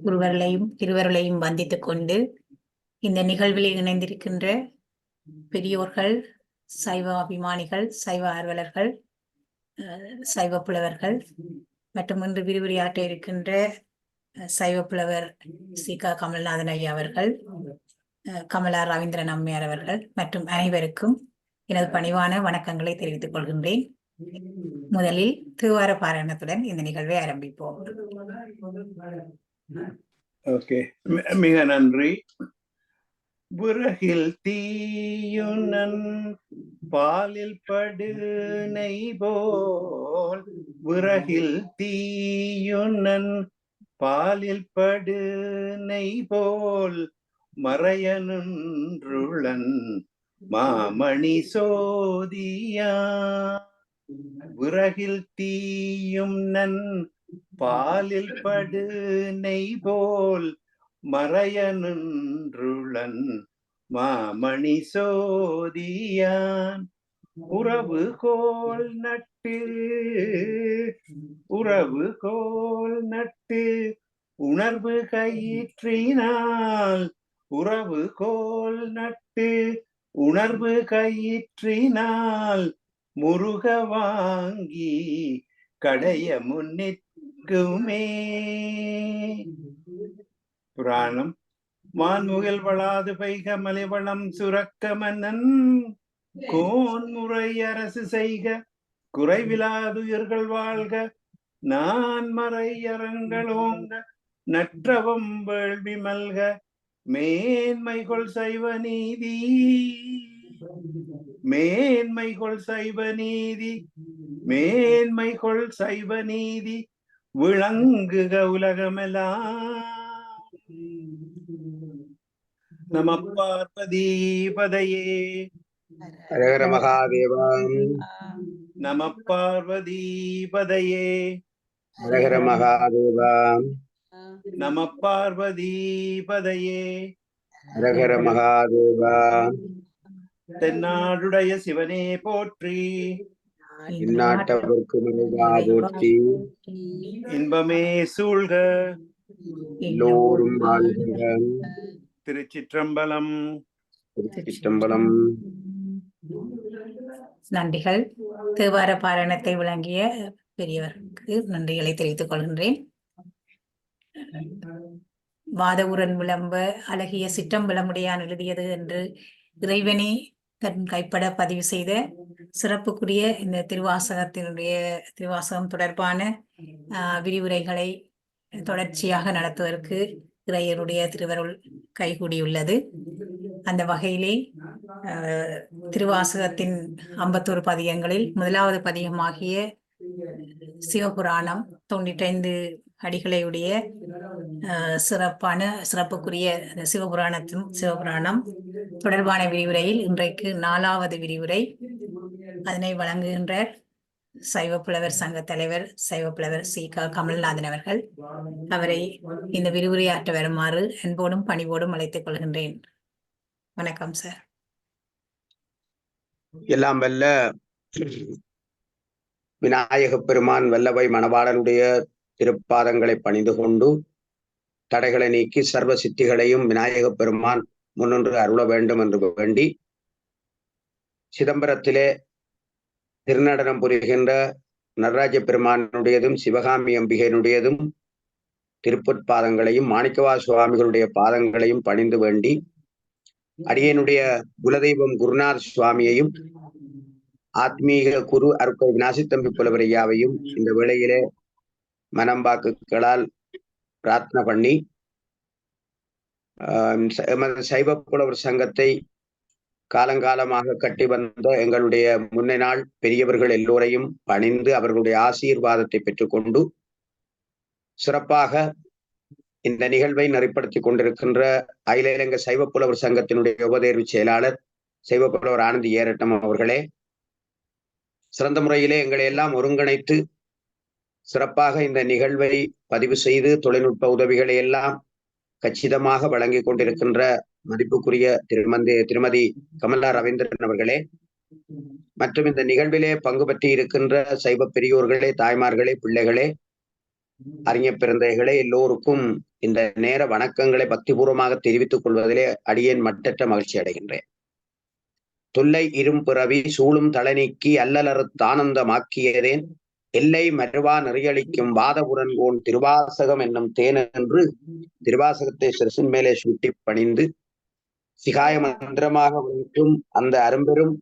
குருவர்களையும் திருவர்களையும் வந்தித்துக் கொண்டு இந்த நிகழ்வில் இணைந்திருக்கின்ற பெரியோர்கள், சைவ அபிமானிகள், சைவ ஆர்வலர்கள், சைவ புலவர்கள் மற்றும் இன்று விரிவுரையாற்ற இருக்கின்ற சைவ புலவர் சி.க. கமல்நாதன் ஐயா அவர்கள், கமலா ரவீந்திரன் அம்மையார் அவர்கள் மற்றும் அனைவருக்கும் எனது பணிவான வணக்கங்களை தெரிவித்துக் கொள்கின்றேன். முதலில் தேவார பாராயணத்துடன் இந்த நிகழ்வை ஆரம்பிப்போம். ஓகே, மிக நன்றி. விறகில் தீயுனன் பாலில் படு நெய் போல், விறகில் தீயுனன் பாலில் படு நெய் போல், மறையனுன்றுளன் மாமணி சோதியா. விறகில் தீயும் நன் பாலில் படு நெய் போல், மறையனுன்றுளன் மாமணி சோதியான். உறவு கோல் நட்டு உணர்வு கயிற்றினால், உறவு கோல் நட்டு உணர்வு கயிற்றினால், முருக வாங்கி கடைய முன்னிற்குமே. புராணம். மான்முகில் வளாது பைக மலைவளம் சுரக்க மன்னன், கோன் முறை அரசு செய்க குறைவிலாதுயிர்கள் வாழ்க, நான் மறை அறங்களோங்க நற்றவம் வேள்வி மல்க, மேன்மைகொள் சைவ நீதி மேன்மைகொள் சைவ நீதி மேன்மைகொள் சைவ நீதி விளங்குக உலகமெல்லாம். நம பார்வதி பதையே. ஹரஹர மகாதேவா. நம பார்வதி பதையே. ஹரஹர மகாதேவா. நம பார்வதி பதையே. ஹரஹர மகாதேவா. தென்னாடுடைய சிவனே போற்றி, இந்நாட்டவர்க்கு மனிதா போற்றி, இன்பமே சூழ்க எல்லோரும் வாழ்க. திருச்சிற்றம்பலம். திருச்சிற்றம்பலம். நன்றிகள். தேவார பாராயணத்தை வழங்கிய பெரியவருக்கு நன்றிகளை தெரிவித்துக் கொள்கின்றேன். வாதவுரன் விளம்ப அழகிய சிற்றம்பலமுடையான் எழுதியது என்று இறைவனே தன் கைப்பட பதிவு செய்த சிறப்புக்குரிய இந்த திருவாசகம் தொடர்பான விரிவுரைகளை தொடர்ச்சியாக நடத்துவதற்கு இறையனுடைய திருவருள் கைகூடியுள்ளது. அந்த வகையிலே திருவாசகத்தின் 51 பதிகங்களில் முதலாவது பதிகமாகிய சிவபுராணம் 95 அடிகளையுடைய சிறப்புக்குரிய சிவபுராணம் தொடர்பான விரிவுரையில் இன்றைக்கு 4வது விரிவுரை. அதனை வழங்குகின்ற சைவ புலவர் சங்க தலைவர் சைவ புலவர் சி.க. கமல்நாதன் அவர்கள். அவரை இந்த விரிவுரையாற்ற வருமாறு அன்போடும் பணிவோடும் அழைத்துக் கொள்கின்றேன். வணக்கம் சார். எல்லாம் வல்ல விநாயக பெருமான் வல்லவை மணவாளனுடைய திருப்பாதங்களை பணிந்து கொண்டு, தடைகளை நீக்கி சர்வ சித்திகளையும் விநாயக பெருமான் முன்னின்று அருள வேண்டும் என்று வேண்டி, சிதம்பரத்திலே திருநடனம் புரிகின்ற நடராஜ பெருமானுடையதும் சிவகாமி அம்பிகையினுடையதும் திருப்பொற்பாதங்களையும் மாணிக்கவா சுவாமிகளுடைய பாதங்களையும் பணிந்து வேண்டி, அடியனுடைய குலதெய்வம் குருநாத சுவாமியையும் ஆத்மீக குரு அருட்கை விநாசித்தம்பி புலவர் ஐயாவையும் இந்த வேளையிலே மனம்பாக்குகளால் பிரார்த்தனை பண்ணி, சைவ புலவர் சங்கத்தை காலங்காலமாக கட்டி வந்த எங்களுடைய முன்னை நாள் பெரியவர்கள் எல்லோரையும் பணிந்து அவர்களுடைய ஆசீர்வாதத்தை பெற்றுக்கொண்டு, சிறப்பாக இந்த நிகழ்வை நெறிப்படுத்தி கொண்டிருக்கின்ற அகில இலங்கை சைவ புலவர் சங்கத்தினுடைய உபதேர்வு செயலாளர் சைவ புலவர் ஆனந்தி ஏரட்டம் அவர்களே, சிறந்த முறையிலே எங்களை எல்லாம் ஒருங்கிணைத்து சிறப்பாக இந்த நிகழ்வை பதிவு செய்து தொழில்நுட்ப உதவிகளை எல்லாம் கச்சிதமாக வழங்கி கொண்டிருக்கின்ற மதிப்புக்குரிய திருமதி கமலா ரவீந்திரன் அவர்களே, மற்றும் இந்த நிகழ்விலே பங்கு பற்றி இருக்கின்ற சைவ பெரியோர்களே, தாய்மார்களே, பிள்ளைகளே, அறிஞர் பிறந்தைகளே, எல்லோருக்கும் இந்த நேர வணக்கங்களை பக்திபூர்வமாக தெரிவித்துக் கொள்வதிலே அடியேன் மட்டற்ற மகிழ்ச்சி அடைகின்றேன். தொல்லை இரும்பிறவி சூழும் தளநீக்கி அல்லலறுத்தானந்தமாக்கியதேன் எல்லை மறுவா நெறியளிக்கும் வாதபுரன்கோன் திருவாசகம் என்னும் தேன் என்று திருவாசகத்தை சிரசின் மேலே சூட்டி பணிந்து சிகாய மந்திரமாக வைக்கும் அந்த அரும்பெரும்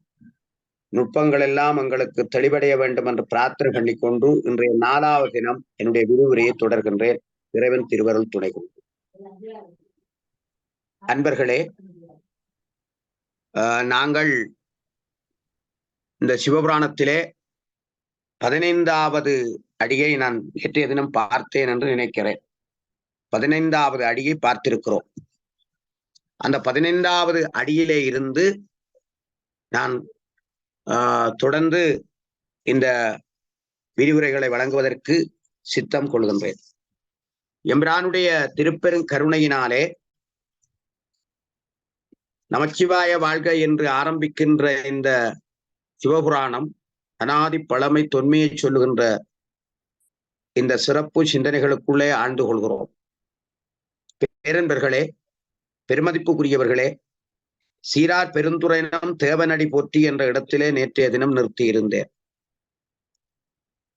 நுட்பங்கள் எல்லாம் எங்களுக்கு தெளிவடைய வேண்டும் என்று பிரார்த்தனை பண்ணிக்கொண்டு இன்றைய 4வது தினம் என்னுடைய விரிவுரையை தொடர்கின்றேன். இறைவன் திருவருள் துணை கொண்டு. அன்பர்களே, நாங்கள் இந்த சிவபுராணத்திலே 15வது அடியை நான் நேற்றைய தினம் பார்த்தேன் என்று நினைக்கிறேன். 15வது அடியை பார்த்திருக்கிறோம். அந்த 15வது அடியிலே இருந்து நான் தொடர்ந்து இந்த விரிவுரைகளை வழங்குவதற்கு சித்தம் கொள்கின்றேன். எம்பிரானுடைய திருப்பெரும் கருணையினாலே நமச்சிவாய வாழ்க என்று ஆரம்பிக்கின்ற இந்த சிவபுராணம் அனாதி பழமை தொன்மையை சொல்லுகின்ற இந்த சிறப்பு சிந்தனைகளுக்குள்ளே ஆழ்ந்து கொள்கிறோம். பேரன்பர்களே, பெருமதிப்புக்குரியவர்களே, சீரார் பெருந்துரையினம் தேவனடி போற்றி என்ற இடத்திலே நேற்றைய தினம் நிறுத்தி இருந்தேன்.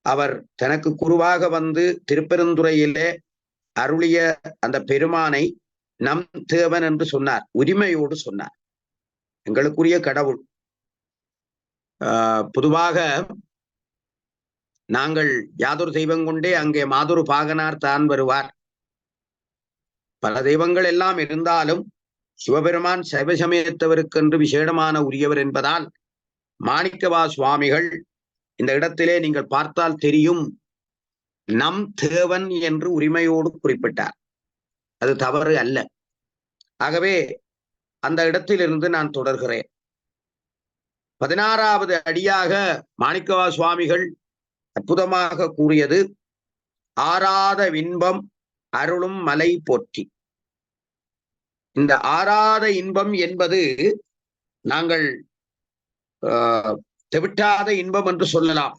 அவர் தனக்கு குருவாக வந்து திருப்பெருந்துறையிலே அருளிய அந்த பெருமானை நம் தேவன் என்று சொன்னார். உரிமையோடு சொன்னார். எங்களுக்குரிய கடவுள். பொதுவாக நாங்கள் யாதொரு தெய்வம் கொண்டே அங்கே மாதொரு பாகனார் தான் வருவார். பல தெய்வங்கள் எல்லாம் இருந்தாலும் சிவபெருமான் சைவ சமயத்தவருக்கென்று விசேடமான உரியவர் என்பதால் மாணிக்கவா சுவாமிகள் இந்த இடத்திலே நீங்கள் பார்த்தால் தெரியும், நம் தேவன் என்று உரிமையோடு குறிப்பிட்டார். அது தவறு அல்ல. ஆகவே அந்த இடத்திலிருந்து நான் தொடர்கிறேன். 16வது அடியாக மாணிக்கவா சுவாமிகள் அற்புதமாக கூறியது ஆராத இன்பம் அருளும் மலை போற்றி. இந்த ஆராத இன்பம் என்பது நாங்கள் தெவிட்டாத இன்பம் என்று சொல்லலாம்.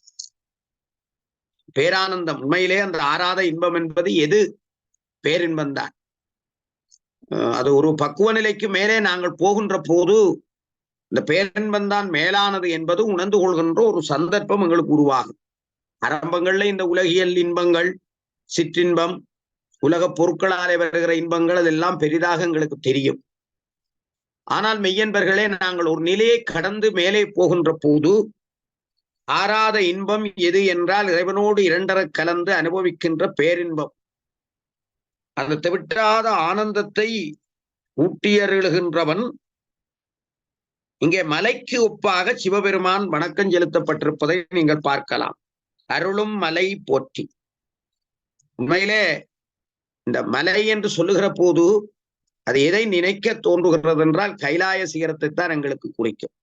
பேரானந்தம். உண்மையிலே அந்த ஆராத இன்பம் என்பது எது? பேரின்பம்தான். அது ஒரு பக்குவ நிலைக்கு மேலே நாங்கள் போகின்ற போது இந்த பேரின்பம்தான் மேலானது என்பது உணர்ந்து கொள்கின்ற ஒரு சந்தர்ப்பம் எங்களுக்கு உருவாகும். ஆரம்பங்கள்ல இந்த உலகியல் இன்பங்கள், சிற்றின்பம், உலக பொருட்களாலே வருகிற இன்பங்கள் அதெல்லாம் பெரிதாக எங்களுக்கு தெரியும். ஆனால் மெய்யன்பர்களே, நாங்கள் ஒரு நிலையை கடந்து மேலே போகின்ற போது ஆராத இன்பம் எது என்றால் இறைவனோடு இரண்டர கலந்து அனுபவிக்கின்ற பேரின்பம். அந்த தவிட்டாத ஆனந்தத்தை ஊட்டியருளுகின்றவன் இங்கே மலைக்கு ஒப்பாக சிவபெருமான் வணக்கம் செலுத்தப்பட்டிருப்பதை நீங்கள் பார்க்கலாம். அருளும் மலை போற்றி. உண்மையிலே இந்த மலை என்று சொல்லுகிற போது அது எதை நினைக்க தோன்றுகிறது என்றால் கைலாய சிகரத்தை தான் எங்களுக்கு குறிக்கும்.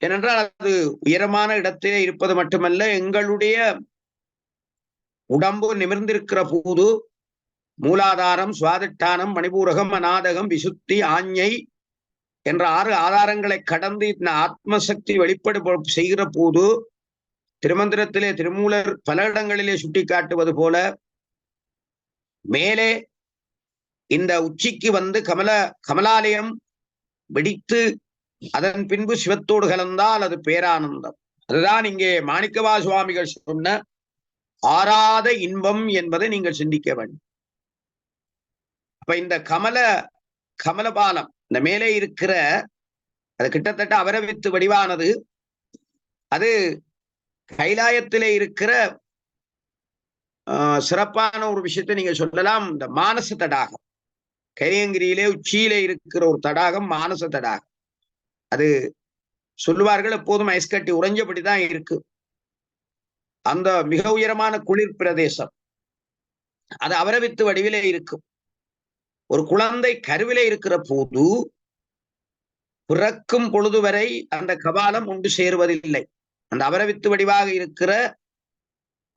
ஏனென்றால் அது உயரமான இடத்திலே இருப்பது மட்டுமல்ல, எங்களுடைய உடம்பு நிமிர்ந்திருக்கிற போது மூலாதாரம், சுவாதிஷ்டானம், மணிபூரகம், அநாதகம், விசுத்தி, ஆஞ்ஞை என்ற 6 ஆதாரங்களை கடந்து இந்த ஆத்மசக்தி வெளிப்பாடு செய்கிற போது திருமந்திரத்திலே திருமூலர் பல இடங்களிலே சுட்டி காட்டுவது போல மேலே இந்த உச்சிக்கு வந்து கமலாலயம் வெடித்து அதன் பின்பு சிவத்தோடு கலந்தால் அது பேரானந்தம். அதுதான் இங்கே மாணிக்கவா சுவாமிகள் சொன்ன ஆராத இன்பம் என்பதை நீங்கள் சிந்திக்க வேண்டும். அப்ப இந்த கமலபாலம் இந்த மேலே இருக்கிற அது கிட்டத்தட்ட அவரவித்து வடிவானது. அது கைலாயத்திலே இருக்கிற சிறப்பான ஒரு விஷயத்தை நீங்க சொல்லலாம். இந்த மானச தடாகம், கையங்கிரியிலே உச்சியிலே இருக்கிற ஒரு தடாகம் மானச தடாகம். அது சொல்லுவார்கள் எப்போதும் ஐஸ் கட்டி உறைஞ்சபடிதான் இருக்கு. அந்த மிக உயரமான குளிர் பிரதேசம் அது அவரவித்து வடிவிலே இருக்கும். ஒரு குழந்தை கருவிலே இருக்கிற போது பிறக்கும் பொழுது வரை அந்த கபாலம் ஒன்று சேருவதில்லை. அந்த அவரவித்து வடிவாக இருக்கிற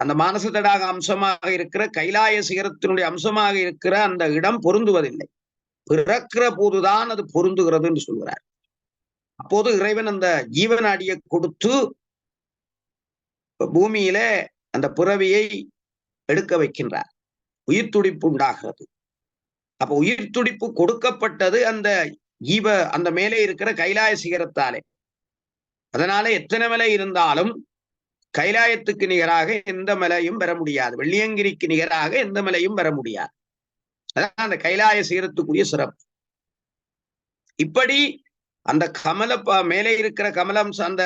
அந்த மானச தடாக அம்சமாக இருக்கிற கைலாய சிகரத்தினுடைய அம்சமாக இருக்கிற அந்த இடம் பொருந்துவதில்லை. பிறக்கிற போதுதான் அது பொருந்துகிறது என்று சொல்கிறார். அப்போது இறைவன் அந்த ஜீவநாடியை கொடுத்து பூமியில அந்த பிறவியை எடுக்க வைக்கின்றார். உயிர் துடிப்பு உண்டாகிறது. அப்ப உயிர் துடிப்பு கொடுக்கப்பட்டது அந்த அந்த மேலே இருக்கிற கைலாய சிகரத்தாலே. அதனால எத்தனை மலை இருந்தாலும் கைலாயத்துக்கு நிகராக எந்த மலையும் பெற முடியாது. வெள்ளியங்கிரிக்கு நிகராக எந்த மலையும் பெற முடியாது. அதான் அந்த கைலாய சிகரத்துக்குரிய சிறப்பு. இப்படி அந்த மேலே இருக்கிற கமலம் அந்த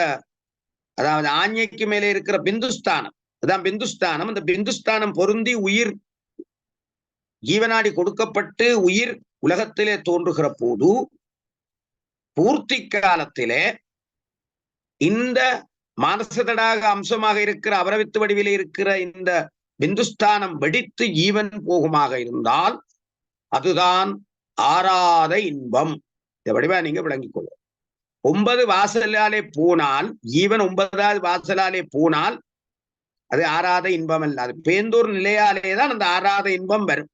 அதாவது ஆஞ்ஞைக்கு மேலே இருக்கிற பிந்துஸ்தானம், அதான் பிந்துஸ்தானம். அந்த பிந்துஸ்தானம் பொருந்தி உயிர் ஜீவனாடி கொடுக்கப்பட்டு உயிர் உலகத்திலே தோன்றுகிற போது பூர்த்தி காலத்திலே இந்த மானசதடாக அம்சமாக இருக்கிற அவரவித்து வடிவிலே இருக்கிற இந்த பிந்துஸ்தானம் வெடித்து ஜீவன் போகுமாக இருந்தால் அதுதான் ஆறாத இன்பம். இந்த வடிவா நீங்க விளங்கிக் கொள்ளும். 9 வாசலாலே போனால் ஜீவன் 9வது வாசலாலே போனால் அது ஆறாத இன்பம் அல்ல. அது பேந்தூர் நிலையாலேதான் அந்த ஆறாத இன்பம் வரும்.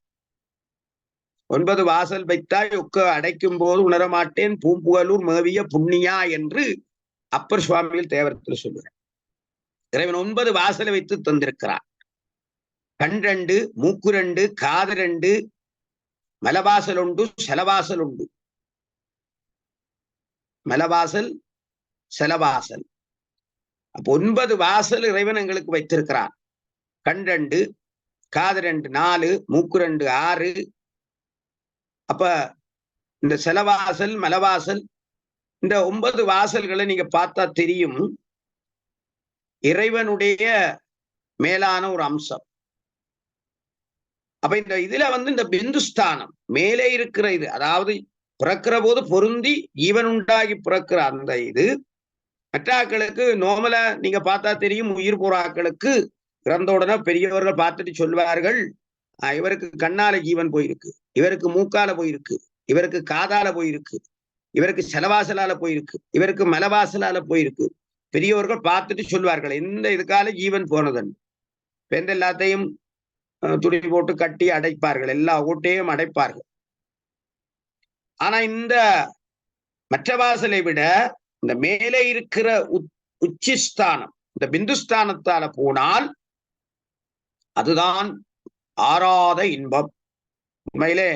9 வாசல் வைத்தாய் ஒக்க அடைக்கும் போது உணரமாட்டேன் பூம்புகலூர் மேவிய புண்ணியா என்று அப்பர் சுவாமிகள் தேவரத்தில் சொல்லுகிறார். இறைவன் 9 வாசலை வைத்து தந்திருக்கிறார். கண் 2, மூக்கு 2, காது 2, மலவாசல் உண்டு, செலவாசல் உண்டு. மலவாசல், செலவாசல். அப்ப 9 வாசல் இறைவன் எங்களுக்கு வைத்திருக்கிறான். கண் 2, காது 2, 4, மூக்கு 2, 6. அப்ப இந்த செலவாசல், மலவாசல், இந்த 9 வாசல்களை நீங்க பார்த்தா தெரியும் இறைவனுடைய மேலான ஒரு அம்சம். அப்ப இதுல இந்த பிந்துஸ்தானம் மேலே இருக்கிற இது, அதாவது பிறக்கிற போது பொருந்தி ஜீவன் உண்டாகி பிறக்கிற அந்த இது மற்றாக்களுக்கு நோமல நீங்க பார்த்தா தெரியும். உயிர் புறாக்களுக்கு இறந்த உடனே பெரியவர்கள் பார்த்துட்டு சொல்வார்கள், இவருக்கு கண்ணால ஜீவன் போயிருக்கு, இவருக்கு மூக்கால போயிருக்கு, இவருக்கு காதால போயிருக்கு, இவருக்கு செலவாசலால போயிருக்கு, இவருக்கு மலவாசலால போயிருக்கு. பெரியவர்கள் பார்த்துட்டு சொல்வார்கள் எந்த இதுக்கால ஜீவன் போனதுன்னு. பெண் எல்லாத்தையும் துணி போட்டு கட்டி அடைப்பார்கள், எல்லா ஓட்டையும் அடைப்பார்கள். ஆனா இந்த மற்ற வாசலை விட இந்த மேலே இருக்கிற உச்சிஸ்தானம், இந்த பிந்துஸ்தானத்தால போனால் அதுதான் ஆறாத இன்பம். உண்மையிலே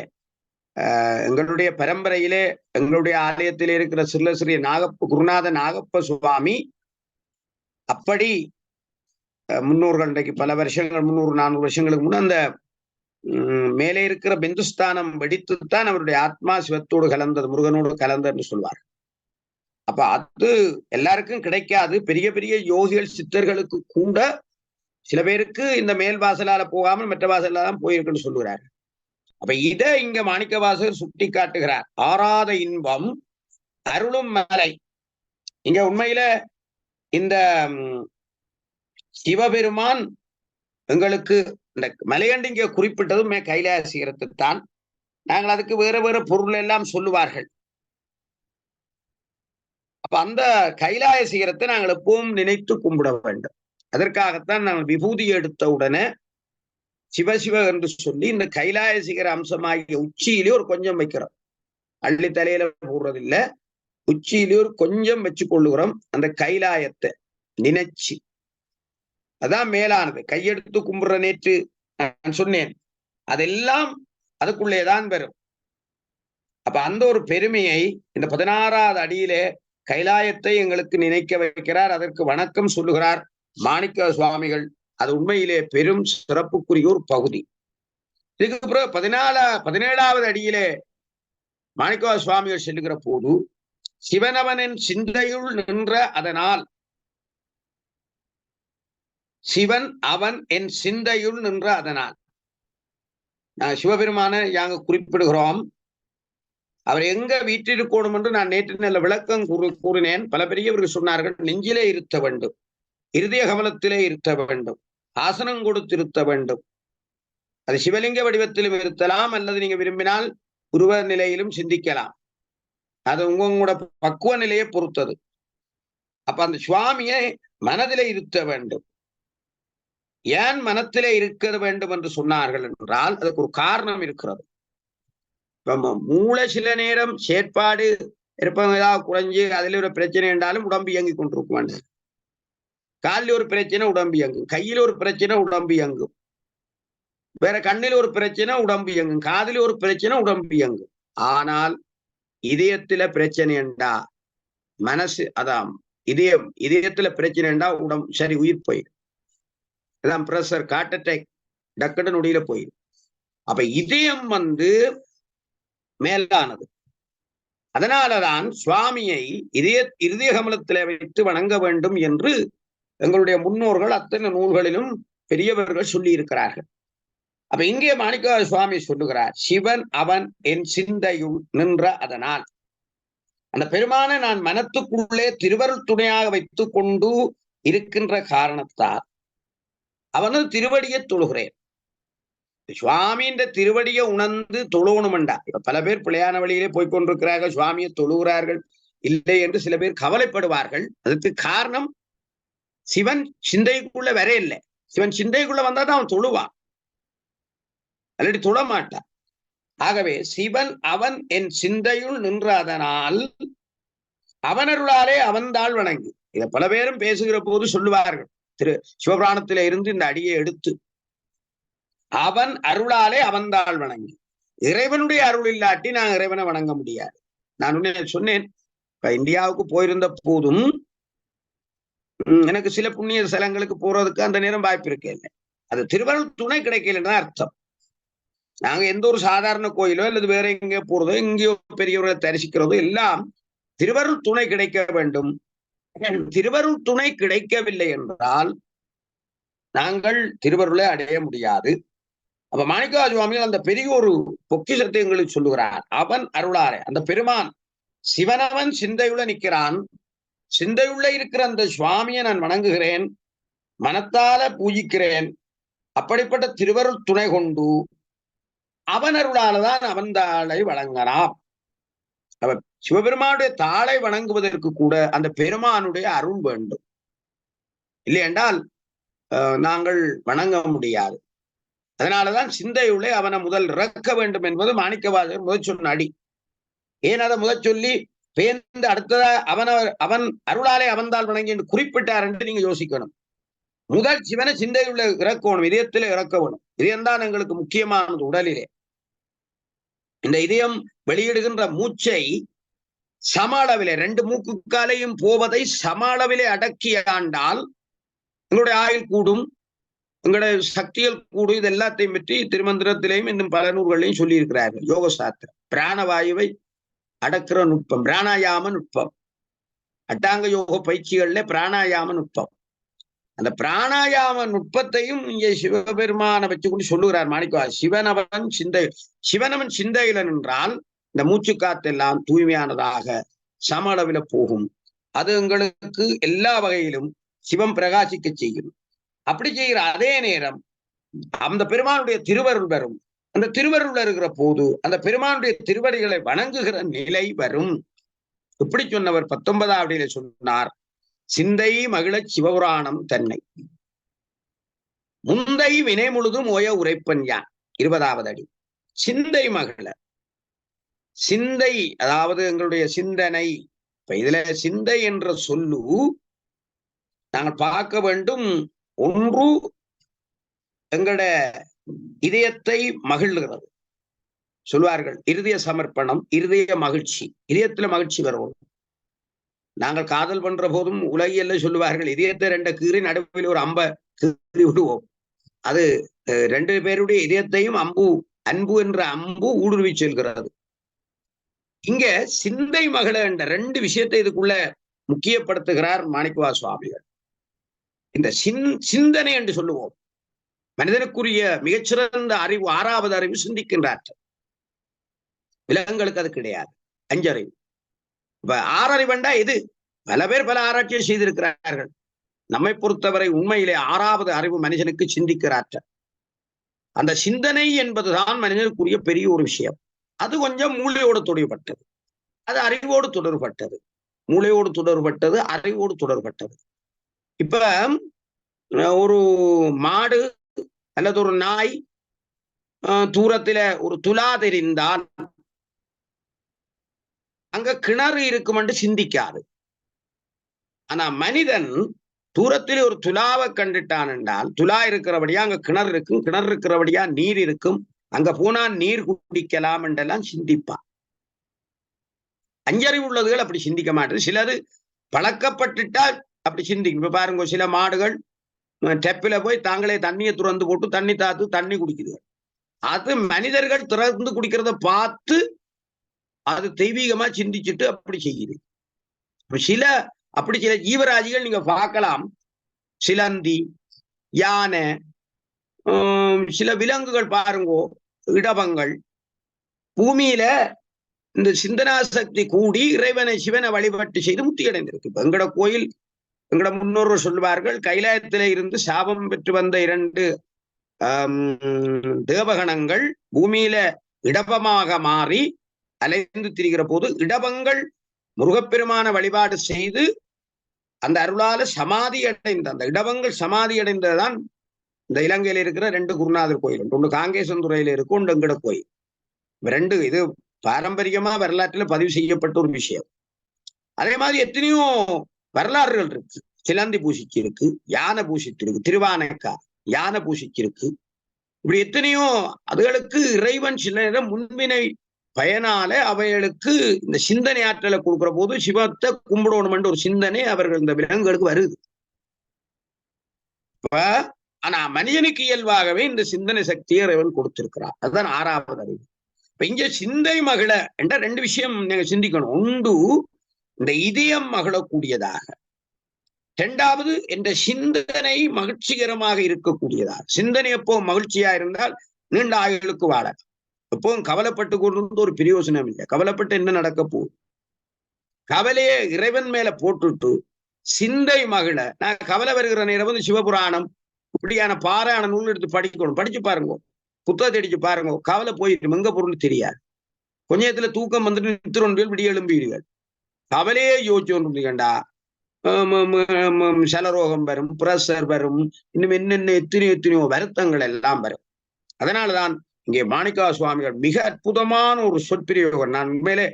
எங்களுடைய பரம்பரையிலே எங்களுடைய ஆலயத்திலே இருக்கிற ஸ்ரீ குருநாத நாகப்ப சுவாமி அப்படி 300 இன்றைக்கு பல வருஷங்கள் 300-400 வருஷங்களுக்கு முன்ன அந்த மேலே இருக்கிற பிந்துஸ்தானம் வெடித்துத்தான் அவருடைய ஆத்மா சிவத்தோடு கலந்தது, முருகனோடு கலந்தன்னு சொல்வார். அப்ப அது எல்லாருக்கும் கிடைக்காது. பெரிய பெரிய யோகிகள் சித்தர்களுக்கு கூட சில பேருக்கு இந்த மேல் வாசலால போகாமல் மற்ற வாசலால தான் போயிருக்குன்னு சொல்லுகிறார். அப்ப இதை இங்க மாணிக்கவாசகர் சுட்டி காட்டுகிறார். ஆறாத இன்பம் அருளும் மலை. இங்க உண்மையில இந்த சிவபெருமான் எங்களுக்கு இந்த மலையண்டு இங்க குறிப்பிட்டதும் கைலாய சிகரத்தை தான். நாங்கள் அதுக்கு வேற வேற பொருள் எல்லாம் சொல்லுவார்கள். அப்ப அந்த கைலாய சிகரத்தை நாங்கள் எப்பவும் நினைத்து கும்பிட வேண்டும். அதற்காகத்தான் நாங்கள் விபூதி எடுத்த உடனே சிவசிவ என்று சொல்லி இந்த கைலாய சிகர அம்சமாகிய உச்சியிலே ஒரு கொஞ்சம் வைக்கிறோம். அள்ளி தலையில போடுறதில்லை, உச்சியிலே ஒரு கொஞ்சம் வச்சு கொள்ளுகிறோம். அந்த கைலாயத்தை நினைச்சு, அதான் மேலானது. கையெடுத்து கும்பிடுற நேற்று நான் சொன்னேன், அதெல்லாம் அதுக்குள்ளேதான் வரும். அப்ப அந்த ஒரு பெருமையை இந்த 16வது அடியிலே கைலாயத்தை எங்களுக்கு நினைக்க வைக்கிறார். அதற்கு வணக்கம் சொல்லுகிறார் மாணிக்க சுவாமிகள். அது உண்மையிலே பெரும் சிறப்புக்குரிய ஒரு பகுதி. இதுக்கு பிறகு 17வது அடியிலே மாணிக்க சுவாமிகள் செல்லுகிற போது சிவனவனின் சிந்தையுள் நின்ற அதனால், சிவன் அவன் என் சிந்தையுள் நின்ற அதனால். சிவபெருமான நாங்க குறிப்பிடுகிறோம். அவர் எங்க வீற்றிருக்கணும் என்று நான் நேற்று நல்ல விளக்கம் கூறினேன். பல பெரியவர்கள் சொன்னார்கள், நெஞ்சிலே இருத்த வேண்டும், இருதய கமலத்திலே இருத்த வேண்டும், ஆசனம் கொடுத்து இருத்த வேண்டும். அது சிவலிங்க வடிவத்திலும் இருத்தலாம், அல்லது நீங்க விரும்பினால் உருவ நிலையிலும் சிந்திக்கலாம். அது உங்களோட பக்குவ நிலையை பொறுத்தது. அப்ப அந்த சுவாமியை மனதிலே இருத்த வேண்டும். ஏன் மனத்திலே இருக்க வேண்டும் என்று சொன்னார்கள் என்றால் அதுக்கு ஒரு காரணம் இருக்கிறது. மூளை சில நேரம் செயற்பாடு இருப்பவங்க ஏதாவது குறைஞ்சு அதுல ஒரு பிரச்சனை என்றாலும் உடம்பு இயங்கி கொண்டிருக்கும். காலில் ஒரு பிரச்சனை உடம்பு இயங்கும், கையில ஒரு பிரச்சனை உடம்பு இயங்கும், வேற கண்ணில் ஒரு பிரச்சனை உடம்பு இயங்கும், காதில் ஒரு பிரச்சனை உடம்பு இயங்கும். ஆனால் இதயத்துல பிரச்சனை என்றா மனசு அதான் இதயத்துல பிரச்சனை என்றா உடம்பு சரி உயிர் போயிடும். அதான் பிரஷர், ஹார்ட் அட்டாக் டக்குன்னு நொடியில போயிடும். அப்ப இதயம் மேலானது. அதனாலதான் சுவாமியை இருதய கமலத்தில வைத்து வணங்க வேண்டும் என்று எங்களுடைய முன்னோர்கள் அத்தனை நூல்களிலும் பெரியவர்கள் சொல்லி இருக்கிறார்கள். அப்ப இங்கே மாணிக்க சுவாமி சொல்லுகிறார், சிவன் அவன் என் சிந்தையுள் நின்ற அதனால், அந்த பெருமானை நான் மனத்துக்குள்ளே திருவருள் துணையாக வைத்துக் கொண்டு இருக்கின்ற காரணத்தால் அவனது திருவடியை தொழுகிறேன். சுவாமியின் திருவடியை உணர்ந்து தொழுவணும்டா. இப்ப பல பேர் பிள்ளையான வழியிலே போய்கொண்டிருக்கிறார்கள், சுவாமியை தொழுகிறார்கள் இல்லை என்று சில பேர் கவலைப்படுவார்கள். அதுக்கு காரணம் சிவன் சிந்தைக்குள்ள வர இல்லை. சிவன் சிந்தைக்குள்ள வந்தாதான் அவன் தொழுவான், அல்லடி தொழ மாட்டான். ஆகவே சிவன் அவன் என் சிந்தையுள் நின்ற அதனால் அவனருளாலே அவன்தாள் வணங்கி. இதை பல பேரும் பேசுகிற போது சொல்லுவார்கள். திரு சிவபுராணத்தில இருந்து இந்த அடியை எடுத்து, அவன் அருளாலே அவன்தாள் வணங்கி. இறைவனுடைய அருள் இல்லாட்டி நான் இறைவனை வணங்க முடியாது. நான் சொன்னேன், இப்ப இந்தியாவுக்கு போயிருந்த போதும் எனக்கு சில புண்ணிய ஸ்தலங்களுக்கு போறதுக்கு அந்த நேரம் வாய்ப்பு இருக்க இல்லை. அது திருவருள் துணை கிடைக்கலன்னு அர்த்தம். நாங்க எந்த ஒரு சாதாரண கோயிலோ அல்லது வேற எங்கேயோ போறதோ எங்கேயோ பெரியவரை தரிசிக்கிறதோ எல்லாம் திருவருள் துணை கிடைக்க வேண்டும். திருவருள் துணை கிடைக்கவில்லை என்றால் நாங்கள் திருவருளை அடைய முடியாது. அப்ப மாணிக்க சுவாமிகள் அந்த பெரிய ஒரு பொக்கிஷத்தை எங்களுக்கு சொல்லுகிறார். அவன் அருளாரே, அந்த பெருமான் சிவனவன் சிந்தையுள்ள நிற்கிறான். சிந்தையுள்ள இருக்கிற அந்த சுவாமியை நான் வணங்குகிறேன், மனத்தால பூஜிக்கிறேன். அப்படிப்பட்ட திருவருள் துணை கொண்டு அவன் அருளாலதான் அவன் தாளை வணங்கலாம். அவர் சிவபெருமானுடைய தாளை வணங்குவதற்கு கூட அந்த பெருமானுடைய அருள் வேண்டும். இல்லை என்றால் நாங்கள் வணங்க முடியாது. அதனாலதான் சிந்தையுள்ளே அவனை முதல் இறக்க வேண்டும் என்பது மாணிக்கவாசகர் முதல் சொன்ன அடி. ஏன் அதை முதல் சொல்லி பேர்ந்து அடுத்ததா அவன் அருளாலே அவன்தாள் வணங்கி என்று குறிப்பிட்டார் என்று நீங்க யோசிக்கணும். முதல் சிவனை சிந்தையுள்ள இறக்கணும், இதயத்திலே இறக்க வேணும். இதயம்தான் எங்களுக்கு முக்கியமானது. உடலிலே இந்த இதயம் வெளியிடுகின்ற மூச்சை சம அளவிலே, 2 மூக்குக்காலையும் போவதை சம அளவிலே அடக்கி ஆண்டால் எங்களுடைய ஆயுள் கூடும், எங்களுடைய சக்திகள் கூடும். இது எல்லாத்தையும் பற்றி திருமந்திரத்திலையும் இன்னும் பல நூல்களையும் சொல்லி இருக்கிறார்கள். யோக சாஸ்திரம் பிராணவாயுவை அடக்கிற நுட்பம், பிராணாயாம நுட்பம். அட்டாங்க யோக பயிற்சிகள்ல பிராணாயாம நுட்பம். அந்த பிராணாயாம நுட்பத்தையும் இங்கே சிவபெருமானை வச்சுக்கொண்டு சொல்லுகிறார் மாணிக்கவா. சிவனவன் சிந்தையில நின்றால் இந்த மூச்சு காத்தெல்லாம் தூய்மையானதாக சம அளவில போகும். அது எங்களுக்கு எல்லா வகையிலும் சிவம் பிரகாசிக்க செய்யும். அப்படி செய்கிற அதே நேரம் அந்த பெருமானுடைய திருவருள் வரும். அந்த திருவருள் இருக்கிற போது அந்த பெருமானுடைய திருவடிகளை வணங்குகிற நிலை வரும். இப்படி சொன்னவர் 19ஆவது சொன்னார், சிந்தை மகிழ சிவபுராணம் தன்னை முந்தை வினை முழுதும் ஓய உரைப்பன் யான். 20ஆவது அடி. சிந்தை மகிழ, சிந்தை அதாவது எங்களுடைய சிந்தனை. இப்ப இதுல சிந்தை என்ற சொல்லு நாங்கள் பார்க்க வேண்டும். ஒன்று எங்களுடைய இதயத்தை மகிழ்கிறது சொல்வார்கள். இருதய சமர்ப்பணம், இருதய மகிழ்ச்சி. இதயத்துல மகிழ்ச்சி வரும். நாங்கள் காதல் பண்ற போதும் உலகியல்ல சொல்லுவார்கள், இதயத்தை 2 கீறி நடுவில் ஒரு அம்பை கீறி விடுவோம். அது 2 பேருடைய இதயத்தையும் அன்பு என்ற அம்பு ஊடுருவி செல்கிறது. இங்க சிந்தை மகள என்ற 2 விஷயத்தை இதுக்குள்ள முக்கியப்படுத்துகிறார் மாணிக்கவா சுவாமிகள். இந்த சிந்தனை என்று சொல்லுவோம். மனிதனுக்குரிய மிகச்சிறந்த அறிவு, 6வது அறிவு சிந்திக்கின்றார்கள். விலங்குகளுக்கு அது கிடையாது, 5 அறிவு. இப்ப 6 அறிவண்டா இது பல பேர் பல ஆராய்ச்சியை செய்திருக்கிறார்கள். நம்மை பொறுத்தவரை உண்மையிலே 6வது அறிவு மனிதனுக்கு சிந்திக்கிறார்கள். அந்த சிந்தனை என்பதுதான் மனிதனுக்குரிய பெரிய ஒரு விஷயம். அது கொஞ்சம் மூளையோடு தொடர்பட்டது, அது அறிவோடு தொடர்பட்டது. மூளையோடு தொடர்பட்டது, அறிவோடு தொடர்பட்டது. இப்ப ஒரு மாடு அல்லது ஒரு நாய் தூரத்தில ஒரு துலா தெரிந்தால் அங்க கிணறு இருக்கும் என்று சிந்திக்காது. ஆனா மனிதன் தூரத்தில் ஒரு துலாவை கண்டுட்டான் என்றால், துலா இருக்கிறபடியா அங்க கிணறு இருக்கும், கிணறு இருக்கிறபடியா நீர் இருக்கும், அங்க போனா நீர் குடிக்கலாம் என்றெல்லாம் சிந்திப்பான். அஞ்சறிவு உள்ளதுகள் அப்படி சிந்திக்க மாட்டேது. சிலது பழக்கப்பட்டுட்டால் அப்படி சிந்திக்கும். இப்ப பாருங்க, சில மாடுகள் டெப்பில போய் தாங்களே தண்ணியை துறந்து போட்டு தண்ணி தாத்து தண்ணி குடிக்குது. அது மனிதர்கள் திறந்து குடிக்கிறத பார்த்து அது தெய்வீகமா சிந்திச்சுட்டு அப்படி செய்யுது. சில ஜீவராசிகள் நீங்க பார்க்கலாம். சிலந்தி, யானை, சில விலங்குகள் பாருங்கோ, இடபங்கள் பூமியில இந்த சிந்தனா சக்தி கூடி இறைவனை சிவனை வழிபாட்டு செய்து முக்தி அடைந்திருக்கு. எங்கட கோயில், எங்கட முன்னோர்கள் சொல்வார்கள், கைலாயத்திலே இருந்து சாபம் பெற்று வந்த 2 தேவகணங்கள் பூமியில இடபமாக மாறி அலைந்து திரிகிற போது இடபங்கள் முருகப்பெருமான வழிபாடு செய்து அந்த அருளால சமாதி அடைந்த, அந்த இடபங்கள் சமாதி அடைந்ததுதான் இந்த இலங்கையில இருக்கிற 2 குருநாதர் கோயில். ஒன்று காங்கேசந்துறையில இருக்கும், ஒன்று எங்கட கோயில். 2 இது பாரம்பரியமா வரலாற்றில் பதிவு செய்யப்பட்ட ஒரு விஷயம். அதே மாதிரி எத்தனையோ வரலாறுகள் இருக்கு. சிலந்தி பூசிக்கு இருக்கு, யானை பூசிக்கு இருக்கு, திருவானைக்கா யானை பூசிக்கு இருக்கு. இப்படி எத்தனையோ அதுகளுக்கு இறைவன் சில நேரம் முன்வினை பயனால அவைகளுக்கு இந்த சிந்தனை ஆற்றலை கொடுக்கிற போது சிவத்தை கும்பிடணும் ஒரு சிந்தனை அவர்கள் இந்த விலங்குகளுக்கு வருது. ஆனா மனிதனுக்கு இயல்பாகவே இந்த சிந்தனை சக்தியை இறைவன் கொடுத்திருக்கிறார். அதுதான் 6வது அறிவு. இப்ப இங்க சிந்தை மகிழ என்ற 2 விஷயம் நீங்க சிந்திக்கணும். ஒன்று, இந்த இதயம் மகிழக்கூடியதாக. 2வது, என்ற சிந்தனை மகிழ்ச்சிகரமாக இருக்கக்கூடியதாக. சிந்தனை எப்போ மகிழ்ச்சியா இருந்தால் நீண்ட ஆயுளுக்கு வாழ. எப்பவும் கவலைப்பட்டு கொண்டு ஒரு பிரயோசனம் இல்லை. கவலைப்பட்டு என்ன நடக்க போகுது? கவலையே இறைவன் மேல போட்டுட்டு சிந்தை மகிழ. நான் கவலை வருகிற நேரம் சிவபுராணம் இப்படியான பாராயண நூல் எடுத்து படிக்கணும். படிச்சு பாருங்க, புத்தகத்தை அடிச்சு பாருங்க. கவலை போயிட்டு எங்க பொருள் தெரியாது. கொஞ்சத்துல தூக்கம் வந்துட்டு நித்திரொன்றில் விடிய எழும்பீர்கள். கவலையே யோசிச்சு கொண்டிருந்தீங்கண்டா சலரோகம் வரும், பிரஷர் வரும், இன்னும் என்னென்ன எத்தனையோ வருத்தங்கள் எல்லாம் வரும். அதனாலதான் இங்கே மாணிக்கா சுவாமிகள் மிக அற்புதமான ஒரு சொற்பிரயோகம். நான் உண்மையிலே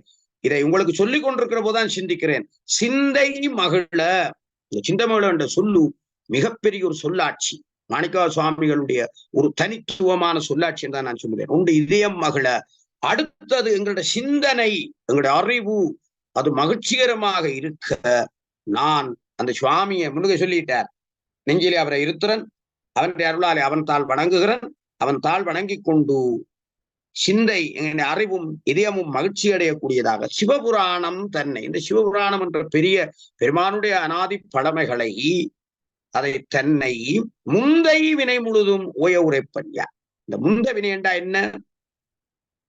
இதை உங்களுக்கு சொல்லிக் கொண்டிருக்கிற போதுதான் சிந்திக்கிறேன். சிந்தை மகிழ. இந்த சிந்தை மகிழ என்ற சொல்லு மிகப்பெரிய ஒரு சொல்லாட்சி. மாணிக்கா சுவாமிகளுடைய ஒரு தனித்துவமான சொல்லாட்சி தான் நான் சொல்லுவேன். ஒன்று இதயம் மகிழ, அடுத்தது எங்களுடைய சிந்தனை, எங்களுடைய அறிவு அது மகிழ்ச்சிகரமாக இருக்க நான் அந்த சுவாமியை முன்னுக சொல்லிட்டார். நெஞ்சிலே அவரை இருத்துறன், அவனுடைய அருளாலே அவன் தாள் வணங்குகிறன், அவன் தாள் வணங்கி கொண்டு சிந்தை அறிவும் இதயமும் மகிழ்ச்சி அடையக்கூடியதாக சிவபுராணம் தன்னை, இந்த சிவபுராணம் என்ற பெரிய பெருமானுடைய அனாதி பழமைகளை அதை தன்னை முந்தை வினை முழுதும் ஓய உரைப்பன்யா. இந்த முந்த வினை என்றா என்ன?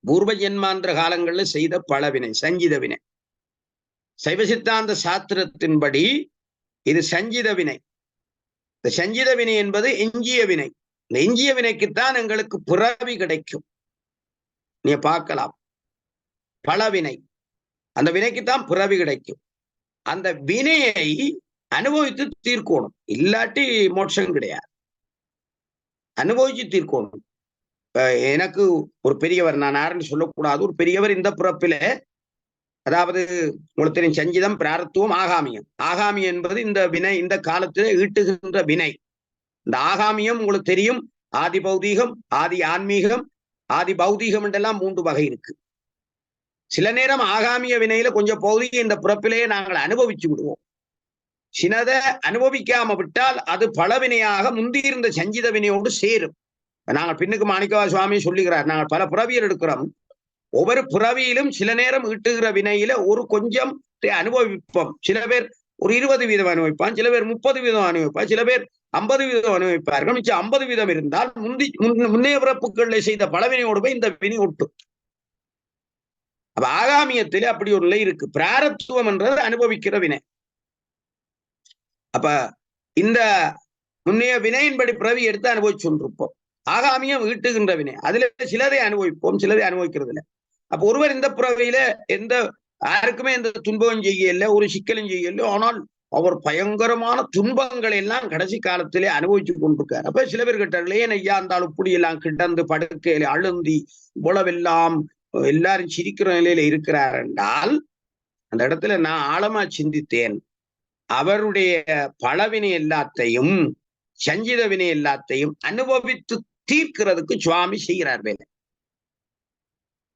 பூர்வ ஜென்மாந்திர காலங்கள்ல செய்த பழவினை, சஞ்சித வினை. சைவ சித்தாந்த சாஸ்திரத்தின்படி இது சஞ்சித வினை. இந்த சஞ்சித வினை என்பது எஞ்சிய வினை. இந்த எஞ்சிய வினைக்குத்தான் எங்களுக்கு பிறவி கிடைக்கும். நீ பார்க்கலாம், பழவினை, அந்த வினைக்குத்தான் பிறவி கிடைக்கும். அந்த வினையை அனுபவித்து தீர்க்கணும், இல்லாட்டி மோட்சம் கிடையாது. அனுபவிச்சு தீர்க்கணும். எனக்கு ஒரு பெரியவர், நான் யாருன்னு சொல்லக்கூடாது, ஒரு பெரியவர் இந்த பிறப்பில, அதாவது உங்களுக்கு தெரியும் சஞ்சிதம், பிராரத்துவம், ஆகாமியம். ஆகாமியம் என்பது இந்த வினை, இந்த காலத்துல ஈட்டுகின்ற வினை. இந்த ஆகாமியம் உங்களுக்கு தெரியும், ஆதி பௌதீகம், ஆதி ஆன்மீகம், ஆதி பௌதீகம் என்றெல்லாம் 3 வகை இருக்கு. சில நேரம் ஆகாமிய வினையில கொஞ்சம் பௌதீக இந்த பிறப்பிலேயே நாங்கள் அனுபவிச்சு விடுவோம். சினதை அனுபவிக்காம விட்டால் அது பழவினையாக முந்தியிருந்த சஞ்சித வினையோடு சேரும். நாங்கள் பின்னுக்கு மாணிக்கவா சுவாமி சொல்லுகிறார், நாங்கள் பல பிறவியல் எடுக்கிறோம். ஒவ்வொரு பிறவியிலும் சில நேரம் ஈட்டுகிற வினையில ஒரு கொஞ்சம் அனுபவிப்போம். சில பேர் ஒரு 20% அனுபவிப்பான், சில பேர் 30% அனுபவிப்பான், சில பேர் 50% அனுபவிப்பார்கள். மிச்சம் 50% இருந்தால் முன்னைய பிறப்புகள்ல செய்த பழவினையோடு போய் இந்த வினை ஒட்டும். அப்ப ஆகாமியத்திலே அப்படி ஒரு நிலை இருக்கு. பிராரத்துவம் என்றது அனுபவிக்கிற வினை. அப்ப இந்த முன்னைய வினையின்படி பிறவி எடுத்து அனுபவிச்சு கொண்டிருப்போம். ஆகாமியம் ஈட்டுகின்ற வினை, அதுல சிலரை அனுபவிப்போம், சிலரை அனுபவிக்கிறது இல்லை. அப்ப ஒருவர் இந்த பிறவியில யாருக்குமே எந்த துன்பம் செய்யல, ஒரு சிக்கலும் செய்யல, ஆனால் அவர் பயங்கரமான துன்பங்களை எல்லாம் கடைசி காலத்திலே அனுபவிச்சு கொண்டிருக்கார். அப்ப சில பேர் கேட்டார்கள், ஏன் ஐயா இருந்தாலும் இப்படி எல்லாம் கிடந்து படுக்கையில அழுந்தி இவ்வளவெல்லாம் எல்லாரும் சிரிக்கிற நிலையில இருக்கிறார் என்றால், அந்த இடத்துல நான் ஆழமா சிந்தித்தேன். அவருடைய பலவினை எல்லாத்தையும் சஞ்சித வினை எல்லாத்தையும் அனுபவித்து தீர்க்கிறதுக்கு சுவாமி செய்கிறார் வேலை.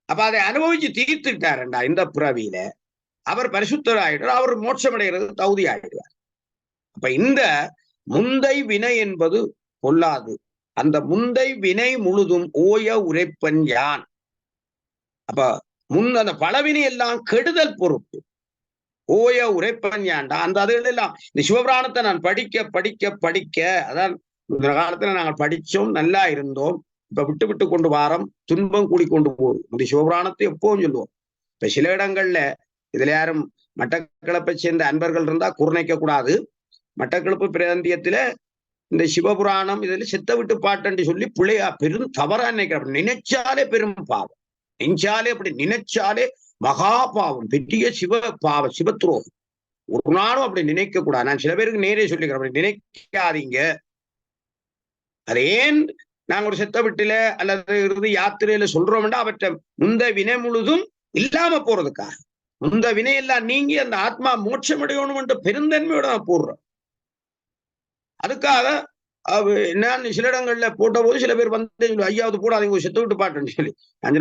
அப்ப அதை அனுபவிச்சு தீர்த்துட்டாருண்டா இந்த பிறவியில அவர் பரிசுத்தர் ஆயிடுவார், அவர் மோட்சமடைகிறது தகுதி ஆயிடுவார். அப்ப இந்த முந்தை வினை என்பது பொல்லாது. அந்த முந்தை வினை முழுதும் ஓய உரைப்பன் யான். அப்ப அந்த பலவினை எல்லாம் கெடுதல் பொறுப்பு. ஓய உரைப்பன் யான்டா அந்த அதுகள் எல்லாம் இந்த சிவபுராணத்தை நான் படிக்க படிக்க படிக்க, அதான் இந்த காலத்துல நாங்கள் படிச்சோம், நல்லா இருந்தோம், இப்ப விட்டு விட்டு கொண்டு வாரம் துன்பம் கூடி கொண்டு போகும். இந்த சிவபுராணத்தை எப்பவும் சொல்லுவோம். இப்ப சில இடங்கள்ல இதுல யாரும் மட்டக்களப்பை சேர்ந்த அன்பர்கள் இருந்தா குறுநிக்க கூடாது. மட்டக்களப்பு பிராந்தியத்துல இந்த சிவபுராணம் இதுல சித்த விட்டு பாட்டு சொல்லி பிள்ளையா பெரும் தவறா நினைக்கிற, நினைச்சாலே பெரும் பாவம், நெஞ்சாலே அப்படி நினைச்சாலே மகா பாவம், பெரிய சிவ பாவம், சிவத்துரோகம். ஒரு நாளும் அப்படி நினைக்க கூடாது. நான் சில பேருக்கு நேரே சொல்லிக்கிறேன், அப்படி நினைக்காதீங்க. அது ஏன் நாங்க ஒரு செத்த வீட்டுல அல்லது இறுதி யாத்திரையில சொல்றோம்னா அவற்றை முந்த வினை முழுதும் இல்லாம போறதுக்காக, முந்த வினையெல்லாம் நீங்கி அந்த ஆத்மா மோட்சம் அடையணும் என்ற பெருந்தன்மையோட நான் போடுறோம். அதுக்காக நான் சில இடங்கள்ல போட்ட போது சில பேர் வந்து ஐயாவது போடாதீங்க செத்த விட்டு பாட்டுன்னு சொல்லி,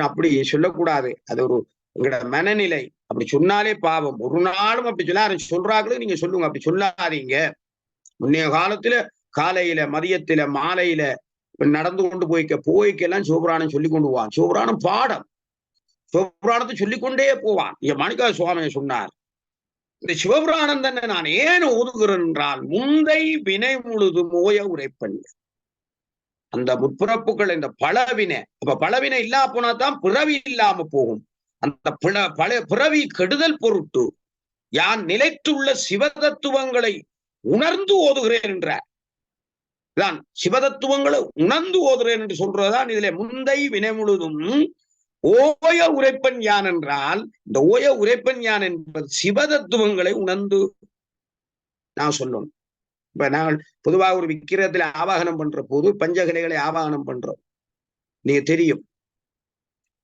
அப்படி சொல்லக்கூடாது. அது ஒரு உங்களோட மனநிலை. அப்படி சொன்னாலே பாவம். ஒரு நாளும் அப்படி சொல்றாங்களே நீங்க சொல்லுங்க, அப்படி சொல்லாதீங்க. முன்னைய காலத்துல காலையில மதியத்தில மாலையில நடந்து கொண்டு போய்க்கெல்லாம் சிவபுராணம் சொல்லி கொண்டு போவான். சிவபுராணம் பாடம், சிவபுராணத்தை சொல்லிக்கொண்டே போவான். மாணிக்க சுவாமி சொன்னார், இந்த சிவபுராணம் തന്നെ நான் ஏன் ஓதுகிறேன் என்றால் முந்தை வினை முழுதும் ஓய உரைப்பன். அந்த முற்பிறப்புகள் இந்த பலவினை, அப்ப பலவினை இல்லா போனா தான் பிறவி இல்லாம போகும். அந்த பிறவி கெடுதல் பொருட்டு யான் நிலைத்துள்ள சிவதத்துவங்களை உணர்ந்து ஓதுகிறேன் என்றார். தான் சிவதத்துவங்களை உணர்ந்து ஓதுகிறேன் என்று சொல்றதுதான் இதுல முந்தை வினை முழுதும் ஓய உரைப்பன் யான் என்றால், இந்த ஓய உரைப்பன் யான் என்பது சிவதத்துவங்களை உணர்ந்து நான் சொல்லணும். இப்ப நாங்கள் பொதுவாக ஒரு விக்கிரகத்துல ஆவாகனம் பண்ற போது பஞ்சகலைகளை ஆவாகனம் பண்றோம், நீங்க தெரியும்.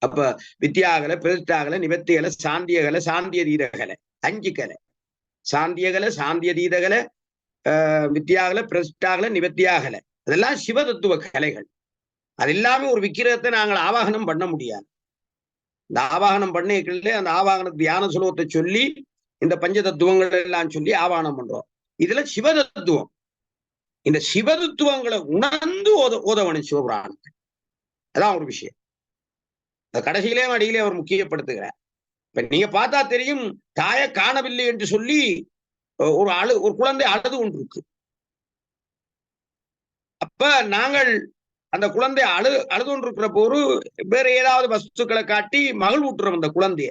அப்ப வித்தியாகலை, பிரதிஷ்டாகலை, நிவத்தியகலை, சாந்தியகலை, சாந்திய தீதகலை, 5 கலை. சாந்தியகலை, சாந்திய தீதகலை, வித்தியாகலை, பிரதிஷ்டாகலை, நிவத்தியாகலை, அதெல்லாம் சிவதத்துவ கலைகள். அது எல்லாமே ஒரு விக்கிரகத்தை நாங்கள் ஆவாகனம் பண்ண முடியாது. இந்த ஆவாகனம் பண்ணிக்கல அந்த ஆவாகன தியான சுலோகத்தை சொல்லி இந்த பஞ்ச தத்துவங்கள் எல்லாம் சொல்லி ஆவாகனம் பண்றோம். இதுல சிவதத்துவம், இந்த சிவதத்துவங்களை உணர்ந்து ஓதவனும் சிவபுராணத்தை. அதான் ஒரு விஷயம். கடைசியிலே அடியிலே அவர் முக்கியப்படுத்துகிறார். இப்ப நீங்க பார்த்தா தெரியும், தாயை காணவில்லை என்று சொல்லி ஒரு குழந்தை அழுது கொண்டிருக்கு. அப்ப நாங்கள் அந்த குழந்தை அழுது கொண்டிருக்கிற போது வேற ஏதாவது வஸ்துக்களை காட்டி மகள் ஊட்டுறோம் அந்த குழந்தைய.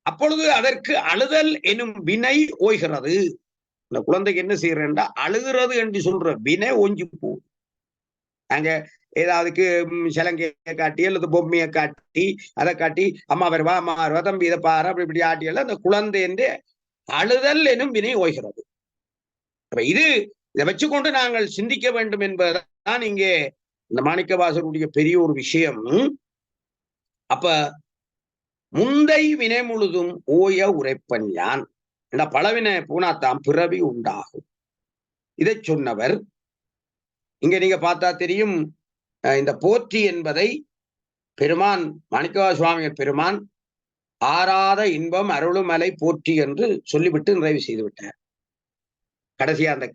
அப்பொழுது அதற்கு அழுதல் எனும் வினை ஓய்கிறது. அந்த குழந்தைக்கு என்ன செய்யறேன்டா அழுகிறது என்று சொல்ற வினை ஓஞ்சி போகுது. அங்க ஏதாவதுக்கு சிலங்கையை காட்டி அல்லது பொம்மையை காட்டி அதை காட்டி அம்மா வருவா அம்மா வருவா தம்பி இதை பாரு அப்படி இப்படி ஆட்டியெல்லாம் அந்த குழந்தை என்று அழுதல் எனும் வினை ஓய்கிறது. இதை வச்சுக்கொண்டு நாங்கள் சிந்திக்க வேண்டும் என்பதுதான் இங்கே இந்த மாணிக்கவாசருடைய பெரிய ஒரு விஷயம். அப்ப முந்தை வினை முழுதும் ஓய உரைப்பன் யான், பலவினை பூனாத்தான் பிறவி உண்டாகும். இதை சொன்னவர் இங்க நீங்க பார்த்தா தெரியும். இந்த போற்றி என்பதை பெருமான் மாணிக்கவாச சுவாமிகள் பெருமான் ஆறாத இன்பம் அருளுமலை போற்றி என்று சொல்லிவிட்டு நிறைவு செய்து விட்டார். கடைசியா அந்த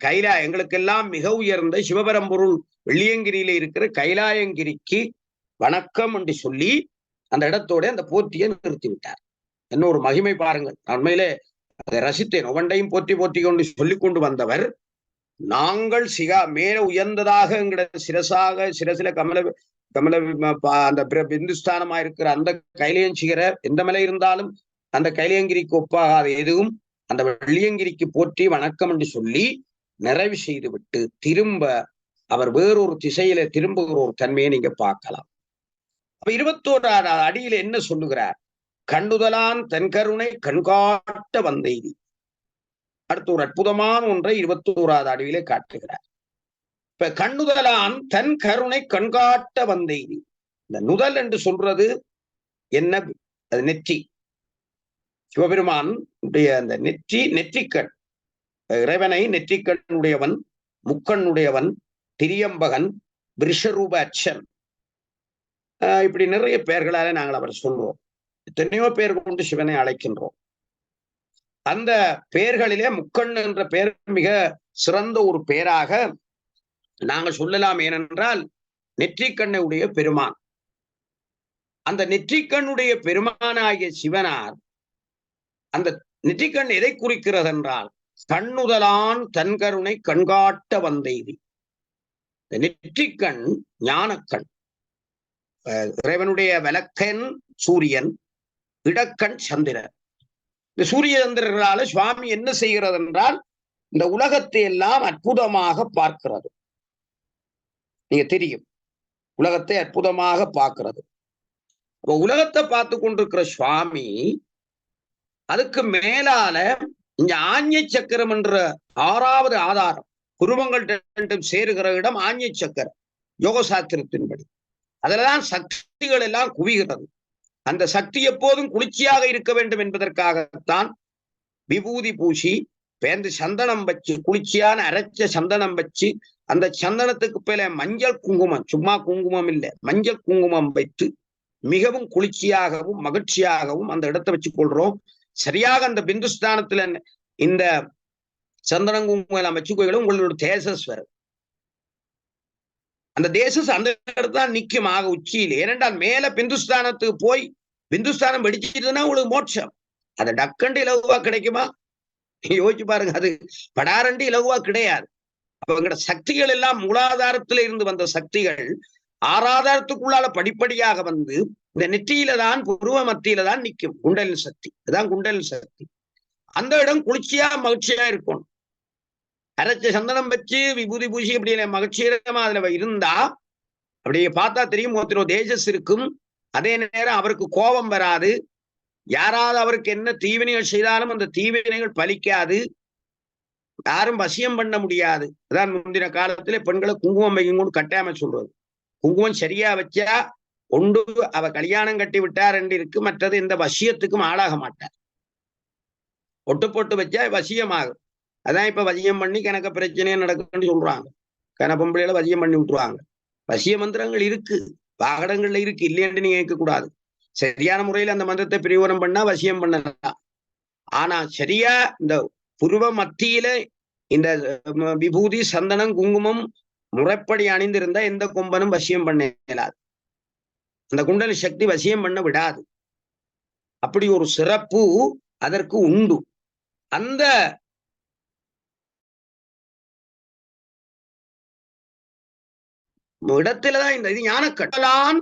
எங்களுக்கெல்லாம் மிக உயர்ந்த சிவபரம்பொருள் வெள்ளியங்கிரியில இருக்கிற கைலாயங்கிரிக்கு வணக்கம் என்று சொல்லி அந்த இடத்தோட அந்த போற்றியை நிறுத்தி விட்டார். என்ன ஒரு மகிமை பாருங்கள். உண்மையிலே அதை ரசித்தேன். ஒவ்வொன்றையும் போற்றி போற்றி கொண்டு சொல்லிக் கொண்டு வந்தவர், நாங்கள் மேல உயர்ந்ததாக எங்கட சிரசில கமல அந்த பிந்துஸ்தானமா இருக்கிற அந்த கைலியம் சிகர எந்த மலை இருந்தாலும் அந்த கைலியங்கிரிக்கு ஒப்பாகாத எதுவும் அந்த வெள்ளியங்கிரிக்கு போற்றி வணக்கம் என்று சொல்லி நிறைவு செய்து விட்டு திரும்ப அவர் வேறொரு திசையில திரும்புகிற ஒரு தன்மையை நீங்க பார்க்கலாம். அப்ப 21ஆவது அடியில என்ன சொல்லுகிறார்? கண்டுதலான் தன் கருணை கண்காட்ட வந்தெய்தி. அடுத்து ஒரு அற்புதமான ஒன்றை 21ஆவது அடியிலே காட்டுகிறார். இப்ப கண்ணுதலான் தன் கருணை கண்காட்ட வந்தெய்தி. இந்த நுதல் என்று சொல்றது என்ன? அது நெற்றி. சிவபெருமான் அந்த நெற்றிக்கண், இறைவனை நெற்றிக்கண்ணுடையவன், முக்கண்ணுடையவன், திரியம்பகன், விருஷரூப அச்சன், இப்படி நிறைய பெயர்களால நாங்கள் அவர் சொல்றோம். எத்தனையோ பேர் கொண்டு சிவனை அழைக்கின்றோம். அந்த பெயர்களிலே முக்கண் என்ற பெயர் மிக சிறந்த ஒரு பெயராக நாங்கள் சொல்லலாம். ஏனென்றால் நெற்றிக்கண்ணுடைய பெருமான், அந்த நெற்றிக்கண்ணுடைய பெருமானாகிய சிவனார், அந்த நெற்றிக்கண் எதை குறிக்கிறது என்றால் கண்ணுதலான் தன்கருணை கண்காட்ட வந்தெய்தி. நெற்றிக்கண் ஞானக்கண். இறைவனுடைய வலக்கண் சூரியன், இடக்கண் சந்திரன். இந்த சூரிய சந்திரர்களால சுவாமி என்ன செய்கிறது என்றால் இந்த உலகத்தை எல்லாம் அற்புதமாக பார்க்கிறது. நீங்க தெரியும், உலகத்தை அற்புதமாக பார்க்கிறது. அப்ப உலகத்தை பார்த்து கொண்டிருக்கிற சுவாமி அதுக்கு மேலால இந்த ஆஞ்ஞை சக்கரம் என்ற 6வது ஆதாரம், புருவங்கள் ரெண்டும் சேருகிற இடம் ஆஞ்ஞை சக்கரம். யோக சாஸ்திரத்தின்படி அதுலதான் சக்திகள் எல்லாம் குவிகிறது. அந்த சக்தி எப்போதும் குளிர்ச்சியாக இருக்க வேண்டும் என்பதற்காகத்தான் விபூதி பூசி பேர்ந்து சந்தனம் வச்சு, குளிர்ச்சியான அரைச்ச சந்தனம் வச்சு, அந்த சந்தனத்துக்கு மேல மஞ்சள் குங்குமம், சும்மா குங்குமம் இல்லை, மஞ்சள் குங்குமம் வைத்து மிகவும் குளிர்ச்சியாகவும் மகிழ்ச்சியாகவும் அந்த இடத்தை வச்சு கொள்றோம். சரியாக அந்த பிந்துஸ்தானத்துல இந்த சந்தனம் குங்குமம் எல்லாம் வச்சுக்கோங்களும் உங்களோட தேசஸ் வரும். அந்த தேசஸ் அந்த இடத்தான் நிற்கும் ஆக உச்சியில். ஏனென்றால் மேல பிந்துஸ்தானத்துக்கு போய் பிந்துஸ்தானம் வெடிச்சிட்டுன்னா உங்களுக்கு மோட்சம். அது டக்கண்டு இலகுவா கிடைக்குமா? யோசிச்சு பாருங்க, அது படாரண்டு இலகுவா கிடையாது. அப்ப எங்கட சக்திகள் எல்லாம் மூலாதாரத்துல இருந்து வந்த சக்திகள் 6ஆதாரத்துக்குள்ளால படிப்படியாக வந்து இந்த நெற்றியில தான், புருவ மத்தியில தான் நிற்கும் குண்டலின் சக்தி. அதுதான் குண்டலின் சக்தி. அந்த இடம் குளிர்ச்சியா மகிழ்ச்சியா இருக்கும். அரைச்ச சந்தனம் வச்சு விபூதி பூசி அப்படி மகிழ்ச்சிகரமா அதுல இருந்தா அப்படியே பார்த்தா தெரியும் ஒருத்தர் தேஜஸ் இருக்கும். அதே நேரம் அவருக்கு கோபம் வராது. யாராவது அவருக்கு என்ன தீவினைகள் செய்தாலும் அந்த தீவினைகள் பலிக்காது. யாரும் வசியம் பண்ண முடியாது. அதான் முந்தின காலத்துல பெண்களை குங்குமம் வைக்கும் கட்டாயமா சொல்றது. குங்குமம் சரியா வச்சா ஒன்று அவ கல்யாணம் கட்டி விட்டார் என்று இருக்கு, மற்றது இந்த வசியத்துக்கும் ஆளாக மாட்டார். ஒட்டு போட்டு வச்சா வசியமாகும். அதான் இப்ப வசியம் பண்ணி கணக்க பிரச்சனையே நடக்குன்னு சொல்றாங்க. பொம்பளையில வசியம் பண்ணி விட்டுருவாங்க. வசிய மந்திரங்கள் இருக்கு, வாகனங்கள்ல இருக்கு, இல்லையென்று நீங்க கேட்கக்கூடாது. சரியான முறையில் அந்த மந்திரத்தை பிரயோகம் பண்ணா வசியம் பண்ணலாம். ஆனா சரியா இந்த புருவ மத்தியில இந்த விபூதி சந்தனம் குங்குமம் முறைப்படி அணிந்திருந்தா எந்த கொம்பனும் வசியம் பண்ண இயலாது. அந்த குண்டலி சக்தி வசியம் பண்ண விடாது. அப்படி ஒரு சிறப்பு அதற்கு உண்டு. அந்த இடத்துலதான் இந்த இது ஞானக்கட்டலான்.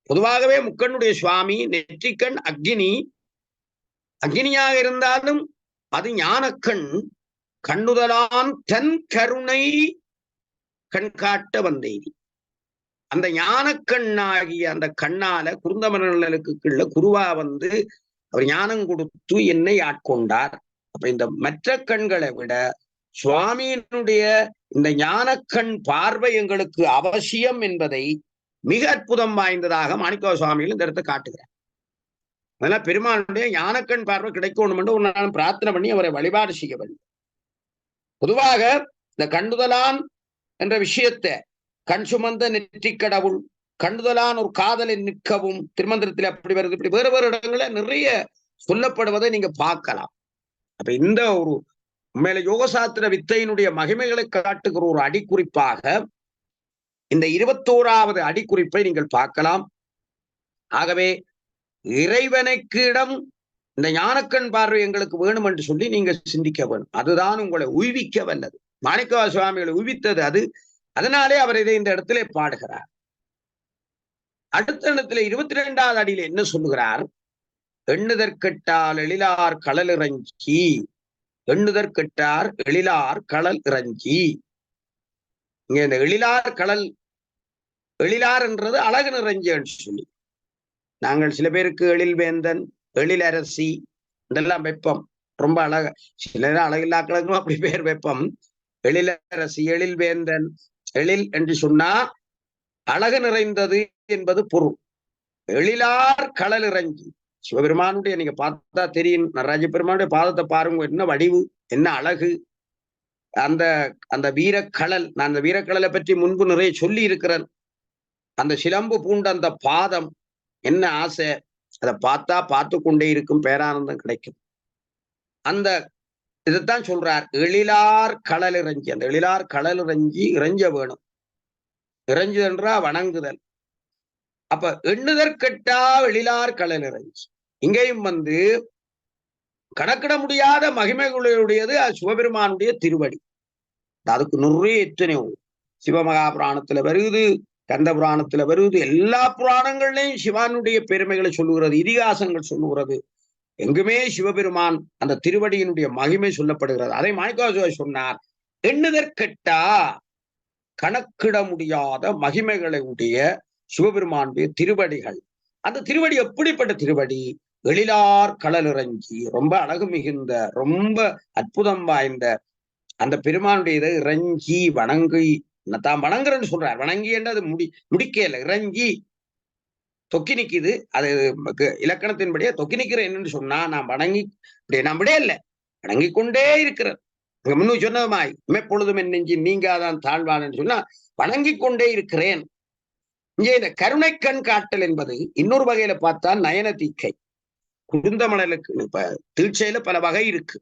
பொதுவாகவே முக்கண்ணுடைய சுவாமி நெற்றிக்கண் அக்னி, அக்னியாக இருந்தாலும் அது ஞானக்கண். கண்ணுதலான் தன் கருணை கண்காட்ட வந்தெய்தி. அந்த ஞானக்கண்ணாகிய அந்த கண்ணால குருந்தமரலுக்கு கீழே குருவா வந்து அவர் ஞானம் கொடுத்து என்னை ஆட்கொண்டார். அப்ப இந்த மற்ற கண்களை விட சுவாமியினுடைய இந்த ஞானக்கண் பார்வை எங்களுக்கு அவசியம் என்பதை மிக அற்புதம் வாய்ந்ததாக மாணிக்க சுவாமிகள் இந்த இடத்தை காட்டுகிறார். அதனால பெருமானுடைய ஞானக்கண் பார்வை கிடைக்கணும் என்று ஒரு நாள் பிரார்த்தனை பண்ணி அவரை வழிபாடு செய்ய வேண்டும். பொதுவாக இந்த கண்டுதலான் என்ற விஷயத்தை கண் சுமந்த நெற்றி கடவுள், கண்டுதலான் ஒரு காதலை நிற்கவும் திருமந்திரத்தில் அப்படி வருது. இப்படி வேறு வேறு இடங்கள நிறைய சொல்லப்படுவதை நீங்க பார்க்கலாம். அப்ப இந்த ஒரு உண்மையில யோகசாஸ்திர வித்தையினுடைய மகிமைகளை காட்டுகிற ஒரு அடிக்குறிப்பாக இந்த 21வது அடிக்குறிப்பை நீங்கள் பார்க்கலாம். ஆகவே இறைவனுக்கிடம் இந்த ஞானக்கண் பார்வை எங்களுக்கு வேணும் என்று சொல்லி நீங்க சிந்திக்க வேணும். அதுதான் உங்களை உய்விக்க வல்லது. மாணிக்க சுவாமிகளை உய்வித்தது அது. அதனாலே அவர் இதை இந்த இடத்திலே பாடுகிறார். அடுத்த இடத்துல 22வது அடியில என்ன சொல்லுகிறார்? எண்ணுதற்கெட்டால் எழிலார் கடல் இறங்கி, எண்ணுதற்கெட்டார் எழிலார் கடல் இறங்கி. இங்க இந்த எழிலார் கடல், எழிலார் என்றது அழகு நிறைஞ்சன்னு சொல்லி, நாங்கள் சில பேருக்கு எழில் வேந்தன், எழில் அரசி இதெல்லாம் வைப்போம். ரொம்ப அழக, சில அழகில்லாக்களுக்கும் அப்படி பேர் வைப்போம். எழில் அரசி, எழில் வேந்தன், எழில் என்று சொன்னா அழகு நிறைந்தது என்பது பொருள். எழிலார் கடல் இறங்கி, சிவபெருமானுடைய நீங்க பார்த்தா தெரியும், நடராஜ பெருமானுடைய பாதத்தை பாருங்க, என்ன வடிவு, என்ன அழகு. அந்த அந்த வீரக்கழல், நான் அந்த வீரக்கழலை பற்றி முன்பு நிறைய சொல்லி இருக்கிறேன். அந்த சிலம்பு பூண்ட அந்த பாதம், என்ன ஆசை, அதை பார்த்தா பார்த்து கொண்டே இருக்கும் பேரானந்தம் கிடைக்கும். அந்த இதைத்தான் சொல்றார், எழிலார் கடல் இறைஞ்சி. அந்த எழிலார் கடல் இறைஞ்ச வேணும். இறைஞ்சுதன்றா வணங்குதல். அப்ப எண்ணுதற்கெட்டா எழிலார் கடல் இறைஞ்சி. இங்கேயும் கணக்கிட முடியாத மகிமைகளுடையது சிவபெருமானுடைய திருவடி. அதுக்கு நிறைய எத்தனையோ சிவமகாபுராணத்துல வருது, கந்த புராணத்துல வருது, எல்லா புராணங்கள்லையும் சிவானுடைய பெருமைகளை சொல்லுகிறது, இதிகாசங்கள் சொல்லுகிறது. எங்குமே சிவபெருமான் அந்த திருவடியினுடைய மகிமை சொல்லப்படுகிறது. அதை மாணிக்கவாசகர் சொன்னார், எண்ணுதற்கெட்டா கணக்கிட முடியாத மகிமைகளை உடைய சிவபெருமானுடைய திருவடிகள். அந்த திருவடி எப்படிப்பட்ட திருவடி? எழிலார் கடல் இறைஞ்சி, ரொம்ப அழகு மிகுந்த, ரொம்ப அற்புதம் வாய்ந்த அந்த பெருமானுடைய இதை இறைஞ்சி வணங்கி, தான் வணங்குறேன்னு சொல்றார். வணங்கி என்று அது முடிக்கல, இறைஞ்சி தொக்கி நிக்குது. அது இலக்கணத்தின்படியே தொக்கி நிக்கிறேன் என்னன்னு சொன்னா, நான் வணங்கி நான் விட இல்லை, வணங்கி கொண்டே இருக்கிறேன். முன்னு சொன்னதுமாய் எப்பொழுதும் என் நெஞ்சி நீங்காதான் தாழ்வான்னு சொன்னா வணங்கி கொண்டே இருக்கிறேன். இங்கே இந்த கருணை கண் காட்டல் என்பது இன்னொரு வகையில பார்த்தா நயன தீக்கை. குருந்தமணலுக்கு இப்ப தீட்சையில பல வகை இருக்கு.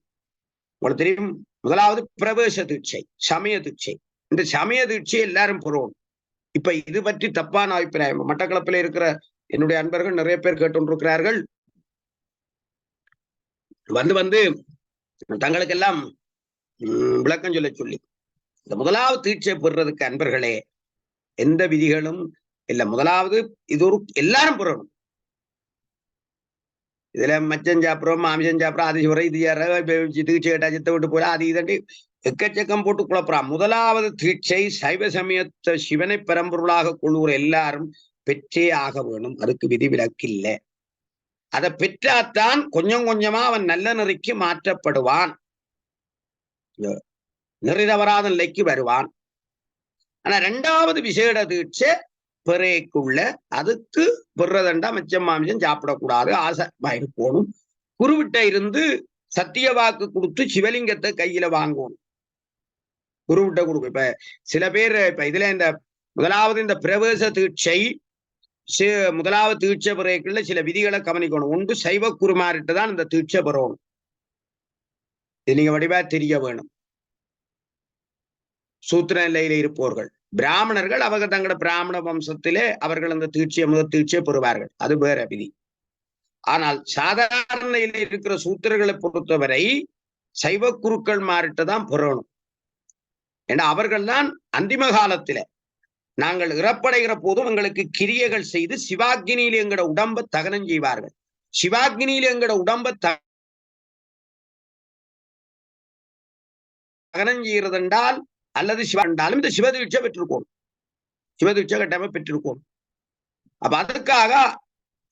உங்களுக்கு தெரியும், முதலாவது பிரவேச தீட்சை, சமய தீட்சை. இந்த சமய தீட்சை எல்லாரும் போறோம். இப்ப இது பற்றி தப்பான அபிப்பிராயம் மட்டக்களப்பில் இருக்கிற என்னுடைய அன்பர்கள் நிறைய பேர் கேட்டுருக்கிறார்கள். வந்து தங்களுக்கெல்லாம் விளக்கம் சொல்லி இந்த முதலாவது தீட்சை பெறுறதுக்கு அன்பர்களே எந்த விதிகளும் இல்ல. முதலாவது இது ஒரு எல்லாரும் பெறணும். இதுல மச்சம் சாப்பிட்றோம், மாமிசம் சாப்பிட்றோம், அது சொல்ற இது தீட்சை கேட்டா சித்த விட்டு போல அது இதண்டி எக்கச்சக்கம் போட்டு குழப்பறான். முதலாவது தீட்சை சைவ சமயத்தை சிவனை பரம்பொருளாக கொள்ளுகிற எல்லாரும் பெற்றே ஆக வேணும். அதுக்கு விதிவிலக்கு இல்லை. அதை பெற்றாத்தான் கொஞ்சம் கொஞ்சமா அவன் நல்ல நெறிக்கு மாற்றப்படுவான், நெறி தவறாத நிலைக்கு வருவான். ஆனா ரெண்டாவது விசேட தீட்சை பிறைக்குள்ள, அதுக்கு பெறதண்டா மிச்சம் மாமிசம் சாப்பிடக்கூடாது, ஆசை இருக்கணும். குருவிட்ட இருந்து சத்திய வாக்கு கொடுத்து சிவலிங்கத்தை கையில வாங்கணும். குருவிட்ட கொடுக்கும். இப்ப சில பேர் இப்ப இதுல இந்த முதலாவது இந்த பிரவேச தீட்சை, முதலாவது தீட்சை பிறைக்குள்ள சில விதிகளை கவனிக்கணும். ஒன்று சைவ குருமாரிட்டு தான் இந்த தீட்சை பெறணும். இது நீங்க வடிவா தெரிய வேணும். சூத்திர நிலையில இருப்பவர்கள் பிராமணர்கள் அவங்க தங்களோட பிராமண வம்சத்திலே அவர்கள் அந்த முதல் தீட்சையை பெறுவார்கள், அது வேற விதி. ஆனால் சாதாரண நிலையில இருக்கிற சூத்திரர்களை பொறுத்தவரை சைவ குருக்கள் மாறிட்டு தான் பெறணும். ஏன்னா அவர்கள் தான் அந்திம காலத்தில நாங்கள் இறப்படைகிற போதும் எங்களுக்கு கிரியைகள் செய்து சிவாக்னியில் எங்களோட உடம்பை தகனம் செய்வார்கள். சிவாக்னியில் எங்களோட உடம்பை தகனம் செய்கிறது என்றால் அல்லது சிவண்டாலும் இந்த சிவதீட்சை பெற்றிருக்கோம், சிவதீட்சை கட்டாம பெற்றிருக்கோம். அப்ப அதற்காக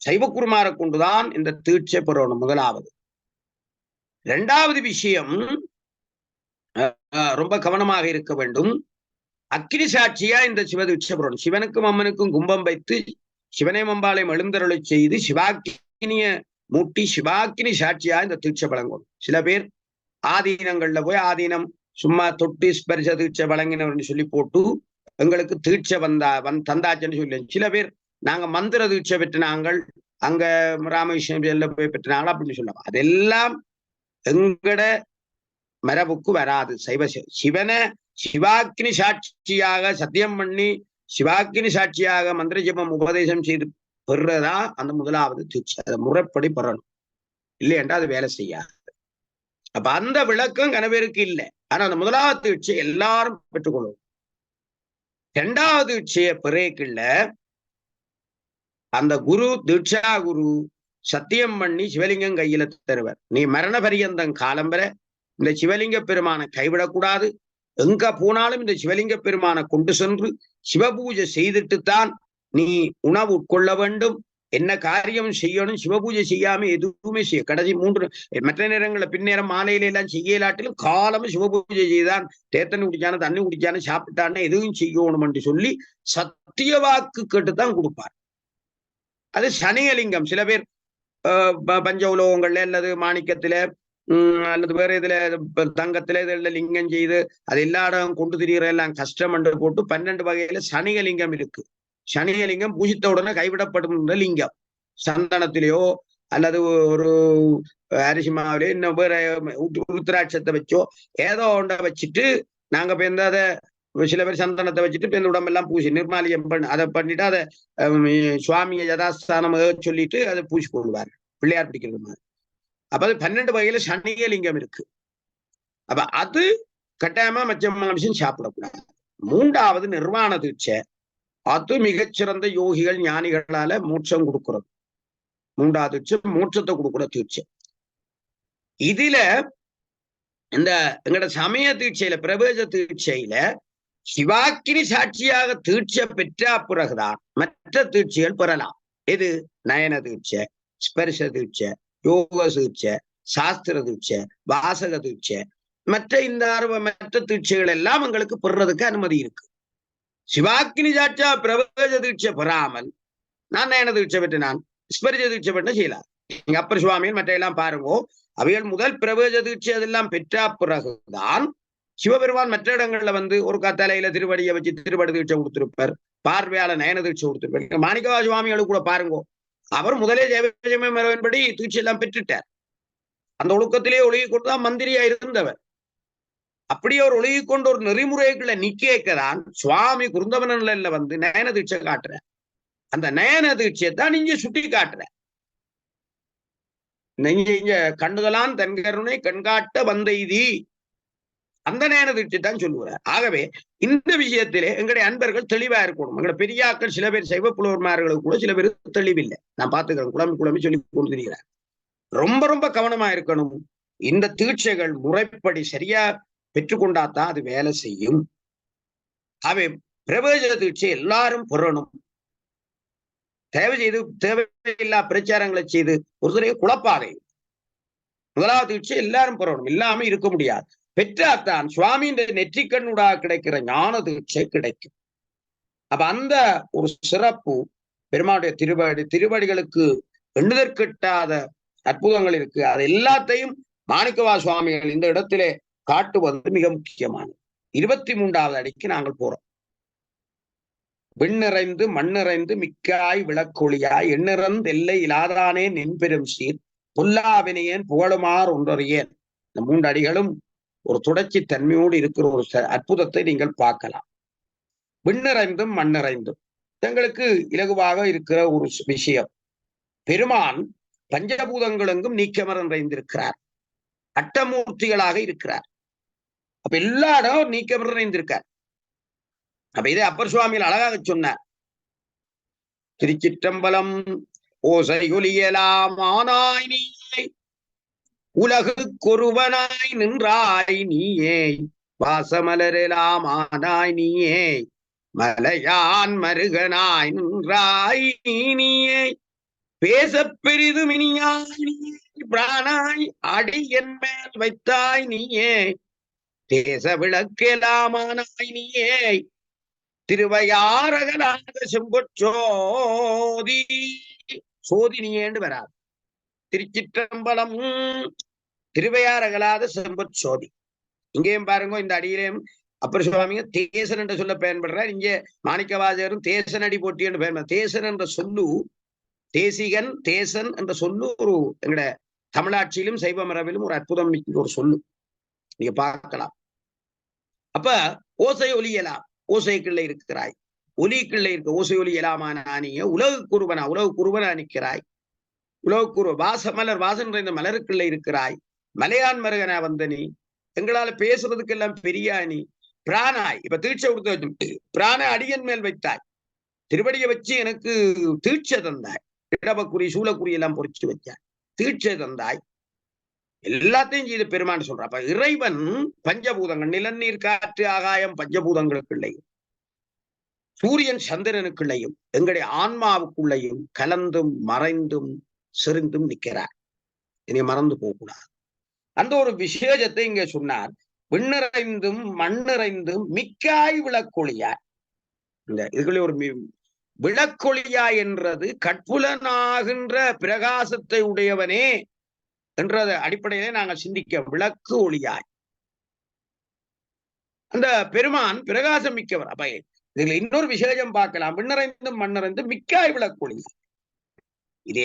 சைவக்குருமாரை கொண்டுதான் இந்த தீட்சை பெறணும் முதலாவது. இரண்டாவது விஷயம் ரொம்ப கவனமாக இருக்க வேண்டும். அக்கினி சாட்சியா இந்த சிவதீட்சை பெறணும். சிவனுக்கும் அம்மனுக்கும் கும்பம் வைத்து சிவனை மம்பாளையம் எழுந்தருளை செய்து சிவாக்கினிய மூட்டி சிவாக்கினி சாட்சியா இந்த தீட்சை வழங்கணும். சில பேர் ஆதீனங்கள்ல போய் ஆதீனம் சும்மா தொட்டு ஸ்பரிச தீட்சை வழங்கினவர்னு சொல்லி போட்டு எங்களுக்கு தீட்சை தந்தாச்சுன்னு சொல்லி, சில பேர் நாங்க மந்திர தீட்சை பெற்றினாங்கள், அங்க ராமகிருஷ்ண போய் பெற்றினாங்க அப்படின்னு சொல்லுவாங்க. அதெல்லாம் எங்கட மரபுக்கு வராது. சிவனை சிவாக்கினி சாட்சியாக சத்தியம் பண்ணி சிவாக்கினி சாட்சியாக மந்திர ஜபம் உபதேசம் செய்து பெறுறதா அந்த முதலாவது தீட்சை. அதை முறைப்படி பெறணும், இல்லையென்றா அது வேலை செய்யாது. அப்ப அந்த விளக்கம் கனவேருக்கு இல்லை. ஆனா அந்த முதலாவது தீட்சை எல்லாரும் பெற்றுக்கொள்ளும். இரண்டாவது தீட்சைய பிறகுல அந்த குரு தீட்சா குரு சத்தியம் பண்ணி சிவலிங்கம் கையில தருவர். நீ மரண பரியந்தம் காலம் வரை இந்த சிவலிங்க பெருமானை கைவிடக்கூடாது, எங்க போனாலும் இந்த சிவலிங்க பெருமானை கொண்டு சென்று சிவபூஜை செய்துட்டுத்தான் நீ உணவு உட்கொள்ள வேண்டும், என்ன காரியம் செய்யணும். சிவபூஜை செய்யாம எதுவுமே செய்ய கடைசி 3 மற்ற நேரங்களில் பின்னேரம் மாலையில எல்லாம் செய்யலாட்டிலும் காலமும் சிவபூஜை செய்தான், தேத்தனி குடிச்சான தண்ணி குடிச்சான சாப்பிட்டான்னு எதுவும் செய்யணும் என்று சொல்லி சத்திய வாக்கு கேட்டுத்தான் கொடுப்பார். அது சனியலிங்கம். சில பேர் பஞ்ச உலோகங்கள்ல அல்லது மாணிக்கத்தில அல்லது வேற இதுல தங்கத்தில இதுல லிங்கம் செய்து அது எல்லா இடம் கொண்டு திரிகிற எல்லாம் கஷ்டம் என்று போட்டு 12 வகையில சனிகலிங்கம் இருக்கு. சனிகலிங்கம் பூஜித்த உடனே கைவிடப்படும் லிங்கம். சந்தனத்திலேயோ அல்லது ஒரு அரிசி மாவிலையோ இன்னும் வேற உருத்திராட்சத்தை வச்சோ ஏதோ ஒன்றை வச்சுட்டு நாங்க இப்போ அதை சில பேர் சந்தனத்தை வச்சுட்டு இப்போ இந்த உடம்பெல்லாம் பூசி நிர்மாலியம் அதை பண்ணிட்டு அதை சுவாமியை யதாஸ்தானம் சொல்லிட்டு அதை பூசி கொள்வார் பிள்ளையார் பிடிக்கிறது மாதிரி. அப்ப அது 12 வகையில சனிகலிங்கம் இருக்கு. அப்ப அது கட்டாயமா மச்சமான விஷயம் சாப்பிடக்கூடாது. 3வது நிர்வாண தீட்சை. அது மிகச்சிறந்த யோகிகள் ஞானிகளால மோட்சம் கொடுக்கிறது. 3வது தீட்சை மோட்சத்தை கொடுக்குற தீட்சை. இதுல இந்த எங்கட சமய தீட்சையில பிரவேச தீட்சையில சிவாக்கினி சாட்சியாக தீட்சை பெற்ற பிறகுதான் மற்ற தீட்சைகள் பெறலாம். இது நயன தீட்சை, ஸ்பர்ஷ தீட்சை, யோக தீட்சை, சாஸ்திர தீட்சை, வாசக தீட்சை, மற்ற இந்த மற்ற தீட்சைகள் எல்லாம் எங்களுக்கு பெறுறதுக்கு அனுமதி இருக்கு. சிவாக்கினி சாட்சியா பிரவேச தீட்சை பெறாமல் நான் நயன தீட்சை பெற்று நான் ஸ்பர்ஷ தீட்சை பெற்ற செய்யலாம். நீங்க அப்பர் சுவாமியின் மற்ற எல்லாம் பாருங்கோ. அவைகள் முதல் பிரவேச தீட்சை அதெல்லாம் பெற்ற பிறகுதான் சிவபெருமான் மற்ற இடங்கள்ல ஒரு கத்தலையில திருவடியை வச்சு திருவடி தீட்சை கொடுத்திருப்பார். பார்வையால நயன தீட்சை கொடுத்திருப்பார். மாணிக்கவா சுவாமிகளுக்கு கூட பாருங்கோ. அவர் முதலே ஜெயபடி தீட்சை எல்லாம் பெற்றுட்டார். அந்த ஒழுக்கத்திலே ஒழுகி கொண்டுதான் மந்திரியா இருந்தவர். அப்படியே ஒரு ஒழுகி கொண்டு ஒரு நெறிமுறைகளை நிக்கதான் சுவாமி குருந்தவனன்ல நயன தீட்சை காட்டுற. அந்த நயன தீட்சையை தான் இங்க சுட்டி காட்டுற. இங்க கண்டுதலான் தன் கருணை கண்காட்ட வந்தைதி அந்த நயன தீட்சை தான் சொல்லுவார். ஆகவே இந்த விஷயத்திலே எங்களுடைய அன்பர்கள் தெளிவா இருக்கணும். எங்களுடைய பெரியாக்கள் சில பேர் சைவ புலவர்மார்களுக்கு கூட சில பேர் தெளிவில்லை. நான் பார்த்துக்கிறேன். குழம்பி சொல்லி கொடுத்துருக்கிறேன். ரொம்ப ரொம்ப கவனமா இருக்கணும். இந்த தீட்சைகள் முறைப்படி சரியா பெற்றுக்கொண்டாதான் அது வேலை செய்யும். அவை பிரவேச தீட்சை எல்லாரும் பெறணும். தேவையில்லா பிரச்சாரங்களை செய்து ஒரு தடவை குழப்பாதே. முதலாவது தீட்சை எல்லாரும் பெறணும். இல்லாம இருக்க முடியாது. பெற்றாத்தான் சுவாமியின் நெற்றிக்கண்ணூடாக கிடைக்கிற ஞான தீட்சை கிடைக்கும். அப்ப அந்த ஒரு சிறப்பு பெருமாளுடைய திருவடிகளுக்கு எண்ணுதற்கிட்டாத அற்புதங்கள் இருக்கு. அது எல்லாத்தையும் மாணிக்கவா சுவாமிகள் இந்த இடத்திலே காட்டுவது மிக முக்கியமானது. 23வது அடிக்கு நாங்கள் போறோம். விண்ணிறைந்து மண்ணிறைந்து மிக்காய் விளக்கொழியாய் எண்ணிறந்து எல்லை இலாதானே நின்பெரும் சீர் பொல்லாவினையேன் புகழுமாறு ஒன்றறியேன். இந்த 3 அடிகளும் ஒரு தொடர்ச்சி தன்மையோடு இருக்கிற ஒரு அற்புதத்தை நீங்கள் பார்க்கலாம். விண்ணிறைந்தும் மண்ணிறைந்தும் தங்களுக்கு இலகுவாக இருக்கிற ஒரு விஷயம். பெருமான் பஞ்சபூதங்களெங்கும் நீக்கமர நிறைந்திருக்கிறார். அட்டமூர்த்திகளாக இருக்கிறார். அப்ப எல்லா இடம் நீக்கமர நிறைந்திருக்கார். அப்ப இதை அப்பர் சுவாமிகள் அழகாக சொன்னார். திருச்சிற்றம்பலம் ஓசையொலியலாம் ஆனாய் நீயே உலகுக்கொருவனாய் நின்றாய் நீயே வாசமலரெலாம் ஆனாய் நீயே மலையான் மருகனாய் நின்றாய் நீயே பேச பெரிது மினியாய் நீயே பிரானாய் அடி என் மேல் வைத்தாய் நீயே தேச விளக்கெலாமானாய் நீயே திருவையாரகலாத செம்பொற்சோதி சோதி நீயேண்டு வராது. திருச்சிற்றம்பலம் திருவையாரகலாத செம்பொற்சோதி. இங்கேயும் பாருங்க. இந்த அடியிலேயும் அப்பர் சுவாமிங்க தேசன் என்ற சொல்ல பயன்படுறார். இங்கே மாணிக்கவாசகரும் தேசன் அடி போட்டி என்று பயன்படுற. தேசன் என்ற சொல்லு தேசிகன் தேசன் என்ற சொல்லு ஒரு எங்கட தமிழாட்சியிலும் சைவ மரபிலும் ஒரு அற்புதம் ஒரு சொல்லு நீங்க பார்க்கலாம். அப்ப ஓசை ஒலியலாம். ஓசைக்குள்ள இருக்கிறாய். ஒலிக்குள்ள இருக்க ஓசை ஒலி எலாமான ஆனிய உலகு குருவனா நிற்கிறாய். உலகு குருவ வாசமலர் வாசன் நிறைந்த மலருக்குள்ள இருக்கிறாய். மலையான் மருகனா வந்த நீ எங்களால பேசுறதுக்கு எல்லாம் பெரியா நீ பிரானாய். இப்ப தீட்சை கொடுத்து பிராண அடியன் மேல் வைத்தாய். திருவடியை வச்சு எனக்கு தீட்சை தந்தாய். இடபக்குறி சூலக்குறி எல்லாம் பொறிச்சு வச்சாய். தீட்சை தந்தாய். எல்லாத்தையும் செய்து பெருமான் சொல்ற. அப்ப இறைவன் பஞ்சபூதங்கள் நிலநீர் காற்று ஆகாயம் பஞ்சபூதங்களுக்குள்ளையும் சூரியன் சந்திரனுக்குள்ளையும் எங்களுடைய ஆன்மாவுக்குள்ளையும் கலந்தும் மறைந்தும் செறிந்தும் நிற்கிறார். இனி மறந்து போகக்கூடாது. அந்த ஒரு விசேஷத்தை இங்க சொன்னார். விண்ணிறைந்தும் மண்ணிறைந்தும் மிக்காய் விளக்கொழியார். இந்த இதுக்குள்ளே ஒரு விளக்கொளியாய் என்றது கட்புலனாகின்ற பிரகாசத்தை உடையவனே என்ற அடிப்படையிலே நாங்கள் சிந்திக்க, விளக்கு ஒளியாய் அந்த பெருமான் பிரகாசம் மிக்கவர். அப்ப இதுல இன்னொரு விசேஷம் பார்க்கலாம். விண்ணறைந்தும் மண்ணறைந்தும் மிக்காய் விளக்கொளியாய். இது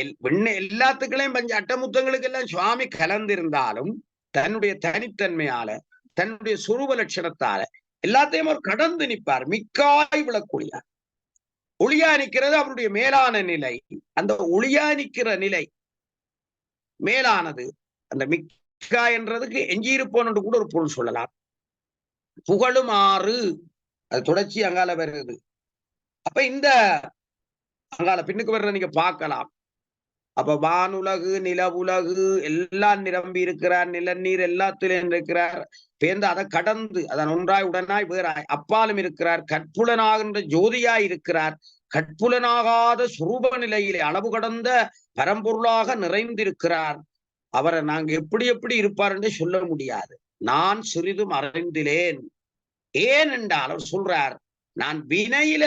எல்லாத்துக்களையும் பஞ்ச அட்டமுத்தங்களுக்கு எல்லாம் சுவாமி கலந்திருந்தாலும் தன்னுடைய தனித்தன்மையால, தன்னுடைய சுரூப லட்சணத்தால எல்லாத்தையும் அவர் கடந்து நிற்பார். மிக்காய் விளக்கொளியார். ஒளியா நிற்கிறது அவருடைய மேலான நிலை. அந்த ஒளியா நிற்கிற நிலை மேலானது. அந்த மிக்கா என்றதுக்கு எஞ்சியிருப்போன் என்று கூட ஒரு பொருள் சொல்லலாம். புகழுமாறு, அது தொடர்ச்சி அங்கால வருது. அப்ப இந்த அங்கால பின்னுக்கு வர்ற நீங்க பார்க்கலாம். அப்ப வானுலகு நிலவுலகு எல்லாம் நிரம்பி இருக்கிறார், நிலநீர் எல்லாத்திலும் இருக்கிறார். பேர்ந்து அதை கடந்து அதன் ஒன்றாய் உடனாய் வேறாய் அப்பாலும் இருக்கிறார். கற்புலனாகின்ற ஜோதியாய் இருக்கிறார். கற்புலனாகாத சுரூப நிலையிலே அளவு கடந்த பரம்பொருளாக நிறைந்திருக்கிறார். அவரை நாங்க எப்படி எப்படி இருப்பார் என்று சொல்ல முடியாது. நான் சிறிதும் அறிந்திலேன். ஏன் என்றால் அவர் சொல்றார், நான் வினையில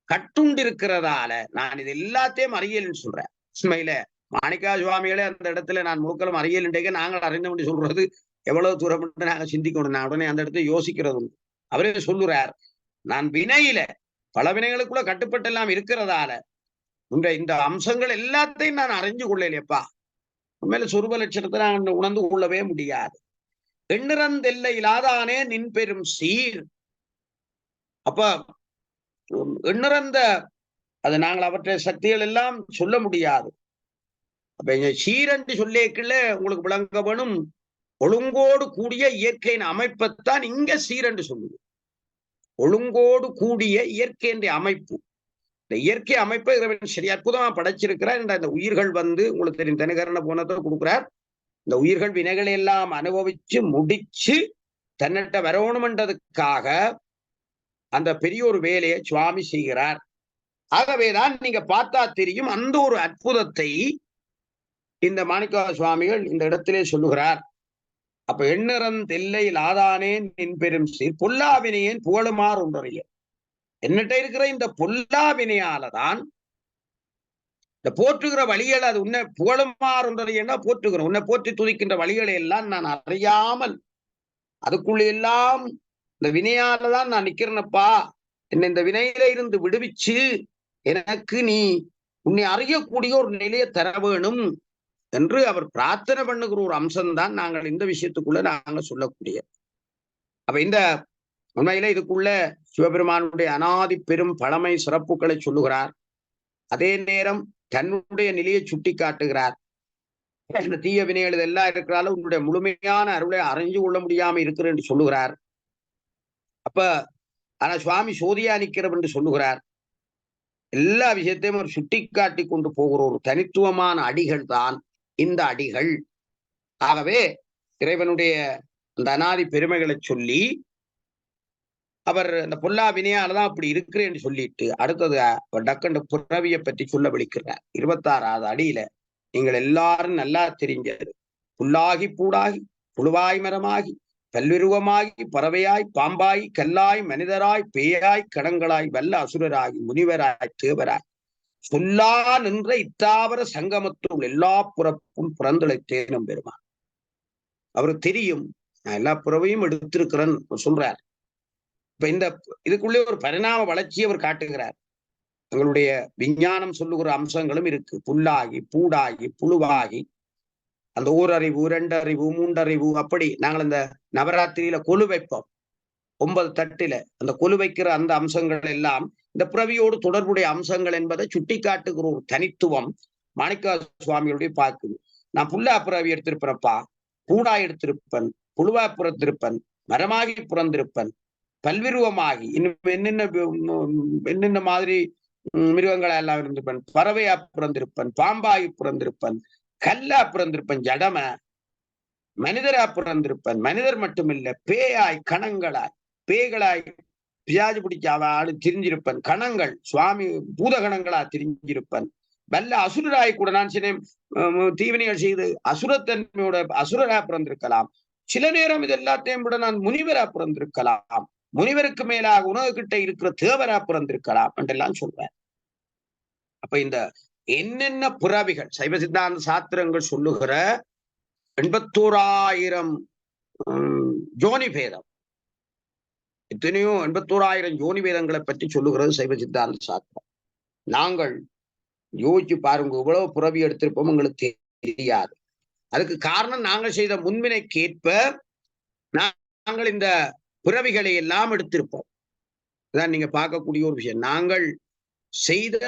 கட்டுண்டிருக்கிறதால நான் இது எல்லாத்தையும் அறியல்னு சொல்றேன். உண்மையில மாணிக்கா சுவாமிகளே அந்த இடத்துல நான் முழுக்களும் அறியல் இன்றைக்கு நாங்கள் அறிந்தோம்னு சொல்றது எவ்வளவு தூரம் நாங்க சிந்திக்கணும். நான் உடனே அந்த இடத்துல யோசிக்கிறது. அவரே சொல்லுறார், நான் வினையில பல வினைகளுக்குள்ள கட்டுப்பட்டு எல்லாம் இருக்கிறதால இந்த அம்சங்கள் எல்லாத்தையும் நான் அறிஞ்சு கொள்ளலையப்பா. உண்மையில சொருப லட்சணத்தை நான் உணர்ந்து கொள்ளவே முடியாது. எண்ணிறந்தெல்லை இல்லாதானே நின் பெரும் சீர். அப்ப எண்ணிறந்த அது நாங்கள் அவற்றை சக்திகள் எல்லாம் சொல்ல முடியாது. அப்ப சீரண்டு சொல்லிக்கல உங்களுக்கு விளங்க வேணும். ஒழுங்கோடு கூடிய இயற்கையின் அமைப்பைத்தான் இங்க சீரண்டு சொல்லுது. ஒழுங்கோடு கூடிய இயற்கையின் அமைப்பு. இந்த இயற்கை அமைப்பை இறைவன் சரி அற்புதமா படைச்சிருக்கிறார். இந்த உயிர்கள் உங்களுக்கு தெரியும், தனிகரண போனத்தை கொடுக்கிறார். இந்த உயிர்கள் வினைகளை எல்லாம் அனுபவிச்சு முடிச்சு தன்னிட்ட வரணுமென்றதுக்காக அந்த பெரிய ஒரு வேலையை சுவாமி செய்கிறார். ஆகவேதான் நீங்க பார்த்தா தெரியும், அந்த ஒரு அற்புதத்தை இந்த மாணிக்க சுவாமிகள் இந்த இடத்திலே சொல்லுகிறார். அப்ப எண்ணிறந்தெல்லை லாதானே நின் பெரும் சீர் பொல்லாவினையேன் புகழுமாறு ஒன்றறிய. என்னட்ட இருக்கிற இந்த பொல்லாவினையாலதான் இந்த போற்றுகிற வழிகளை, அது உன்னை புகழுமாறு ஒன்றறியன்னா போற்றுகிறோம். உன்னை போற்றி துதிக்கின்ற வழிகளை எல்லாம் நான் அறியாமல் அதுக்குள்ள எல்லாம் இந்த வினையாலதான் நான் நிக்கிறேனப்பா. என்னை இந்த வினையில இருந்து விடுவிச்சு எனக்கு நீ உன்னை அறியக்கூடிய ஒரு நிலையை தர வேணும் என்று அவர் பிரார்த்தனை பண்ணுகிற ஒரு அம்சம்தான் நாங்கள் இந்த விஷயத்துக்குள்ள நாங்கள் சொல்லக்கூடிய. அப்ப இந்த உண்மையில இதுக்குள்ள சிவபெருமானுடைய அனாதி பெரும் பழமை சிறப்புகளை சொல்லுகிறார். அதே நேரம் தன்னுடைய நிலையை சுட்டி காட்டுகிறார். இந்த தீய வினைகள் இதெல்லாம் இருக்கிறாலும் உன்னுடைய முழுமையான அருளை அறிஞ்சு கொள்ள முடியாம இருக்கிறேன் என்று சொல்லுகிறார். அப்ப ஆனா சுவாமி சோதியா நிற்கிறவர் என்று சொல்லுகிறார். எல்லா விஷயத்தையும் அவர் சுட்டி காட்டி கொண்டு போகிற ஒரு தனித்துவமான அடிகள் தான் இந்த அடிகள். ஆகவே இறைவனுடைய அந்த அனாதி பெருமைகளை சொல்லி அவர் அந்த பொல்லா வினையாலதான் அப்படி இருக்கிறேன் என்று சொல்லிட்டு அடுத்தது அவர் டக்கண்ட புறவியை பற்றி சொல்ல விழிக்கிறார். 26வது அடியில நீங்கள் எல்லாரும் நல்லா தெரிஞ்சது, புல்லாகி பூடாகி புழுவாய் மரமாகி பல்விருவமாகி பறவையாய் பாம்பாய் கல்லாய் மனிதராய் பேயாய் கடங்களாய் வல்ல அசுரராகி முனிவராய் தேவராய் சொல்லா நின்ற இத்தாவர சங்கமத்துள் எல்லா புறப்பும் புறந்தழைத்தேனும் பெருமான். அவருக்கு தெரியும் நான் எல்லா புறவையும் எடுத்திருக்கிறேன்னு சொல்றார். இப்ப இந்த இதுக்குள்ளே ஒரு பரிணாம வளர்ச்சியை அவர் காட்டுகிறார். எங்களுடைய விஞ்ஞானம் சொல்லுகிற அம்சங்களும் இருக்கு. புல்லாகி பூடாகி புழுவாகி அந்த ஓரறிவு 2 அறிவு 3 அறிவு அப்படி நாங்கள் அந்த நவராத்திரியில கொலு வைப்போம் 9 தட்டில. அந்த கொலு வைக்கிற அந்த அம்சங்கள் எல்லாம் இந்த புறவியோடு தொடர்புடைய அம்சங்கள் என்பதை சுட்டி காட்டுகிற ஒரு தனித்துவம் மாணிக்க சுவாமிகளுடைய பார்க்குது. நான் புல்லா புறவி எடுத்திருப்பேன்ப்பா, பூடா எடுத்திருப்பேன், புழுவா புறத்திருப்பன், மரமாகி புறந்திருப்பன், பல்விருவமாகி என்னென்ன மாதிரி மிருகங்களா எல்லாம் இருந்திருப்பன், பறவையா பிறந்திருப்பன், பாம்பாகி பிறந்திருப்பன், கல்லா பிறந்திருப்பன், ஜடம மனிதரா பிறந்திருப்பன், மனிதர் மட்டுமில்ல பேயாய் கணங்களாய் பேய்களாய் பிசாஜு பிடிச்ச ஆளு திரிஞ்சிருப்பன், கணங்கள் சுவாமி பூதகணங்களா திரிஞ்சிருப்பன், வல்ல அசுரராய் கூட நான் சில தீவினைகள் செய்து அசுரத்தன்மையோட அசுரரா பிறந்திருக்கலாம். சில நேரம் இது எல்லாத்தையும் விட நான் முனிவரா பிறந்திருக்கலாம், முனிவருக்கு மேலாக உணவு கிட்ட இருக்கிற தேவரா பிறந்திருக்கலாம் என்றெல்லாம் சொல்றேன். அப்ப இந்த என்னென்ன பிறவிகள் சைவ சித்தாந்த சாத்திரங்கள் சொல்லுகிற 81,000 ஜோனி பேதம், எத்தனையோ 81,000 ஜோனி பேதங்களை பற்றி சொல்லுகிறது சைவ சித்தாந்த சாத்திரம். நாங்கள் யோசிச்சு பாருங்க, இவ்வளவு பிறவி எடுத்திருப்போம் உங்களுக்கு தெரியாது. அதுக்கு காரணம் நாங்கள் செய்த முன்வினைக்கேற்ப நாங்கள் இந்த பிறவிகளை எல்லாம் எடுத்திருப்போம். இதான் நீங்க பார்க்கக்கூடிய ஒரு விஷயம். நாங்கள் செய்த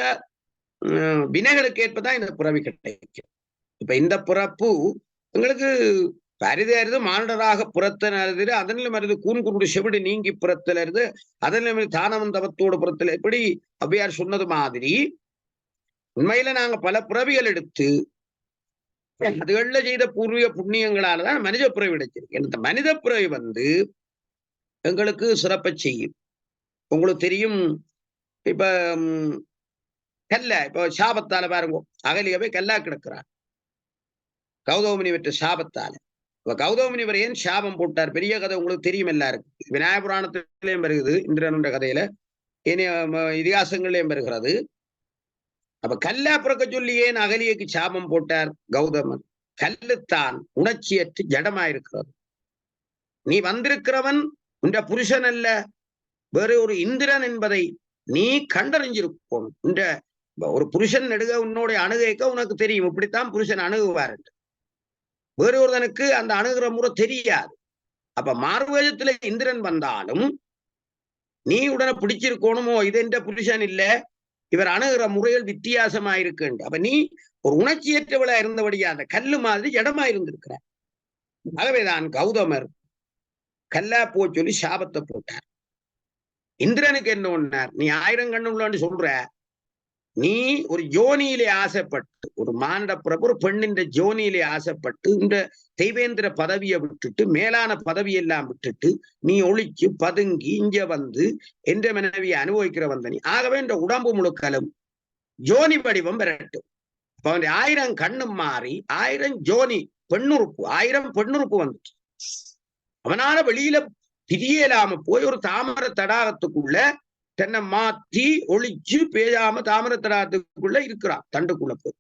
வினைகளுக்கு ஏற்பதான் இந்த பிறவி கிடைக்கும். இப்ப இந்த பிறப்பு எங்களுக்கு பரிதறிது மாண்டராக புறத்தினது, அதனிலும் மருந்து கூன்குருடு செவிடு நீங்கி புறத்திலருது, அதனிலும் தானவன் தவத்தோடு புறத்தில், எப்படி அவ்வையார் சொன்னது மாதிரி உண்மையில நாங்க பல பிறவிகள் எடுத்து அதுகள்ல செய்த பூர்வீக புண்ணியங்களாலதான் மனித பிறவி கிடைச்சிருக்கு. இந்த மனித பிறவி எங்களுக்கு சிறப்பை செய்யும். உங்களுக்கு தெரியும், இப்ப இப்ப சாபத்தால பாருங்க, அகலியவை கல்லா கிடக்கிறார் கௌதம முனிவர் சாபத்தால. இப்ப கௌதம முனிவர் ஏன் சாபம் போட்டார்? பெரிய கதை உங்களுக்கு தெரியும் எல்லாருக்கும். விநாயக புராணத்திலையும் வருகிறது, இந்திரனுடைய கதையில, இனி இதிகாசங்களையும் வருகிறது. அப்ப கல்லா பிறக்க சொல்லி ஏன் அகலியக்கு சாபம் போட்டார் கௌதமன்? கல்லுத்தான் உணர்ச்சியற்று ஜடமாயிருக்கிறது. நீ வந்திருக்கிறவன் உன்ற புருஷன் அல்ல, வேறு ஒரு இந்திரன் என்பதை நீ கண்டறிஞ்சிருக்கணும். இந்த ஒரு புருஷன் நெடுக உன்னோடைய அணுகைக்க உனக்கு தெரியும், இப்படித்தான் புருஷன் அணுகுவார். வேறு ஒருவனுக்கு அந்த அணுகிற முறை தெரியாது. அப்ப மார்வேதத்துல இந்திரன் வந்தாலும் நீ உடனே பிடிச்சிருக்கணுமோ, இது என்ற புருஷன் இல்ல, இவர் அணுகிற முறைகள் வித்தியாசமாயிருக்கு. அப்ப நீ ஒரு உணர்ச்சியற்றவளா இருந்தபடியா அந்த கல்லு மாதிரி ஜடமா இருந்திருக்கிற. ஆகவேதான் கௌதமர் கல்லா போ சொல்லி சாபத்தை போட்டார். இந்திரனுக்கு என்ன ஒன்னார்? நீ 1000 கண்ணு உள்ளன்னு சொல்ற, நீ ஒரு ஜோனியிலே ஆசைப்பட்டு, ஒரு மாண்ட பிறப்பு ஒரு பெண்ணின் ஜோனியிலே ஆசைப்பட்டு இந்த தெய்வேந்திர பதவியை விட்டுட்டு, மேலான பதவியெல்லாம் விட்டுட்டு நீ ஒளிச்சு பதுங்கி இங்க வந்து என்ற மனைவியை அனுபவிக்கிற வந்த நீ. ஆகவே இந்த உடம்பு முழுக்கலும் ஜோனி வடிவம் பெறட்டும். அப்ப அவன் 1000 கண்ணும் மாறி 1000 ஜோனி பெண்ணுறுப்பு, 1000 பெண்ணுறுப்பு வந்துச்சு. அவனால வெளியில திரியலாம போய் ஒரு தாமர தடாகத்துக்குள்ள தன்னை மாற்றி ஒளிச்சு பேசாம தாமர தடாகத்துக்குள்ள இருக்கிறான், தண்டுக்குள்ள போய்.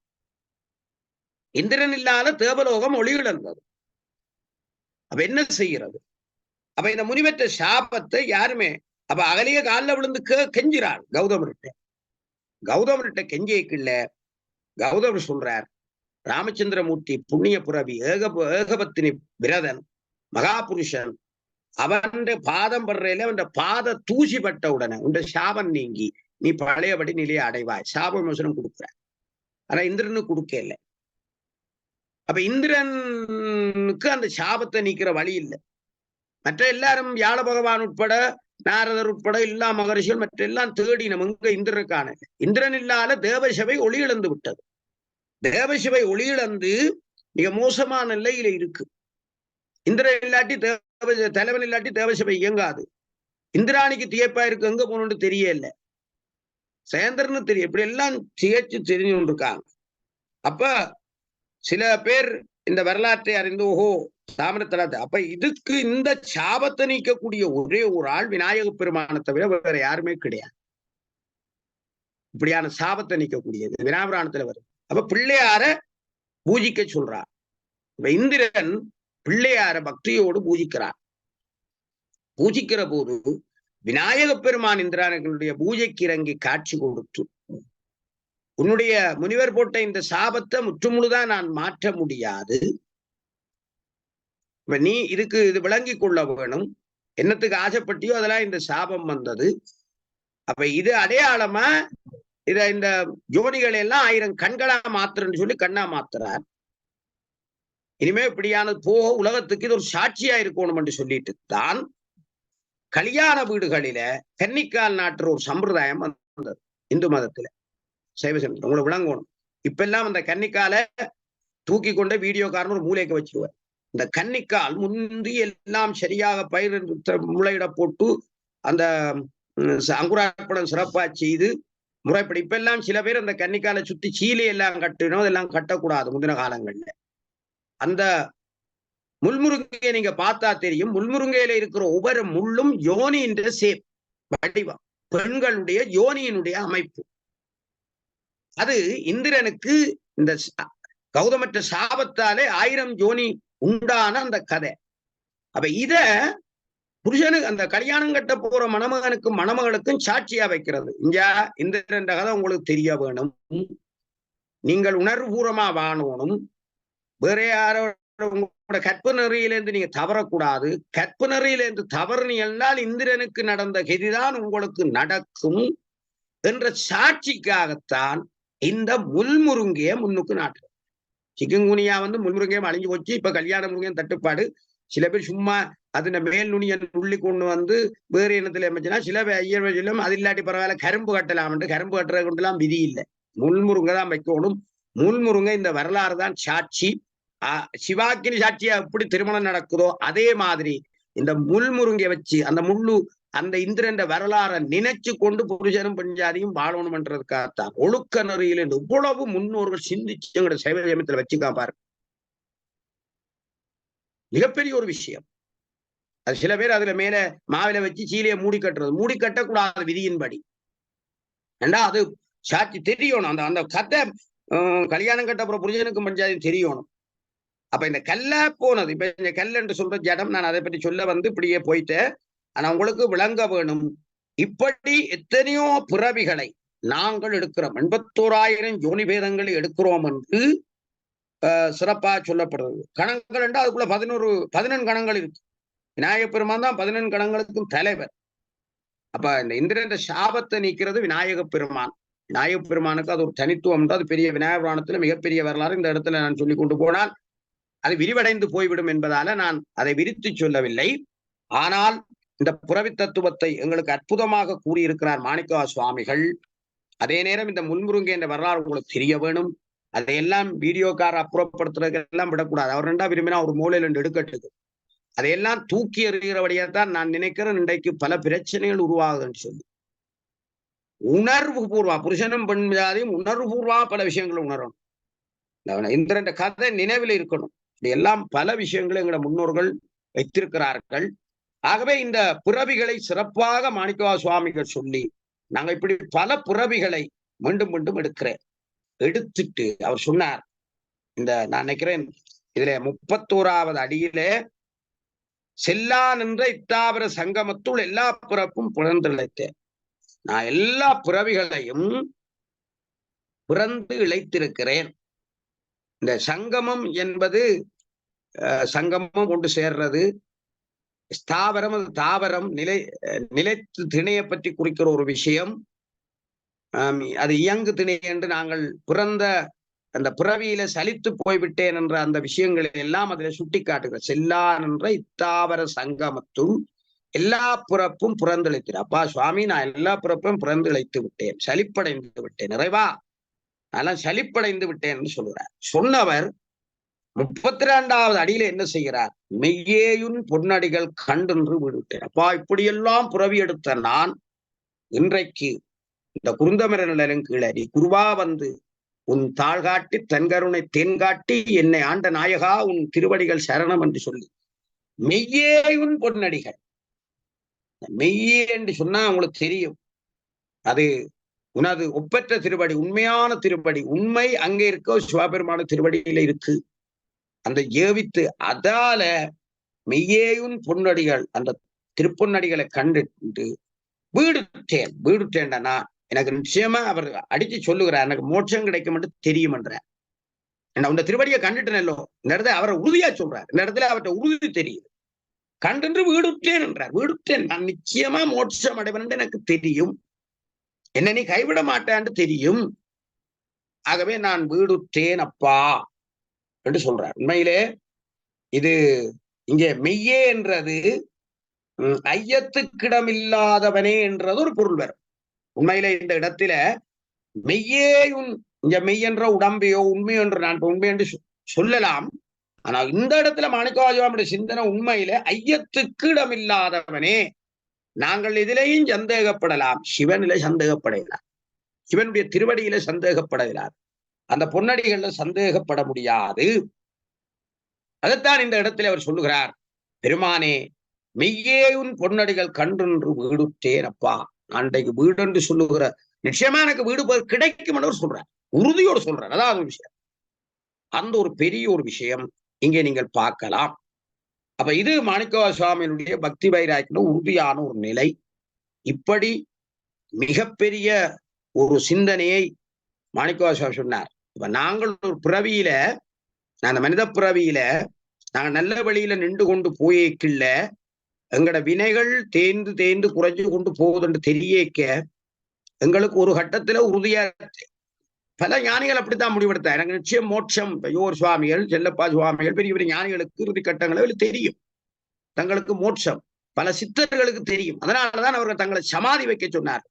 இந்திரன் இல்லாத தேவலோகம் ஒளி இழந்தது. அப்ப என்ன செய்கிறது? அப்ப இந்த முனிவற்ற சாபத்தை யாருமே அப்ப அகலிய காலில் விழுந்து கெஞ்சிறார் கௌதமர்கிட்ட. கௌதமர்கிட்ட கெஞ்சியக்கில்ல, கௌதமர் சொல்றார், ராமச்சந்திரமூர்த்தி புண்ணிய புறவி ஏகபத்தினி விரதன் மகாபுருஷன், அவன் பாதம் படுறையில அவன் பாத தூசி பட்ட உடனே உண்ட சாபம் நீங்கி நீ பழையபடி நிலையை அடைவாய். சாப விமோசனம் கொடுக்குற. ஆனா இந்திரனுக்கு கொடுக்க இல்லை. அப்ப இந்திரனுக்கு அந்த சாபத்தை நீக்கிற வழி இல்லை. மற்ற எல்லாரும் வியாழ பகவான் உட்பட நாரதர் உட்பட எல்லா மகரிஷிகள் மற்ற எல்லாம் தேடினம் இங்க இந்திரனுக்கான. இந்திரன் இல்லாத தேவசபை ஒளி இழந்து விட்டது. தேவசபை ஒளி இழந்து மிக மோசமான நிலையில இருக்கு. இந்திரன் இல்லாட்டி தலைவன் இல்லாட்டி தேவசபை இயங்காது. இந்திராணிக்கு தியப்பா இருக்கு, எங்க போகணும்னு தெரியல, சேந்திரன்னு தெரியும், இப்படி எல்லாம் தியச்சு தெரிஞ்சு கொண்டிருக்காங்க. அப்ப சில பேர் இந்த வரலாற்றை அறிந்து ஓஹோ தாமிரத்தலாத்தை, அப்ப இதுக்கு இந்த சாபத்தை நீக்கக்கூடிய ஒரே ஒரு ஆள் விநாயக பெருமானை தவிர வேற யாருமே கிடையாது. இப்படியான சாபத்தை நீக்கக்கூடியது விநாயகபுராணத்துல வருது. அப்ப பிள்ளையார பூஜிக்க சொல்றார். இப்ப இந்திரன் பிள்ளையார பக்தியோடு பூஜிக்கிறார். பூஜிக்கிற போது விநாயக பெருமான் இந்திரனுடைய பூஜைக்கு இறங்கி காட்சி கொடுத்து, உன்னுடைய முனிவர் போட்ட இந்த சாபத்தை முற்றுமுழுதான் நான் மாற்ற முடியாது, நீ இதுக்கு இது விளங்கி கொள்ள வேணும், என்னத்துக்கு ஆசைப்பட்டியோ அதெல்லாம் இந்த சாபம் வந்தது. அப்ப இது அடையாளமா இந்த ஜோனிகளை எல்லாம் 1000 கண்களா மாத்துறன்னு சொல்லி கண்ணா மாத்துறார். இனிமே இப்படியானது போக உலகத்துக்கு இது ஒரு சாட்சியா இருக்கணும் என்று சொல்லிட்டு தான் கல்யாண வீடுகளில கன்னிக்கால் நாட்டுற ஒரு சம்பிரதாயம் வந்தது இந்து மதத்துல. சைவ சமயத்துல உங்களை விளங்கணும். இப்ப எல்லாம் அந்த கன்னிக்கால தூக்கி கொண்ட வீடியோ காரணம் ஒரு மூலைக்கு வச்சிருவார். இந்த கன்னிக்கால் முந்தி எல்லாம் சரியாக பயிர் முளையிட போட்டு அந்த அங்குரார்ப்பணம் சிறப்பா செய்து முறைப்படி. இப்ப எல்லாம் சில பேர் அந்த கன்னிக்காலை சுத்தி சீலை எல்லாம் கட்டணும், அதெல்லாம் கட்டக்கூடாது. முந்தின காலங்கள்ல அந்த முள்முருங்கையை நீங்க பார்த்தா தெரியும், முள்முருங்கையில இருக்கிற ஒவ்வொரு முள்ளும் யோனியின் சேப் வடிவம், பெண்களுடைய யோனியினுடைய அமைப்பு. அது இந்திரனுக்கு இந்த கௌதமற்ற சாபத்தாலே 1000 ஜோனி உண்டான அந்த கதை. அப்ப இத புருஷனுக்கு அந்த கல்யாணம் கட்ட போற மணமகனுக்கும் மணமகளுக்கும் சாட்சியா வைக்கிறது. இந்திரன் கதை உங்களுக்கு தெரிய வேணும், நீங்கள் உணர்வுபூர்வமா வாழணும், வேற யாரோட உங்களோட கற்பு நெறியிலிருந்து நீங்க தவறக்கூடாது. கற்பு நெறியிலிருந்து தவறுனீங்கன்னால் இந்திரனுக்கு நடந்த கதிதான் உங்களுக்கு நடக்கும் என்ற சாட்சிக்காகத்தான் இந்த முள்முருங்கைய முன்னுக்கு நாட்டு. சிக்கங்குனியா முள்முருங்கையம் அழிஞ்சு போச்சு. இப்ப கல்யாண முருங்கையம் தட்டுப்பாடு. சில பேர் சும்மா அதுல மேல் நுனியை உள்ளி கொண்டு வேறு இனத்துல அமைச்சுன்னா சில ஐயர் சொல்லும் அது இல்லாட்டி பரவாயில்ல கரும்பு கட்டலாம். கரும்பு கட்டுறது கொண்டுலாம் விதி இல்லை, முள்முருங்கை தான் வைக்கணும். முள்முருங்கை இந்த வரலாறு தான் சாட்சி. சிவாக்கினி சாட்சியா எப்படி திருமணம் நடக்குதோ அதே மாதிரி இந்த முள்முருங்கை வச்சு அந்த முள்ளு அந்த இந்திரன் வரலாறை நினைச்சு கொண்டு புருஷனும் பெண்ஜாதியும் வாழணும்ன்றதுக்காகத்தான் ஒழுக்க நெறியில் இவ்வளவு முன்னோர்கள் சிந்திச்சு எங்களோட சைவ ஜெயமத்துல வச்சுக்கா பாரு. மிகப்பெரிய ஒரு விஷயம் அது. சில பேர் அதுல மேல மாவில வச்சு சீலையை மூடி கட்டுறது. மூடி கட்டக்கூடாத விதியின்படி. ஏண்டா அது சாட்சி தெரியணும். அந்த அந்த கதை கல்யாணம் கட்ட புருஷனுக்கும் பெண்ஜாதியும் தெரியணும். அப்ப இந்த கல்ல போனது, இப்ப இந்த கல் என்று சொல்ற ஜடம், நான் அதை பற்றி சொல்ல இப்படியே போயிட்டேன். ஆனா உங்களுக்கு விளங்க வேணும், இப்படி எத்தனையோ பிறவிகளை நாங்கள் எடுக்கிறோம். 81,000 ஜோனி பேதங்களை எடுக்கிறோம் என்று சிறப்பா சொல்லப்படுறது. கணங்கள் என்றால் அதுக்குள்ள 11 கணங்கள் இருக்கு. விநாயகப் பெருமான் தான் 11 கணங்களுக்கும் தலைவர். அப்ப இந்த இந்திரன் சாபத்தை நீக்கிறது விநாயகப் பெருமான். விநாயகப் பெருமானுக்கு அது ஒரு தனித்துவம். அது பெரிய விநாயக புராணத்துல மிகப்பெரிய வரலாறு. இந்த இடத்துல நான் சொல்லி கொண்டு போனால் அது விரிவடைந்து போய்விடும் என்பதால நான் அதை விரித்து சொல்லவில்லை. ஆனால் இந்த புறவி தத்துவத்தை எங்களுக்கு அற்புதமாக கூறியிருக்கிறார் மாணிக்கவா சுவாமிகள். அதே நேரம் இந்த முள்முருங்கை என்ற வரலாறு உங்களுக்கு தெரிய வேணும். அதையெல்லாம் வீடியோக்கார அப்புறப்படுத்துறதுக்கு எல்லாம் விடக்கூடாது. அவர் ரெண்டா விரும்பினா ஒரு மூலையில் 2 எடுக்கட்டுது. அதையெல்லாம் தூக்கி எறிகிறபடியாத்தான் நான் நினைக்கிறேன் இன்றைக்கு பல பிரச்சனைகள் உருவாகுதுன்னு சொல்லி. உணர்வு பூர்வா புருஷனும் பெண் ஜாதியும் உணர்வு பூர்வா பல விஷயங்களை உணரணும். இந்திரன் கதை நினைவில் இருக்கணும். எல்லாம் பல விஷயங்களை எங்களோட முன்னோர்கள் வைத்திருக்கிறார்கள். ஆகவே இந்த பிறவிகளை சிறப்பாக மாணிக்கவா சுவாமிகள் சொல்லி நாங்க இப்படி பல பிறவிகளை மீண்டும் மீண்டும் எடுத்துட்டு அவர் சொன்னார். நான் நினைக்கிறேன் இதுல 31வது அடியிலே செல்லா நின்ற இத்தாவர சங்கமத்துள் எல்லா பிறப்பும் பிறந்திழைத்தேன். நான் எல்லா பிறவிகளையும் பிறந்து இழைத்திருக்கிறேன். இந்த சங்கமம் என்பது சங்கமம் கொண்டு சேர்றது. ஸ்தாவரம் அது தாவரம் நிலைத்து திணையை பற்றி குறிக்கிற ஒரு விஷயம். அது இயங்கு திணை என்று நாங்கள் பிறந்த அந்த பிறவியில சலித்து போய்விட்டேன் என்ற அந்த விஷயங்களை எல்லாம் அதில் சுட்டி காட்டுகிற. செல்லா என்ற இத்தாவர சங்கமத்துள் எல்லா பிறப்பும் பிறந்தளித்தேன். அப்பா சுவாமி, நான் எல்லா பிறப்பும் பிறந்து இழைத்து விட்டேன், சலிப்படைந்து விட்டேன், நிறைவா நான் சலிப்படைந்து விட்டேன் என்று சொல்கிறார். சொன்னவர் 32வது அடியில என்ன செய்கிறார்? மெய்யேயுன் பொன்னடிகள் கண்டென்று விடுவிட்டேன். அப்பா, இப்படியெல்லாம் புறவி எடுத்த நான் இன்றைக்கு இந்த குருந்தமர நிலையின் கீழே நீ குருவா உன் தாழ்காட்டி தன்கருணை தேன்காட்டி என்னை ஆண்ட நாயகா உன் திருவடிகள் சரணம் என்று சொல்லி மெய்யேயுன் பொன்னடிகள். மெய்யே என்று சொன்னா உங்களுக்கு தெரியும், அது உனது ஒப்பற்ற திருவடி, உண்மையான திருவடி. உண்மை அங்கே இருக்க சிவபெருமான திருவடியில இருக்கு. அந்த ஏவித்து அதால மெய்யேயுன் பொன்னடிகள் அந்த திருப்பொன்னடிகளை கண்டுட்டு வீடுட்டேன்டா. எனக்கு நிச்சயமா அவர் அடிச்சு சொல்லுகிறார், எனக்கு மோட்சம் கிடைக்கும் என்று தெரியும் என்ற. உங்க திருவடியை கண்டுட்டேனோ இந்த இடத்துல அவரை உறுதியா சொல்றார். இந்த இடத்துல அவர்கிட்ட உறுதி தெரியுது. கண்டு வீடுட்டேன் என்றார். வீடுட்டேன், நான் நிச்சயமா மோட்சம் அடைவன் எனக்கு தெரியும், என்ன நீ கைவிட மாட்டான்னு தெரியும். ஆகவே நான் வீடுட்டேன் அப்பா என்று சொல்றார். உண்மையிலே இது இங்கே மெய்யே என்றது ஐயத்துக்கிடமில்லாதவனே என்றது ஒரு பொருள் வரும். உண்மையிலே இந்த இடத்துல மெய்யேயுன் இங்க மெய் என்ற உடம்பையோ உண்மை என்று நான் உண்மை என்று சொல்லலாம். ஆனால் இந்த இடத்துல மாணிக்கவாசகனுடைய சிந்தனை உண்மையிலே ஐயத்துக்கு இடமில்லாதவனே. நாங்கள் இதிலேயும் சந்தேகப்படலாம், சிவனில சந்தேகப்படலாம், சிவனுடைய திருவடியில சந்தேகப்படலாம், அந்த பொன்னடிகள்ல சந்தேகப்பட முடியாது. அதைத்தான் இந்த இடத்துல அவர் சொல்லுகிறார், பெருமானே மெய்யேயுன் பொன்னடிகள் கண்டென்று வீடுட்டேன் அப்பா. அன்றைக்கு வீடு என்று சொல்லுகிற நிச்சயமா எனக்கு வீடு கிடைக்கும் என்று சொல்றார். உறுதியோடு சொல்றார். அதாவது ஒரு விஷயம், அந்த ஒரு பெரிய ஒரு விஷயம் இங்கே நீங்கள் பார்க்கலாம். அப்ப இது மாணிக்க சுவாமியினுடைய பக்தி வைராக்கிய உறுதியான ஒரு நிலை. இப்படி மிகப்பெரிய ஒரு சிந்தனையை மாணிக்க சுவாமி சொன்னார். இப்ப நாங்கள் ஒரு பிறவியில, அந்த மனித பிறவியில நாங்க நல்ல வழியில நின்று கொண்டு போயேக்கில்ல, எங்களோட வினைகள் தேர்ந்து தேர்ந்து குறைஞ்சு கொண்டு போகுதுன்னு தெரியக்க எங்களுக்கு ஒரு கட்டத்துல உறுதியா பல ஞானிகள் அப்படித்தான் முடிவெடுத்தார். எனக்கு நிச்சயம் மோட்சம், யோர் சுவாமிகள், செல்லப்பா சுவாமிகள், பெரிய பெரிய ஞானிகளுக்கு இறுதி கட்டங்களை தெரியும், தங்களுக்கு மோட்சம். பல சித்தர்களுக்கு தெரியும். அதனாலதான் அவர்கள் தங்களை சமாதி வைக்க சொன்னார்.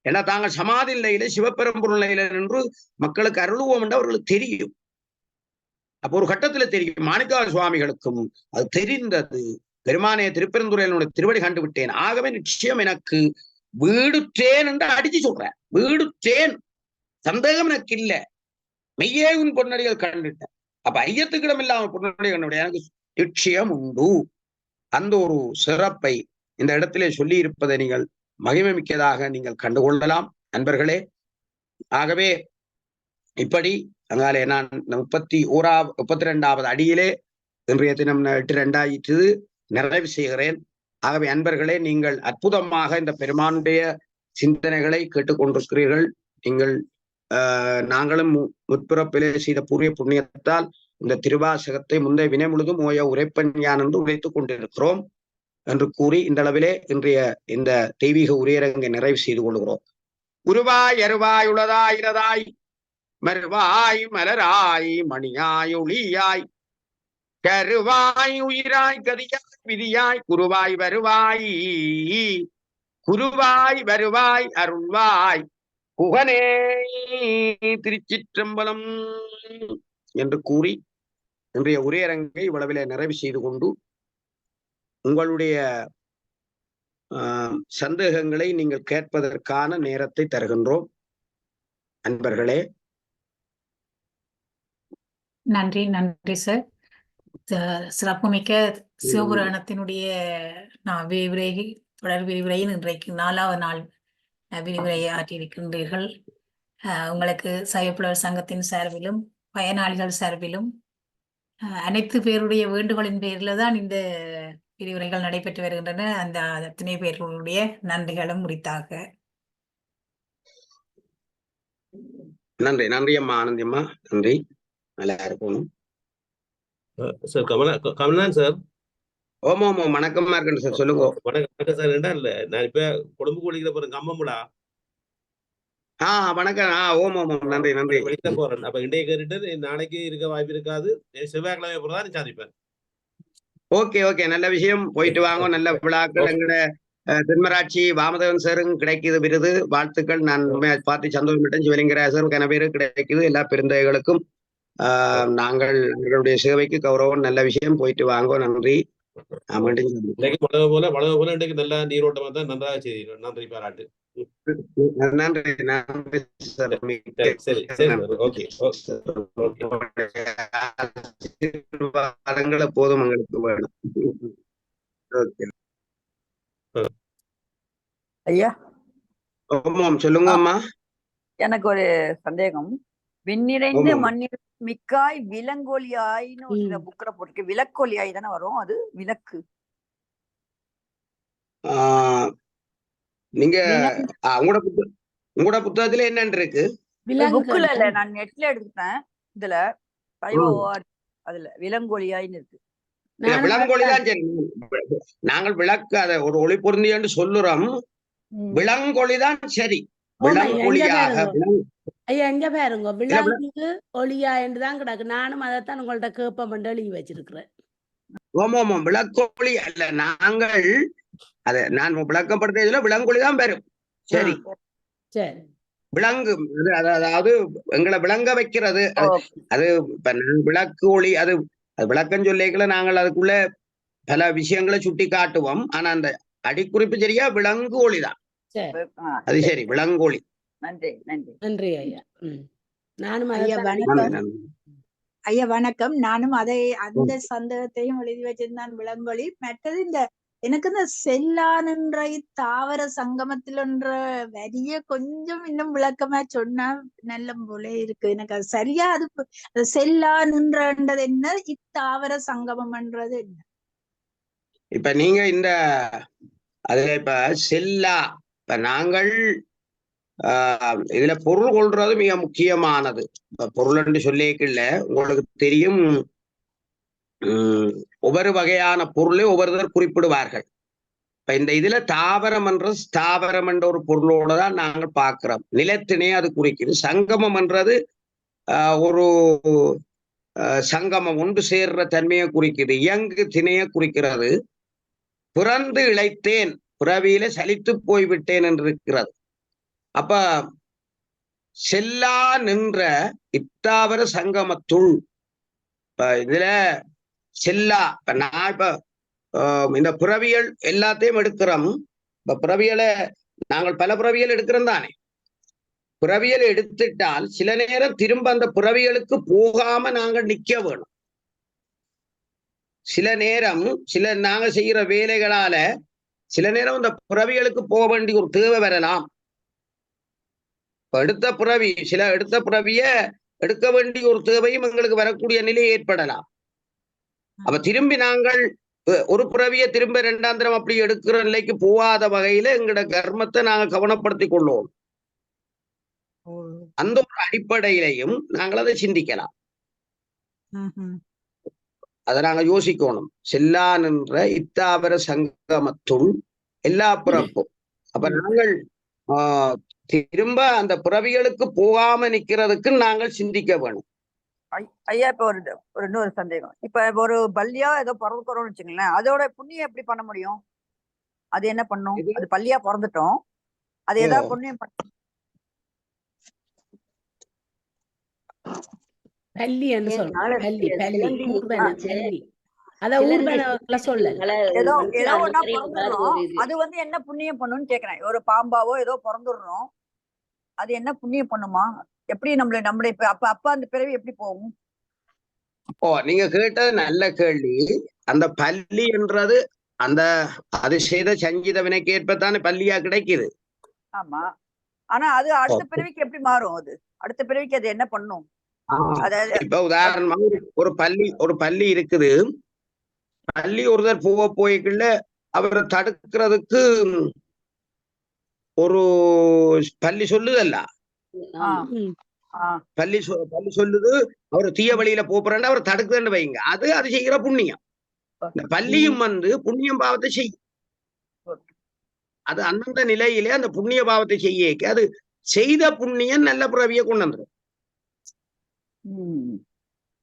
ஏன்னா தாங்கள் சமாதி நிலையில சிவபெரும்பொருள் நிலையில நின்று மக்களுக்கு அருளுவோம் என்று அவர்களுக்கு தெரியும். அப்போ ஒரு கட்டத்துல தெரியும். மாணிக்க சுவாமிகளுக்கும் அது தெரிந்தது. பெருமானே, திருப்பெருந்துறையினுடைய திருவடி கண்டு விட்டேன், ஆகவே நிச்சயம் எனக்கு வீடுற்றேன் என்று அடிச்சு சொல்றேன். வீடுற்றேன், சந்தேகம் எனக்கு இல்ல, மெய்யே உன் பொன்னடிகள் கண்டுட்டேன். அப்ப ஐயத்துக்கிடம் இல்லாம பொன்னடிகள் கண்டுவிட எனக்கு நிச்சயம் உண்டு. அந்த ஒரு சிறப்பை இந்த இடத்திலே சொல்லி இருப்பதை நீங்கள் மகிமை மிக்கதாக நீங்கள் கண்டுகொள்ளலாம் நண்பர்களே. ஆகவே இப்படி அங்காலே நான் 32வது அடியிலே இன்றைய தினம் 8/2 நிறைவு செய்கிறேன். ஆகவே அன்பர்களே, நீங்கள் அற்புதமாக இந்த பெருமானுடைய சிந்தனைகளை கேட்டுக்கொண்டிருக்கிறீர்கள். நீங்கள் நாங்களும் முற்பிறப்பிலே செய்த பூர்வ புண்ணியத்தால் இந்த திருவாசகத்தை முந்தைய வினை முழுதும் ஓய உரைப்பன் யான் என்று உரைத்துக் கொண்டிருக்கிறோம் என்று கூறி இந்த அளவிலே இன்றைய இந்த தெய்வீக உரையரங்கை நிறைவு செய்து கொள்கிறோம். உருவாய் அருவாய் உளதாய் இரதாய் மறுவாய் மலராய் மணியாய் ஒளியாய் கருவாய் உயிராய் கதியாய் விதியாய் குருவாய் வருவாய் குருவாய் வருவாய் அருள்வாய் குகனே திருச்சிற்றம்பலம் என்று கூறி இன்றைய உரையரங்கை இவ்வளவிலே நிறைவு செய்து கொண்டு உங்களுடைய சந்தேகங்களை நீங்கள் கேட்பதற்கான நேரத்தை தருகின்றோம். அன்பர்களே, நன்றி. நன்றி சார். சிறப்புமிக்க சிவபுராணத்தினுடைய தொடர் விரிவுரையில் இன்றைக்கு 4வது நாள் விரிவுரையை ஆற்றியிருக்கின்றீர்கள். உங்களுக்கு சைவப்புலவர் சங்கத்தின் சார்பிலும் பயனாளிகள் சார்பிலும் அனைத்து பேருடைய வேண்டுகோளின் பேரில் தான் இந்த விரிவுரைகள் நடைபெற்று வருகின்றன. அந்த அத்தனை பேர்களுடைய நன்றிகளும் உரித்தாக. நன்றி. நன்றி அம்மா, ஆனந்தி அம்மா, நன்றி. நல்லா இருக்கணும் சார். கமலன் சார். ஓமோ வணக்கமா இருக்கேன் சார், சொல்லுங்க. வணக்கம் சார். இல்ல நான் இப்ப குடும்ப குளிக்கிற போறேன், கம்மமுடா. வணக்கம். ஓமோ நன்றி நன்றி. வெளியில போறேன். அப்ப இன்றைய கேட்டுட்டு நாளைக்கு இருக்க வாய்ப்பு இருக்காது, செவ்வாய்க்கிழமை போறதா சாதிப்பேன். ஓகே, நல்ல விஷயம். போயிட்டு வாங்க. நல்ல விழாக்கள். எங்கட தென்மராட்சி வாமதேவன் சாரும் கிடைக்குது விருது, வாழ்த்துக்கள். நான் பார்த்து சந்தோஷப்பட்டேன். சிவலிங்கராசர் கனவேரு கிடைக்குது. எல்லா பெருந்தைகளுக்கும் நாங்கள் எங்களுடைய சேவைக்கு கௌரவம். நல்ல விஷயம். போயிட்டு வாங்க. நன்றி. வளவு போல இன்றைக்கு நல்ல நீரோட்டமா தான் நன்றாக செய்தீர்கள். நன்றி, பாராட்டு. நன்றி சார். சரி, ஓகே. போதும் எங்களுக்கு வேணும். ஐயா, சொல்லுங்க அம்மா. எனக்கு ஒரு சந்தேகம். விண்ணிறைந்து மண்ணில் மிக்காய் விலங்கொலியாய்னு ஒரு புக்ல போட்டிருக்கு. விளக்கொலியாய் தானே வரும், அது விளக்கு. நீங்க உங்களோட புத்தகத்துல என்னன்னு இருக்கு? புக்ல இல்ல, நான் நெட்ல எடுத்துட்டேன். இதுல அதுல விலங்கொலியாய்னு இருக்கு. விலங்கொலிதான். சரி, நாங்கள் விளக்கு அதை ஒரு ஒளி பொருந்தியன்னு சொல்லுறோம். விலங்கொலிதான் சரி. விலங்கொலியாக ஐயா, எங்க பாருங்க, விலங்கு ஒளியா என்றுதான் கிடக்கு. நானும் அதைத்தான் உங்கள்ட்ட கேப்பம் எழுதி வச்சிருக்கிறேன். ஓமோமம் விளக்கொலி அல்ல. நாங்கள் அதை நான் விளக்கப்படுத்ததுல விலங்கொலிதான் பெறும். சரி, விலங்கு அதாவது எங்களை விளங்க வைக்கிறது. அது இப்ப விளக்கு ஒளி, அது விளக்கம் சொல்லிக்கல. நாங்கள் அதுக்குள்ள பல விஷயங்களை சுட்டி காட்டுவோம். ஆனா அந்த அடிக்குறிப்பு சரியா விலங்கு ஒளிதான். அது சரி, விலங்கொலி. நன்றி நன்றி நன்றி ஐயா. நானும் ஐயா வணக்கம். நானும் அதை அந்த சந்தேகத்தையும் எழுதி வச்சிருந்தான். விலங்கொலி மற்றது இந்த எனக்கு இந்த செல்லான்ன்ற தாவர சங்கமத்தில்ன்ற வரிய கொஞ்சம் இன்னும் விளக்கமா சொன்னா நல்ல போல இருக்கு. எனக்கு அது சரியா அது செல்லான்ன்றது என்ன, இத்தாவர சங்கமம்ன்றது என்ன? இப்ப நீங்க அதுல இப்ப செல்லா, இப்ப நாங்கள் இதுல பொருள் கொள்றது மிக முக்கியமானது. இப்ப பொருள் என்று சொல்லிக்கல, உங்களுக்கு தெரியும், ஒவ்வொரு வகையான பொருளை ஒவ்வொருத்தர் குறிப்பிடுவார்கள். இப்ப இந்த இதுல தாவரம் என்ற ஸ்தாவரம் என்ற ஒரு பொருளோட தான் நாங்கள் பார்க்கிறோம். நிலத்தினே அது குறிக்குது. சங்கமம் என்றது ஒரு சங்கமம், ஒன்று சேர்ற தன்மையை குறிக்குது. இயங்கு திணையை குறிக்கிறது. பிறந்து இழைத்தேன், பிறவியில சலித்து போய்விட்டேன் என்று இருக்கிறது. அப்ப செல்லா நின்ற இத்தாவர சங்கமத்துள், இதுல செல்லா, நான் இந்த பிறவியல் எல்லாத்தையும் எடுக்கிறோம். இப்ப பிறவியலை நாங்கள் பல பிறவியல் எடுக்கிறோம் தானே. பிறவியல் எடுத்துட்டால் சில நேரம் திரும்ப அந்த பிறவியலுக்கு போகாம நாங்கள் நிக்க வேணும். சில நேரம் நாங்க செய்யற வேலைகளால சில நேரம் இந்த பிறவிகளுக்கு போக வேண்டிய ஒரு தேவை வரலாம். எடுத்த பிறவிய எடுக்க வேண்டிய ஒரு தேவையும் எங்களுக்கு வரக்கூடிய நிலை ஏற்படலாம். அப்ப திரும்பி நாங்கள் ஒரு பிறவிய திரும்ப இரண்டாந்திரம் அப்படி எடுக்கிற நிலைக்கு போகாத வகையில எங்களோட கர்மத்தை நாங்க கவனப்படுத்தி கொள்வோம். அந்த ஒரு அடிப்படையிலையும் நாங்கள் அதை சிந்திக்கலாம். அதை நாங்க யோசிக்கணும். செல்லான் என்ற இத்தாவர சங்கமத்துள் எல்லா பிறப்பும். அப்ப நாங்கள் திரும்ப அந்த பிறவிகளுக்கு போகாம நிக்கிறதுக்கு நாங்கள் சிந்திக்க வேணும். ஐயா, இப்ப ஒரு இன்னொரு சந்தேகம். இப்ப ஒரு பல்லியா ஏதோ பிறந்துக்கிறோம்னு வச்சுங்களேன், அதோட புண்ணியம் எப்படி பண்ண முடியும்? அது என்ன பண்ணும்? அது பல்லியா பிறந்துட்டோம், அது ஏதாவது புண்ணியம் பள்ளி என்று சொல்றேன். பள்ளி அத ஊர்வன சொல்ல ஏதோ ஒன்னா பிறந்துடுறோம், அது என்ன புண்ணியம் பண்ணும்னு கேக்குறேன். ஒரு பாம்பாவோ ஏதோ பிறந்துடுறோம், அது என்ன புண்ணியம் பண்ணுமா? எப்படி நம்மள அப்ப அந்த பிறவி எப்படி போகும்? நீங்க கேட்டது நல்ல கேள்வி. அந்த பள்ளி என்றது அது செய்த சங்கீத வினைக்கு ஏற்பத்தானே பள்ளியா கிடைக்குது. ஆமா, ஆனா அது அடுத்த பிறவிக்கு எப்படி மாறும்? அது அடுத்த பிறவிக்கு அது என்ன பண்ணும்? இப்ப உதாரணமா ஒரு பள்ளி இருக்குது. பள்ளி ஒருத்தர் போய்க்குள்ள அவரை தடுக்கிறதுக்கு ஒரு பள்ளி சொல்லுதல்ல, பள்ளி சொல்லுது அவர் தீய வழியில போறேன்னு அவர் தடுக்குதுன்னு வைங்க. அது செய்கிற புண்ணியம். இந்த பள்ளியும் புண்ணியம் பாவத்தை செய்யும். அது அந்தந்த நிலையிலே அந்த புண்ணிய பாவத்தை செய்ய அது செய்த புண்ணியம் நல்ல பிறவியை கொண்டு வந்துடும்.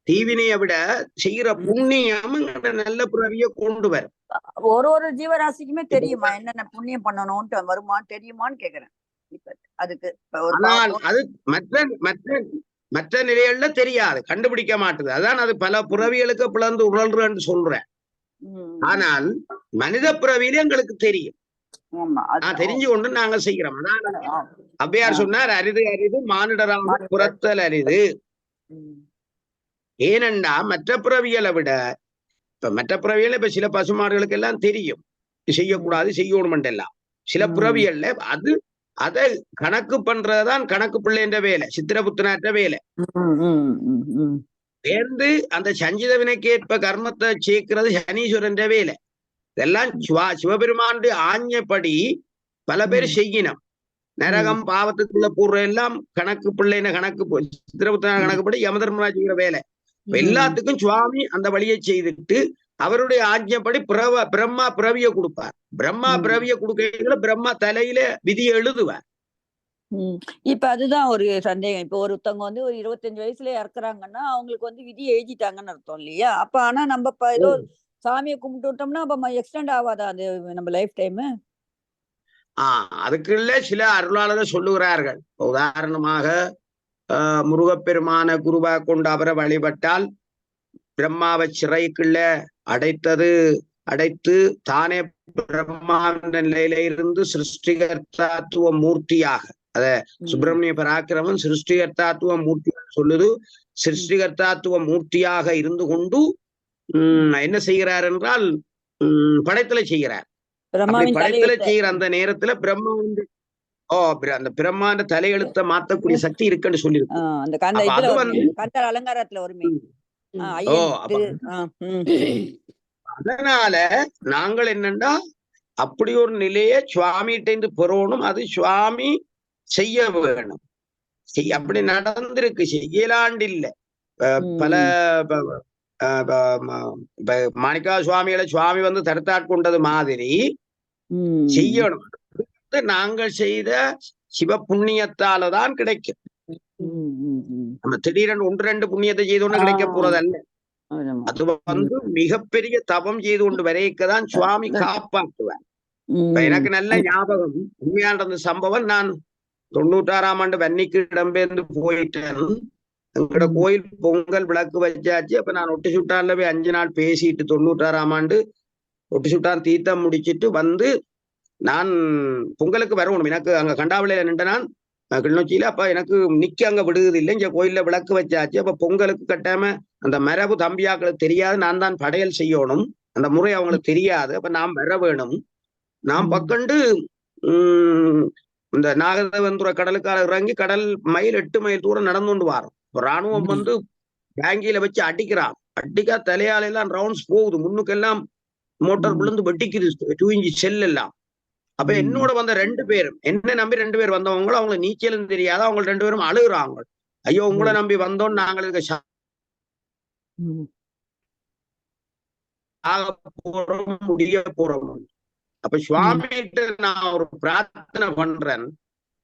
தீவினையை விட செய்கிற புண்ணியம் நல்ல பிறவியை கொண்டு வரும். ஒரு ஜீவராசிக்குமே தெரியுமா என்னென்ன புண்ணியம் பண்ணணும்னு வருமான்னு தெரியுமான்னு கேக்குறேன். அதுக்கு அது மற்ற நிலைகள்ல தெரியாது, கண்டுபிடிக்க மாட்டுது. அதான் அது பல பிறவிகளுக்கு பிளந்து உழல்றன்னு சொல்றேன். ஆனால் மனித பிறவியில எங்களுக்கு தெரியும். தெரிஞ்சு கொண்டு நாங்க செய்கிறோம். அவ்வையார் சொன்னார், அரிது அரிது மானிடராக புறத்தல் அரிது. ஏனென்றா மற்ற பிறவியலை விட மற்ற பிறவியல சில பசுமாடுகளுக்கு எல்லாம் தெரியும் செய்யக்கூடாது செய்யணும் எல்லாம். சில பிறவியல்ல அதை கணக்கு பண்றதுதான் கணக்கு பிள்ளைன்ற வேலை, சித்திரபுத்தனாற்ற வேலை. சேர்ந்து அந்த சஞ்சித வினைக்கேற்ப கர்மத்தை சேர்க்கிறது சனீஸ்வரன் வேலை. இதெல்லாம் சிவபெருமானுடைய ஆஞ்சப்படி பல பேர் செய்யணும். நரகம் பாவத்துக்குள்ள போடுற எல்லாம் கணக்கு பிள்ளைன கணக்கு சித்திரபுத்தன கணக்குப்படி யமதர்மராஜ் வேலை. எல்லாத்துக்கும் சுவாமி அந்த வழியை செய்துட்டு அவருடைய ஆஜ்ஞப்படி பிரம்மா பிறவிய கொடுப்பார். பிரம்மா பிறவிய கொடுக்க பிரம்மா தலையில விதியை எழுதுவார். இப்ப அதுதான் ஒரு சந்தேகம். இப்ப ஒருத்தவங்க ஒரு 25 வயசுல இறக்குறாங்கன்னா அவங்களுக்கு விதி எழுதிட்டாங்கன்னு அர்த்தம் இல்லையா? அப்ப ஆனா நம்ம ஏதோ சாமியை கும்பிட்டு விட்டோம்னா அப்ப எக்ஸ்டெண்ட் ஆகாதா அது நம்ம லைஃப் டைம்? அதுக்குள்ள சில அருளாளர்கள் சொல்லுகிறார்கள். உதாரணமாக முருகப்பெருமான குருவா கொண்டு அவரை வழிபட்டால் பிரம்மாவை சிறைக்குள்ள அடைத்து தானே பிரம்மாவின் நிலையில இருந்து சிருஷ்டிகர்த்தாத்துவ மூர்த்தியாக, அத சுப்பிரமணிய பராக்கிரமன் சிருஷ்டிகர்த்தாத்துவ மூர்த்தி சொல்லுது. சிருஷ்டிகர்த்தாத்துவ மூர்த்தியாக இருந்து கொண்டு என்ன செய்கிறார் என்றால் படைத்தலை செய்கிறார். அப்படி பிரம்மாவின் படைத்தலை தலையெழுத்த செய்கிற அந்த நேரத்துல பிரம்மா வந்து அந்த பிரம்மாண்ட தலையெழுத்த மாத்தக்கூடிய சக்தி இருக்குன்னு சொல்லியிருக்கு. அந்த கந்த அப்ப இதுல அது வருமே, வந்து கந்தர் அலங்காரத்துல வருமே. ம். ஐயன் அப்ப திரு அதனால நாங்கள் என்னன்னா அப்படி ஒரு நிலையை சுவாமிகிட்ட பெறணும். அது சுவாமி செய்ய வேணும். அப்படி நடந்திருக்கு, செய்யலாண்டு இல்ல. பல மாணிக்கா சுவாமிகளை சுவாமி வந்து தடுத்தாட்கொண்டது மாதிரி செய்யணும். நாங்கள் செய்த சிவ புண்ணியத்தாலதான் கிடைக்கும். நம்ம திடீரென்று 1-2 புண்ணியத்தை செய்தோன்னு கிடைக்க போறதல்ல. அது வந்து மிகப்பெரிய தவம் செய்து கொண்டு வரைக்கதான் சுவாமி காப்பாற்றுவார். எனக்கு நல்ல ஞாபகம், உண்மையான அந்த சம்பவம். நான் 96ஆம் ஆண்டு வன்னிக்கு இடம்பெயர்ந்து போயிட்டேன். எங்களோட கோயில் பொங்கல் விளக்கு வச்சாச்சு. அப்ப நான் ஒட்டி சுட்டான்ல போய் 5 நாள் பேசிட்டு 96ஆம் ஆண்டு ஒட்டி சுட்டான் தீர்த்தம் முடிச்சிட்டு வந்து நான் பொங்கலுக்கு வரணும். எனக்கு அங்க கண்டாவில நின்ற நான் கிளிநொச்சியில. அப்ப எனக்கு நிக்க அங்க விடுவது இல்லை. இங்க கோயில்ல விளக்கு வச்சாச்சு. அப்ப பொங்கலுக்கு கட்டாம அந்த மரபு தம்பியாக்களுக்கு தெரியாது. நான் தான் படையல் செய்யணும். அந்த முறை அவங்களுக்கு தெரியாது. அப்ப நான் வர வேணும். நான் பக்கண்டு இந்த நாகதேவந்துர கடலுக்கால இறங்கி கடல் 8 மைல் தூரம் நடந்து கொண்டு வரோம். ராணுவம் வந்து பேங்கில வச்சு அடிக்கா தலையால எல்லாம் ரவுண்ட்ஸ் போகுது. முன்னுக்கெல்லாம் மோட்டார் விழுந்து வெட்டிக்குது 2 இன்ச் செல் எல்லாம். அப்ப என்னோட வந்த 2 பேரும், என்ன நம்பி 2 பேர் வந்தவங்களும், அவங்க நீச்சலும் தெரியாத அவங்க 2 பேரும் அழுகுறாங்க. ஐயோ, உங்களை நம்பி வந்தோம், நாங்களுக்கு முடிய போறோம். அப்ப சுவாமிகிட்ட நான் ஒரு பிரார்த்தனை பண்றேன்,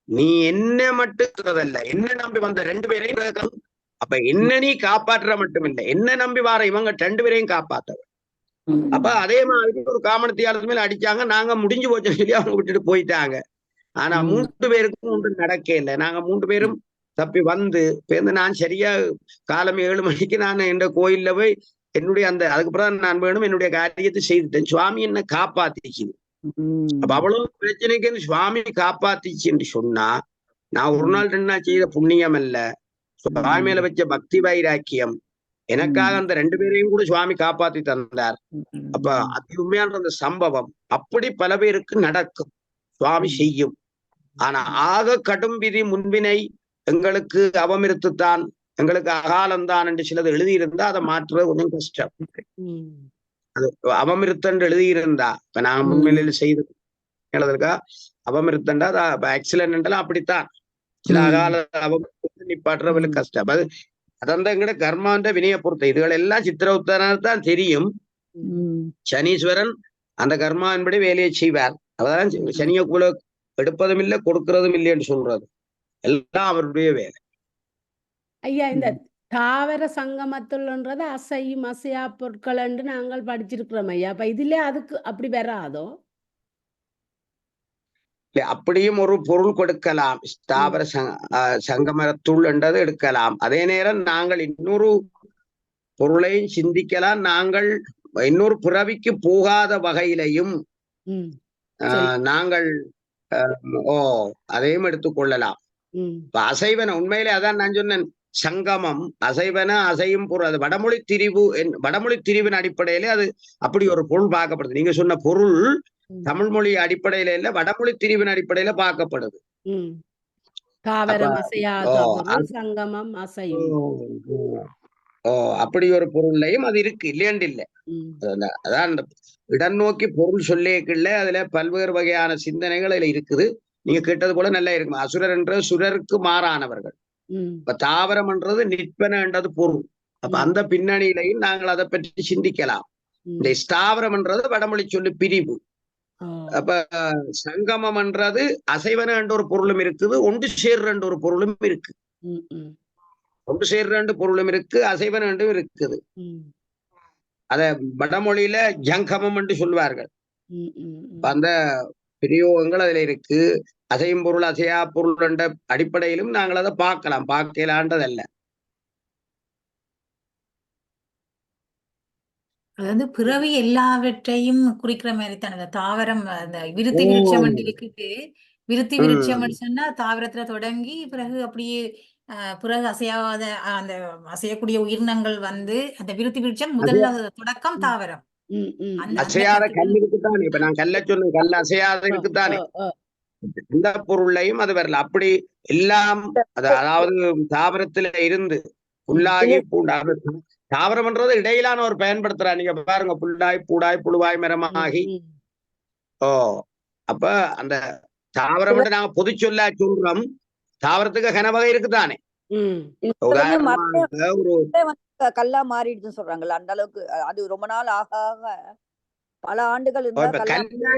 நீ என்ன மட்டும் என்ன நம்பி வந்த 2 பேரையும், அப்ப என்ன நீ காப்பாற்ற மட்டும் இல்லை, என்ன நம்பி வார இவங்க 2 பேரையும் காப்பாத்த. அப்ப அதே மாதிரி ஒரு காமனத்தியாளர் மேல அடிச்சாங்க. நாங்க முடிஞ்சு போச்சுன்னு சொல்லி அவங்க விட்டுட்டு போயிட்டாங்க. ஆனா 3 பேருக்கும் ஒன்றும் நடக்க இல்லை. நாங்க 3 பேரும் தப்பி வந்து நான் சரியா காலம் 7 மணிக்கு நான் என்ற கோயில்ல போய் என்னுடைய அந்த அதுக்கப்புறம் நான் வேணும் என்னுடைய காரியத்தை செய்துட்டேன். சுவாமி என்ன காப்பாத்திச்சு. அப்ப அவ்வளவு பிரச்சனைக்கு சுவாமி காப்பாத்திச்சு என்று சொன்னா, நான் ஒரு நாள் 2 நாள் செய்த புண்ணியம் அல்ல, சுவாமி மேல வச்ச பக்தி வைராக்கியம். எனக்காக அந்த 2 பேரையும் கூட சுவாமி காப்பாத்தி தந்தார். அப்ப அது உண்மையான அந்த சம்பவம் அப்படி பல பேருக்கு நடக்கும், சுவாமி செய்யும். ஆனா ஆக கடும் விதி முன்பினை எங்களுக்கு அவமிருத்துத்தான், எங்களுக்கு அகாலம்தான் என்று சிலது எழுதியிருந்தா அதை மாற்றுறது கொஞ்சம் கஷ்டம். அது அவமிருத்தன்று எழுதியிருந்தா, இப்ப நான் முன்னிலையில் செய்து அவமிருத்தண்டா ஆக்சிடென்ட் அப்படித்தான். சில அகால அவமிருத்த நிப்பாட்டுறவங்களுக்கு கஷ்டம். அது அதந்த எங்கட கர்மாண்ட வினைய பொறுத்த இதுகள் எல்லாம் சித்திர உத்தரத்தான் தெரியும். சனீஸ்வரன் அந்த கர்மாவின்படி வேலையை செய்வார். அதான் சனியை கூட எடுப்பதும் இல்லை கொடுக்கறதும் இல்லைன்னு சொல்றது எல்லாம் அவருடைய வேலை. ஐயா, இந்த தாவர சங்கமத்துள்ன்றது அசையும் அசையா பொருட்கள் என்று நாங்கள் படிச்சிருக்கிறோம் ஐயா. அப்ப இதுல அதுக்கு அப்படி வராதோ? அப்படியும் ஒரு பொருள் கொடுக்கலாம், ஸ்தாவர சங்கமத்துள் என்றது எடுக்கலாம். அதே நேரம் நாங்கள் இன்னொரு பொருளையும் சிந்திக்கலாம். நாங்கள் இன்னொரு பிறவிக்கு போகாத வகையிலையும் நாங்கள் அதையும் எடுத்துக்கொள்ளலாம். அசைவன உண்மையிலே அதான் நான் சொன்னேன், சங்கமம் அசைவன அசையும் பொருள். அது வடமொழி திரிவின் அடிப்படையிலே அது அப்படி ஒரு பொருள் பார்க்கப்படுது. நீங்க சொன்ன பொருள் தமிழ் மொழி அடிப்படையில இல்ல, வடமொழி திரிவின் அடிப்படையில பார்க்கப்படுது. சங்கமம் அசையும் அப்படி ஒரு பொருள்லையும் அது இருக்கு, இல்லையண்டு இல்லை. அதான் இடம் நோக்கி பொருள் சொல்லேக்குள்ள அதுல பல்வேறு வகையான சிந்தனைகள் அதுல இருக்குது. நீங்க கேட்டது போல நல்லா இருக்கும். அசுரர் என்ற சுரருக்கு மாறானவர்கள். இப்ப தாவரம் என்றது நிற்பன என்றது பொருள். அப்ப அந்த பின்னணியிலையும் நாங்கள் அதை பற்றி சிந்திக்கலாம். இந்த ஸ்தாவரம் என்றது வடமொழி சொல்லு பிரிவு. அப்ப சங்கமம் என்றது அசைவன என்ற ஒரு பொருளும் இருக்குது, ஒன்று சேர்ற என்ற ஒரு பொருளும் இருக்கு. ஒன்று சேர்ற என்ற பொருளும் இருக்கு, அசைவன என்றும் இருக்குது. அத வடமொழியில ஜங்கமம் என்று சொல்வார்கள். அந்த பிரயோகங்கள் அதுல இருக்கு. அசையும் பொருள் அசையா பொருள் என்ற அடிப்படையிலும் நாங்கள் அதை பார்க்கலாம், பார்க்கலான்றதல்ல. அது வந்து பிறவி எல்லாவற்றையும் குறிக்கிற மாதிரி தான். அந்த தாவரம் அந்த விருத்தி விருட்சம் இருக்குது. விருத்தி விருட்சம் சொன்னா தாவரத்துல தொடங்கி பிறகு அப்படியே பிறகு அசையாத அந்த அசையக்கூடிய உயிரினங்கள் வந்து அந்த விருத்தி விருட்சம் முதல்ல தொடக்கம் தாவரம். அந்த அசையாத கட்டுகள் கல் இருக்குத்தானே. இப்ப நான் கல்ல சொன்னேன், கல் அசையாத இருக்குத்தானே. இந்த பொருளையும் அது வரல. அப்படி எல்லாம் அதாவது தாவரத்துல இருந்து புல்லாகி பூண்டாக தாவரம்ன்றது இடையிலான ஒரு பயன்படுத்துறா. நீங்க பாருங்க, புல்லாய் பூடாய் புழுவாய் மரமாகி. ஓ அப்ப அந்த தாவரம் நாங்க பொது சொல்லா சொல்றோம். தாவரத்துக்கு கனவகை இருக்குதானே. உதாரணமாக ஒரு கல்லா மாறிடுதுன்னு சொல்றாங்கல்ல, அந்த அளவுக்கு அது ரொம்ப நாள் ஆக ஆக பல ஆண்டுகள் இருந்தா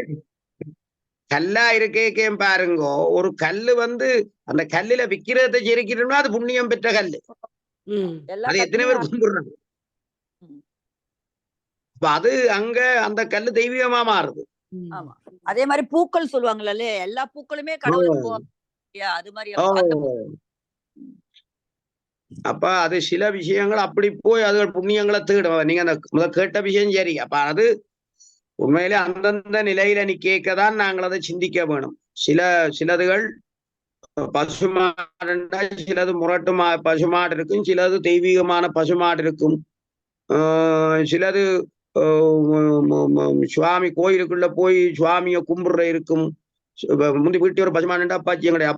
கல்லா இருக்கே பாருங்க. ஒரு கல்லு அந்த கல்லுல விக்கிரத்தை ஜெரிக்கணும்னா அது புண்ணியம் பெற்ற கல்லு. அது எத்தனை பேர் கும்பிடுறாங்க. அது அங்க அந்த கல்லு தெய்வீகமா மாறுது. ஆமா, அதே மாதிரி பூக்கள் சொல்லுவாங்கல்ல, எல்லா பூக்களுமே கடவுளுக்கு அது மாதிரி. அப்ப அது சில விஷயங்கள் அப்படி போய் அது புண்ணியங்களை தேடும். நீங்க அந்த முதல் கேட்ட விஷயம் சரி. அப்ப அது உண்மையிலே அந்தந்த நிலையில நீ கேட்கதான் நாங்கள் அதை சிந்திக்க வேணும். சிலதுகள் பசுமாடுண்டா சிலது முரட்டு பசுமாடு இருக்கும், சிலது தெய்வீகமான பசுமாடு இருக்கும், சிலது சுவாமி கோயிலுக்குள்ள போய் சுவாமிய கும்பிடுற இருக்கும். முந்தி வீட்டு ஒரு பசுமாடுண்டா அப்பாச்சி எங்களுடைய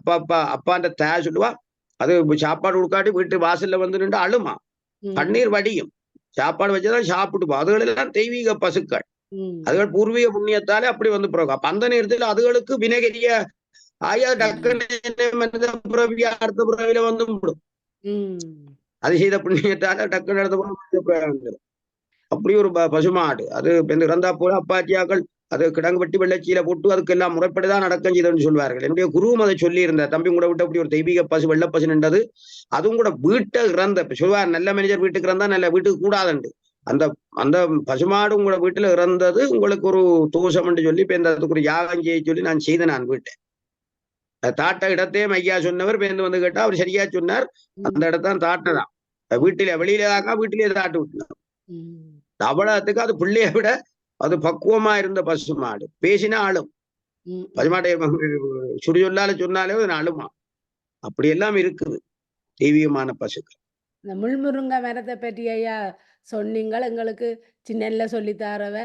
அப்பான்ற தயா சொல்லுவா. அது சாப்பாடு கொடுக்காட்டி வீட்டு வாசல்ல நின்று அழுமா, கண்ணீர் வடியும். சாப்பாடு வச்சுதான் சாப்பிட்டுப்போம். அதுகள் எல்லாம் தெய்வீக பசுக்கள். அதுகள் பூர்வீக புண்ணியத்தாலே அப்படி பிறகு அப்ப அந்த நேரத்தில் அதுகளுக்கு வினகரிய ஆயா டக்குன்னு மனித பிறவி அடுத்த பிறவில விடும். அது செய்த புண்ணியத்தால டக்குன்னு அடுத்த அப்படி ஒரு பசுமாடு. அது இறந்தா போல அப்பாச்சியாக்கள் அது கிடங்கு வெட்டி வெள்ளச்சியில போட்டு அதுக்கு எல்லாம் முறைப்படிதான் அடக்கம் செய்தன்னு சொல்வார்கள். என்னுடைய குருவும் அதை சொல்லி இருந்த தம்பி கூட விட்டு அப்படி ஒரு தெய்வீக பசு வெள்ள பசு நின்றது. அதுவும் கூட வீட்டை இறந்த சொல்வார், நல்ல மனிதர் வீட்டுக்கு இறந்தா நல்ல வீட்டுக்கு கூடாதுண்டு. அந்த அந்த பசுமாடு உங்களோட வீட்டுல இறந்தது உங்களுக்கு ஒரு தோஷம் என்று சொல்லி அதுக்கு ஒரு யாகம் செய்ய சொல்லி நான் செய்தேன். நான் வீட்டை தாட்ட இடத்தையும் ஐயா சொன்னவர் பேருந்து கேட்டா அவர் சரியா சொன்னார். அந்த இடத்தான் தாட்டதான் வீட்டில வெளியில வீட்டிலேயே தாட்டு விட்டுனார். அவ்வளவுக்கு அது பிள்ளைய விட அது பக்குவமா இருந்த பசுமாடு. பேசினா ஆளும். பசுமாட்டை சுடி சொல்லால சொன்னாலே அழுமா. அப்படி எல்லாம் இருக்குது தெய்வீகமான பசுக்கள். இந்த முள்முருங்கை மரத்தை பற்றி ஐயா சொன்னீங்கள். எங்களுக்கு சின்னல்ல சொல்லித்தாரவ.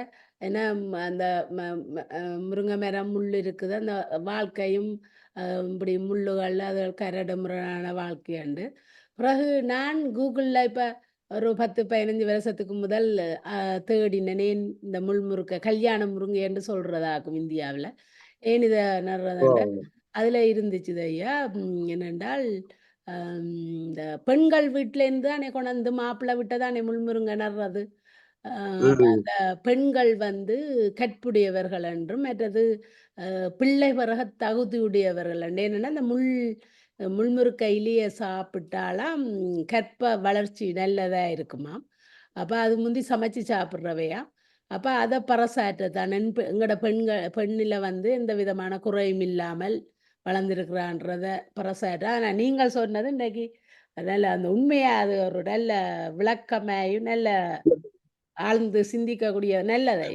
ஏன்னா அந்த முருங்கை மரம் முள் இருக்குது, அந்த வாழ்க்கையும் இப்படி முள்ளுகள் அது கரடு முரணான வாழ்க்கையாண்டு. பிறகு நான் கூகுளில் இப்போ ஒரு 10-15 வருஷத்துக்கு முதல் தேடினேன். இந்த முள்முருங்கை கல்யாண முருங்கை என்று சொல்றதாகும் இந்தியாவில். ஏன் இதை நடுறதாண்ட அதில் இருந்துச்சு ஐயா. என்னென்றால் இந்த பெண்கள் வீட்டுல இருந்து தானே கொண்டாந்து மாப்பிள்ளை விட்ட தானே முள்முருங்கை நடுறது. அந்த பெண்கள் கற்புடையவர்கள் என்றும் மற்றது பிள்ளை பிறக தகுதியுடையவர்கள் என்று. என்னன்னா இந்த முள்முருக்கை இலையை சாப்பிட்டாலாம் கற்ப வளர்ச்சி நல்லதா இருக்குமாம். அப்ப அது முந்தி சமைச்சு சாப்பிட்றவையா. அப்ப அதை பறைசாற்றத்தான் எங்களோட பெண்ணில எந்த விதமான குறையும் இல்லாமல் வளர்ந்துருக்கிறான்றத பறைசாற்ற. ஆனா நீங்கள் சொன்னது இன்றைக்கு நல்ல அந்த உண்மையா அது ஒரு நல்ல விளக்கமாயும் நல்ல ஆழ்ந்து சிந்திக்கக்கூடிய நல்லது.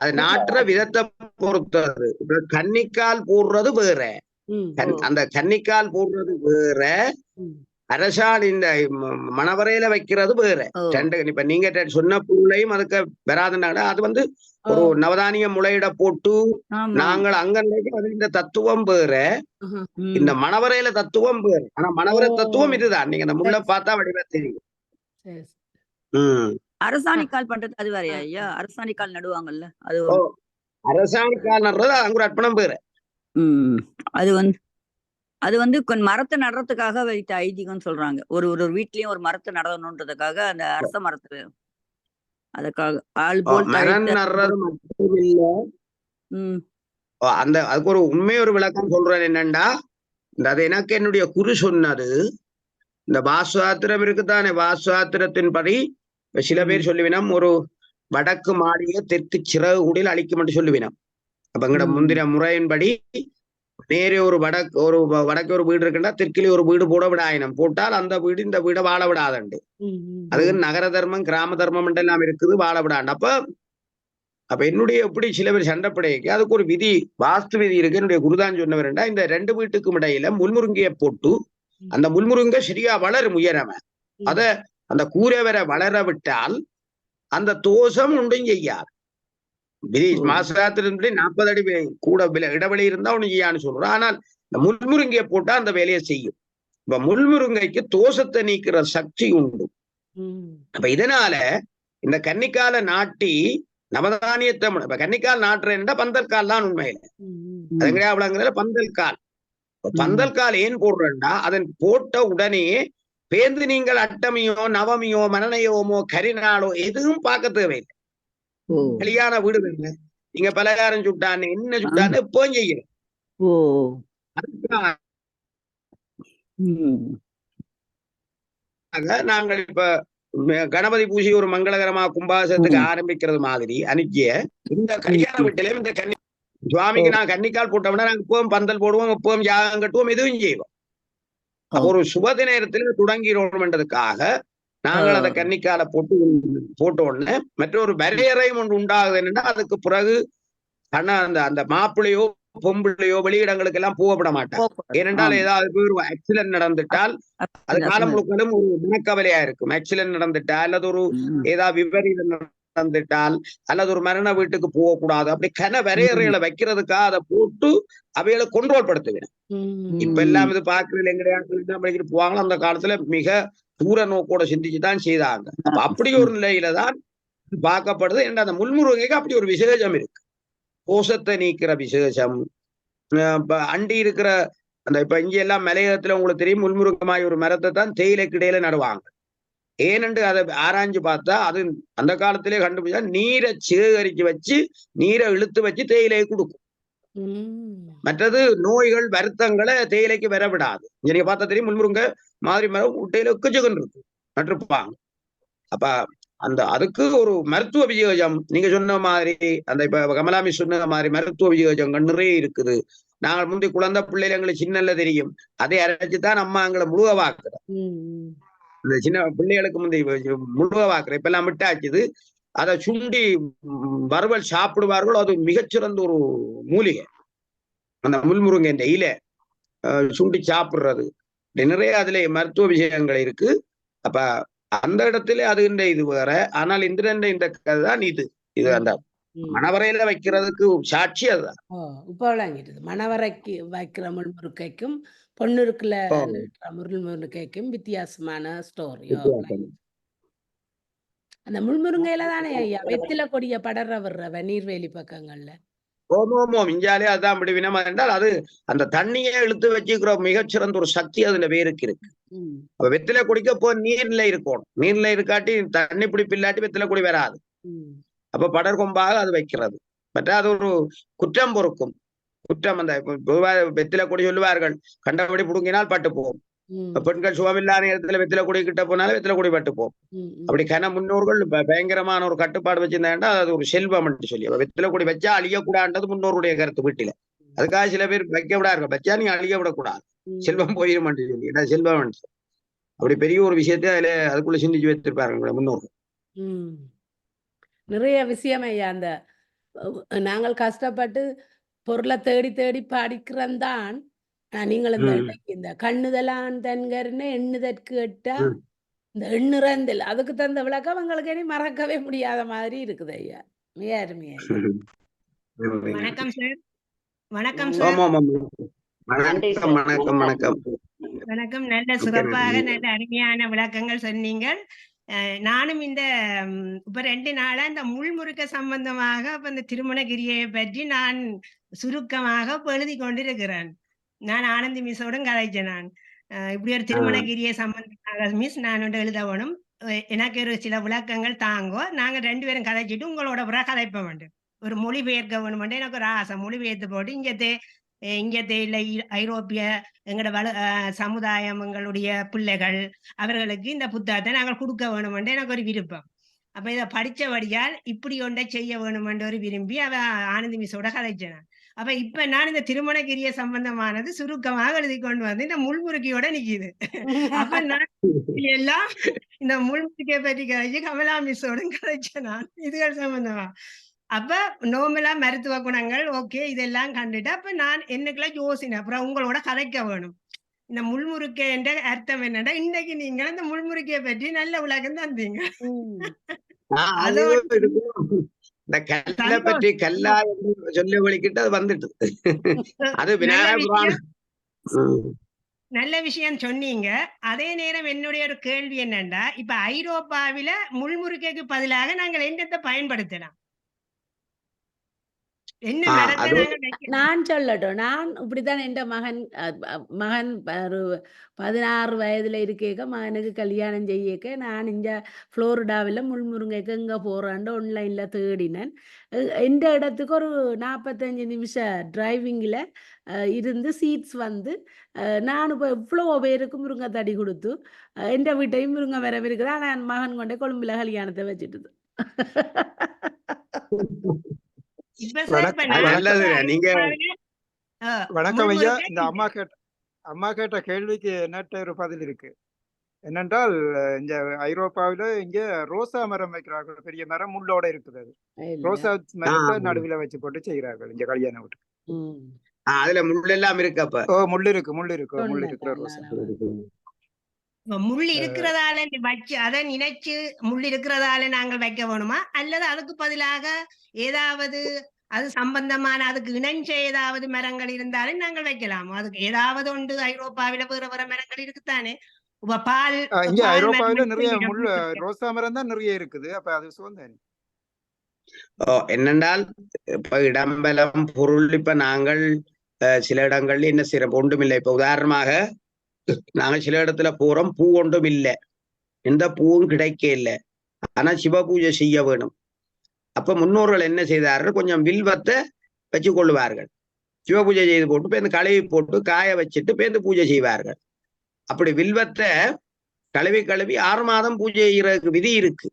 அது நாட்டுற விதத்தை பொறுத்தது. கன்னிக்கால் போடுறது வேற, அந்த கன்னிக்கால் போடுறது வேற, அரசால் இந்த மணவரையில வைக்கிறது வேற. ரெண்டு இப்ப நீங்க சொன்ன பொருளையும் அதுக்கு வராதுனால அது ஒரு நவதானிய முளையிட போட்டு நாங்கள் அங்க அது இந்த தத்துவம் வேற, இந்த மணவரையில தத்துவம் வேற. ஆனா மணவரை தத்துவம் இதுதான். நீங்க அந்த முள்ள பார்த்தா வடிவா தெரியும். அரசாணிக்கால் பண்றது அது வேறையா ஐயா? அரசாணிக்கால் நடுவாங்கல்ல, அது அரசாணிக்கால் நடுறது அங்க ஒரு அர்ப்பணம் வேற. அது மரத்தை நடுறதுக்காக வைத்த ஐதீகம் சொல்றாங்க. ஒரு வீட்லயும் ஒரு மரத்தை நடணுன்றதுக்காக அந்த அரச மரத்துல அதுக்காக ஆள் போல் நடுறது மட்டும் இல்ல. அதுக்கு ஒரு ஒரு விளக்கம் சொல்றேன். என்னண்டா அது எனக்கு என்னுடைய குரு சொன்னது. இந்த வாசுவாத்திரம் இருக்குதானே, வாசுவாத்திரத்தின்படி சில பேர் சொல்லுவினம் ஒரு வடக்கு மாடிய தெற்கு சிறகு கூடியில் அழிக்கும் என்று சொல்லுவினம். அப்ப எங்கட முந்தின முறையின்படி நேரே ஒரு வடக்கு ஒரு வீடு இருக்குன்னா தெற்கிலே ஒரு வீடு போட விடாயினம். போட்டால் அந்த வீடு இந்த வீடை வாழ விடாதண்டு. அதுக்கு நகர தர்மம் கிராம தர்மம் எல்லாம் இருக்குது, வாழ விடாண்டு. அப்ப என்னுடைய எப்படி சில பேர் சண்டைப்படைக்கு அதுக்கு ஒரு விதி, வாஸ்து விதி இருக்கு. என்னுடைய குருதான் சொன்னவர்டா, இந்த ரெண்டு வீட்டுக்கும் இடையில முள்முருங்கையை போட்டு அந்த முள்முருங்கை சரியா வளரும் உயரம. அத அந்த கூரை வரை வளர விட்டால் அந்த தோஷம் ஒன்றும் செய்யாது. மாசத்திலிருந்து 40 அடி கூட இடைவெளி இருந்தா ஒண்ணு செய்யான்னு சொல்றோம். ஆனால் இந்த முள்முருங்கையை போட்டா அந்த வேலையை செய்யும். இப்ப முள்முருங்கைக்கு தோஷத்தை நீக்கிற சக்தி உண்டு. அப்ப இதனால இந்த கன்னிக்கால நாட்டி நவதானியத்தை இப்ப கன்னிக்கால் நாட்டுறேன்டா பந்தல் கால் தான் உண்மையில. அது கிடையாதுல பந்தல் கால். பந்தல் கால் ஏன் போடுறேன்டா அதன் போட்ட உடனே பேந்து நீங்கள் அட்டமியோ நவமியோ மனநயோமோ கரிநாளோ எதுவும் பார்க்க தேவையில்லை. கல்யாண வீடு வேணும், நீங்க பலகாரம் சுட்டான்னு என்ன சுட்டான்னு எப்பவும் செய்யணும். நாங்கள் இப்ப கணபதி பூஜை ஒரு மங்களகரமா கும்பாசத்துக்கு ஆரம்பிக்கிறது மாதிரி அனுப்பிய இந்த கல்யாண வீட்டிலையும் இந்த கன்னி சுவாமிக்கு நான் கன்னிக்கால் போட்டோம்னா நாங்க எப்பவும் பந்தல் போடுவோம், எப்பவும் யாகம் கட்டுவோம், எதுவும் செய்வோம். ஒரு சுபத நேரத்துல தொடங்கிறோம்ன்றதுக்காக நாங்கள் அதை கன்னிக்கால போட்ட உடனே மற்றொரு வரையறையும் ஒன்று உண்டாகுது. என்னன்னா அதுக்கு பிறகு அந்த மாப்பிள்ளையோ பொம்பிள்ளையோ வெளியிடங்களுக்கு எல்லாம் போகப்பட மாட்டாங்க. ஏனென்றால் ஏதாவது ஒரு ஆக்சிடென்ட் நடந்துட்டால் அது காலம் முழுக்களும் ஒரு மனக்கவலையா இருக்கும். ஆக்சிடென்ட் நடந்துட்டா அல்லது ஒரு ஏதாவது விபரீதம் நடந்துட்டால் அல்லது ஒரு மரண வீட்டுக்கு போகக்கூடாது. அப்படி வரையறைகளை வைக்கிறதுக்காக அதை போட்டு அவைகளை கண்ட்ரோல் படுத்துவேன். இப்ப எல்லாம் இது பாக்குறது எங்கடையாட்டு போவாங்களோ அந்த காலத்துல மிக தூர நோக்கோட சிந்திச்சுதான் செய்தாங்க. அப்படி ஒரு நிலையில தான் பார்க்கப்படுது. என்ற அந்த முள்முருகைக்கு அப்படி ஒரு விசேஷம் இருக்கு. கோஷத்தை நீக்கிற விசேஷம். அண்டி இருக்கிற அந்த இப்ப இங்க எல்லாம் மலையகத்துல உங்களுக்கு தெரியும் முள்முருகமாய் ஒரு மரத்தை தான் தேயிலைக்கு இடையில நடுவாங்க. ஏனென்று அதை ஆராய்ஞ்சு பார்த்தா அது அந்த காலத்திலே கண்டுபிடிச்சா நீரை சேகரிச்சு வச்சு நீரை இழுத்து வச்சு தேயிலையை கொடுக்கும். மற்றது நோய்கள் வருத்தங்களை தேயிலைக்கு வர விடாது. நீங்க பார்த்தா தெரியும் முள்முருங்க மாதிரி மரம் உட்டையில குஜுகன் இருக்கு நட்டிருப்பாங்க. அப்ப அந்த அதுக்கு ஒரு மருத்துவ விசேஷம் நீங்க சொன்ன மாதிரி அந்த இப்ப கமலாமி சொன்ன மாதிரி மருத்துவ விசேஷங்கள் நிறைய இருக்குது. நாங்கள் முந்தைய குழந்தை பிள்ளைகள் எங்களுக்கு சின்னல தெரியும், அதை அரைச்சுதான் அம்மா எங்களை முழுகவாக்குறோம். இந்த சின்ன பிள்ளைகளுக்கு முந்தைய முழுகவாக்குறோம். இப்ப எல்லாம் விட்டாச்சுது. அதை சுண்டி வறுவல் சாப்பிடுவார்கள். அது மிகச்சிறந்த ஒரு மூலிகை. அந்த முள்முருங்கை இந்த இலை சுண்டி சாப்பிடுறது நிறைய அதுல மருத்துவ விஷயங்கள் இருக்கு. அப்ப அந்த இடத்துல அது இது வேற. ஆனால் இந்த கதை தான் இது அந்த மணவரையில வைக்கிறதுக்கு சாட்சி அதுதான். இப்ப விளங்கிட்டு மணவரைக்கு வைக்கிற முள்முருக்கைக்கும் பொண்ணுருக்குல முள்முருக்கைக்கும் வித்தியாசமான ஸ்டோரி. அந்த முள்முருங்கையில தானே ஐயா வெத்தில கொடிய படர விடுறவ நீர்வேலி பக்கங்கள்ல. ஓமோமோம் இஞ்சாலே அதுதான் விடுவினம் என்றால் அது அந்த தண்ணியை இழுத்து வச்சுக்கிற மிகச்சிறந்த ஒரு சக்தி அதுல வேருக்கு இருக்கு. அப்ப வெத்தில கொடிக்க போ நீர்நிலை இருக்கணும். நீர்நிலை இருக்காட்டி தண்ணி பிடிப்பு இல்லாட்டி வெத்தில கொடி வராது. அப்ப படர் கொம்பாக அது வைக்கிறது. மற்ற அது ஒரு குற்றம் பொறுக்கும். குற்றம் அந்த வெத்தில கொடி சொல்லுவார்கள் கண்டபடி புடுங்கினால் பட்டு போகும். பெண்கள் சுகமில்லாத நேரத்துல வெத்தில கொடி கிட்ட போனாலும் வெத்தில கொடி பட்டு போகும். அப்படி கன முன்னோர்கள் பயங்கரமான ஒரு கட்டுப்பாடு வச்சிருந்தாண்டா அது ஒரு செல்வம் சொல்லி வெத்தில கொடி வச்சா அழியக்கூடாதுன்றது முன்னோருடைய கருத்து வீட்டில. அதுக்காக சில பேர் வைக்க விடாரு, வச்சா நீங்க அழிய விடக்கூடாது, செல்வம் போயிடும் சொல்லி. ஏன்னா செல்வம் அப்படி பெரிய ஒரு விஷயத்த அதுல அதுக்குள்ள சிந்திச்சு வச்சிருப்பாரு முன்னோர்கள். நிறைய விஷயம் ஐயா. அந்த நாங்கள் கஷ்டப்பட்டு பொருளை தேடி தேடி படிக்கிறந்தான். நீங்கள் இந்த கண்ணுதலான் தன்கர்னு எண்ணுதற்கு எட்டா இந்த எண்ணுறந்தில் அதுக்கு தந்த விளக்கம் உங்களுக்கு இனி மறக்கவே முடியாத மாதிரி இருக்குது ஐயா. மிக அருமையா. வணக்கம் சார். வணக்கம் சார். வணக்கம் வணக்கம் வணக்கம் வணக்கம். நல்ல சிறப்பாக நல்ல அருமையான விளக்கங்கள் சொன்னீங்கள். நானும் இந்த இப்ப 2 நாளா இந்த முள்முருக்க சம்பந்தமாக இப்ப இந்த திருமணகிரியை பற்றி நான் சுருக்கமாக எழுதி கொண்டிருக்கிறேன். நான் ஆனந்தி மிஸ்ஸோடும் கதைச்சேன். நான் இப்படி ஒரு திருமணகிரியை சம்பந்தமாக மிஸ் நான் எழுத வேணும், எனக்கு ஒரு சில விளக்கங்கள் தாங்கோ, நாங்க 2 பேரும் கதைச்சிட்டு உங்களோட புற கதைப்ப வேண்டும், ஒரு மொழிபெயர்க்க வேணும். எனக்கு ஒரு ஆசை மொழிபெயர்த்து போட்டு இங்கத்தே இல்லை ஐரோப்பிய எங்களோட சமுதாயம் எங்களுடைய பிள்ளைகள் அவர்களுக்கு இந்த புத்தகத்தை நாங்கள் கொடுக்க வேணுமென்று எனக்கு ஒரு விருப்பம். அப்ப இதை படிச்சபடியால் இப்படி ஒன்றை செய்ய வேணுமென்று ஒரு விரும்பி ஆனந்தி மிஸ்ஸோட கதைச்சேன். அப்ப இப்ப நான் இந்த திருமணகிரிய சம்பந்தமானது சுருக்கமாக எழுதி கொண்டு வந்து இந்த முள்முருக்கியோட நிக்குது. அப்ப நான் எல்லாம் இந்த முள்முருக்கியை பற்றி கதைச்சு கமலா மிஸ்ஸோட கதைச்சேன் நான் இதுகள் சம்பந்தமா. அப்ப நோமலா மருத்துவ குணங்கள் ஓகே இதெல்லாம் கண்டுட்டு அப்ப நான் என்னக்குள்ள யோசினேன், அப்புறம் உங்களோட கதைக்க வேணும். இந்த முள்முருக்கை என்ற அர்த்தம் என்னன்னா இன்னைக்கு நீங்க இந்த முள்முருக்கையை பற்றி நல்ல விளக்கம் தந்தீங்க. அது அதோட இருக்கும். இந்த கல்லை சந்தோஷம். பற்றி கல்லா என்று சொல்லி வலிக்கிட்டு அது வந்துட்டு அது நல்ல விநாயகர் விஷயம் புராணம். நல்ல விஷயம் சொன்னீங்க. அதே நேரம் என்னுடைய ஒரு கேள்வி என்னன்னா, இப்ப ஐரோப்பாவில முள்முருக்கைக்கு பதிலாக நாங்கள் என்னத்தை பயன்படுத்தலாம்? என்ன மரத்தை அது நாங்கள் வைக்கலாம்? நான் சொல்லட்டும். நான் இப்படித்தான் என் மகன் ஒரு 16 வயதுல இருக்கேக்க மகனுக்கு கல்யாணம் செய்யக்க நான் இந்த புளோரிடாவில் முள்முருங்கைக்கு எங்க போறான்னு ஆன்லைன்ல தேடினேன். எந்த இடத்துக்கு ஒரு 45 நிமிஷம் டிரைவிங்கில் இருந்து சீட்ஸ் வந்து நான் இப்போ இவ்வளோ பேருக்கு முருங்கை தடி கொடுத்து எந்த வீட்டையும் முருங்கை வரவிருக்குது. ஆனால் என் மகன் கொண்டே கொழும்புல கல்யாணத்தை வச்சுட்டுது. இப்ப சார் இப்ப அது நான் நல்லது. நீங்க ஐரோப்பாவில வணக்கம் ஐயா. முள்முருக்கை இந்த அம்மா கேட்ட கேள்விக்கு எண்ணற்ற ஒரு பதில் இருக்கு. என்னென்றால் இங்க ஐரோப்பாவில இங்க ரோசா மரம் வைக்கிறார்கள். பெரிய மரம் முள்ளோட இருக்குது. அது இல்ல. ரோசா மரத்தை நடுவில் வச்சு போட்டு செய்கிறார்கள் இங்க கல்யாண வீட்டுக்கு. ம். அதுல முள்ளெல்லாம் இருக்கு. அப்ப முள் இருக்கிற சொன்னேன் ரோசா. நான். முள் இருக்கிறதால வச்சு அதை நினைச்சு முள் இருக்கிறதால நாங்கள் வைக்க வேணுமா, அல்லது அதுக்கு பதிலாக ஏதாவது அது சம்பந்தமான அதுக்கு இணைஞ்ச ஏதாவது மரங்கள் இருந்தாலும் நாங்கள் வைக்கலாமா? அதுக்கு ஏதாவது உண்டு. ஐரோப்பாவில வேற மரங்கள் இருக்குத்தானே. இப்ப பால் இங்க பால் ஐரோப்பாவில மரம் நிறைய சொல்லிடும். முள் ரோசா மரம் தான் நிறைய இருக்குது. அப்ப அது சுதந்திரம். என்னென்றால் இப்ப இடம்பலம் பொருள் இப்ப நாங்கள் சில இடங்கள்ல என்ன செய்யறோம், ஒன்றும் இல்லை. இப்ப உதாரணமாக நாங்க சில இடத்துல போறோம், பூ ஒன்றும் இல்லை, எந்த பூவும் கிடைக்க இல்லை, ஆனா சிவ பூஜை செய்ய வேணும். அப்ப முன்னோர்கள் என்ன செய்தார்கள், கொஞ்சம் வில்வத்தை வச்சு கொள்ளுவார்கள். சிவ பூஜை செய்து போட்டு பேருந்து கழுவி போட்டு காய வச்சுட்டு பேருந்து பூஜை செய்வார்கள். அப்படி வில்வத்தை கழுவி 6 மாதம் பூஜை செய்யறதுக்கு விதி இருக்கு.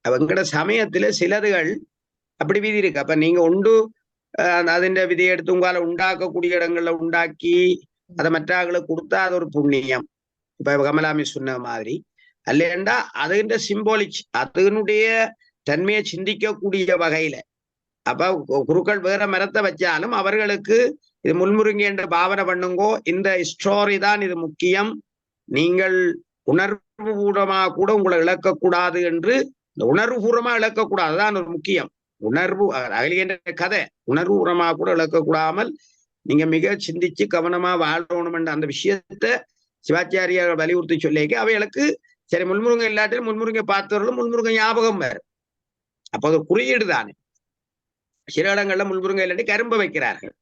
அவங்கட சமயத்துல சிலதுகள் அப்படி விதி இருக்கு. அப்ப நீங்க உண்டு അതിന്റെ விதியை எடுத்து உங்களால உண்டாக்கக்கூடிய இடங்கள்ல உண்டாக்கி அதை மற்றவர்களுக்கு கொடுத்தா அது ஒரு புண்ணியம். இப்ப கமலாமி சொன்ன மாதிரி அல்லேண்டா அதுகின்ற சிம்போலிக் அதனுடைய தன்மையை சிந்திக்கக்கூடிய வகையில அப்ப குருக்கள் வேற மரத்தை வச்சாலும் அவர்களுக்கு இது முள்முருங்கை என்ற பாவனை பண்ணுங்கோ, இந்த ஸ்டோரி தான் இது முக்கியம், நீங்கள் உணர்வு பூர்வமாக கூட உங்களை இழக்கக்கூடாது என்று, இந்த உணர்வு பூர்வமா இழக்கக்கூடாது தான் ஒரு முக்கியம். உணர்வு அகலிகின்ற கதை உணர்வு பூர்வமாக கூட இழக்கக்கூடாமல் நீங்க மிக சிந்திச்சு கவனமா வாழணும் என்ற அந்த விஷயத்த சிவாச்சாரியார் வலியுறுத்தி சொல்லிக்க அவைகளுக்கு சரி முள்முருங்கை இல்லாட்டிலும் முள்முருங்கை பார்த்தவர்களும் முள்முருங்கை ஞாபகம் வேறு. அப்போ அது குறியீடு தானே. சில இடங்கள்ல முள்முருங்கை இல்லாட்டி கரும்பு வைக்கிறார்கள்.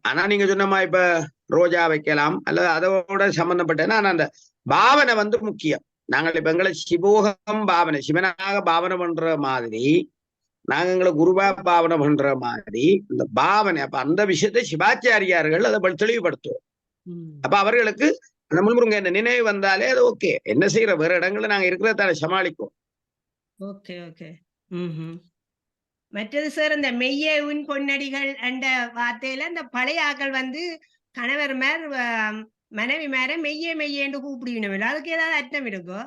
ஆனா நீங்க சொன்னமா இப்ப ரோஜா வைக்கலாம் அல்லது அதோட சம்பந்தப்பட்டேன்னா அந்த பாவனை வந்து முக்கியம். நாங்கள் இப்ப எங்களை சிவோகம் பாவனை சிவனாக பாவனை பண்ற மாதிரி நாங்க எங்களை குருவா பாவனை பண்ற மாதிரி இந்த பாவனை அப்ப அந்த விஷயத்தை சிவாச்சாரியார்கள் அதை தெளிவுபடுத்துவோம். அப்ப அவர்களுக்கு அந்த முள்முருங்கை என்ன நினைவு வந்தாலே அது ஓகே, என்ன செய்யற வேற இடங்கள்ல நாங்க இருக்கிறதால சமாளிக்கும். Okay okay. மற்றது சார் இந்த மெய்யேவின் பொன்னடிகள் என்ற வார்த்தையில இந்த பழைய ஆக்கள் வந்து கணவர் மேர் மனைவி மேர மெய்யேன்னு கூப்பிடுவினவில்லை, அதுக்கு ஏதாவது அர்த்தம் இருக்கோ?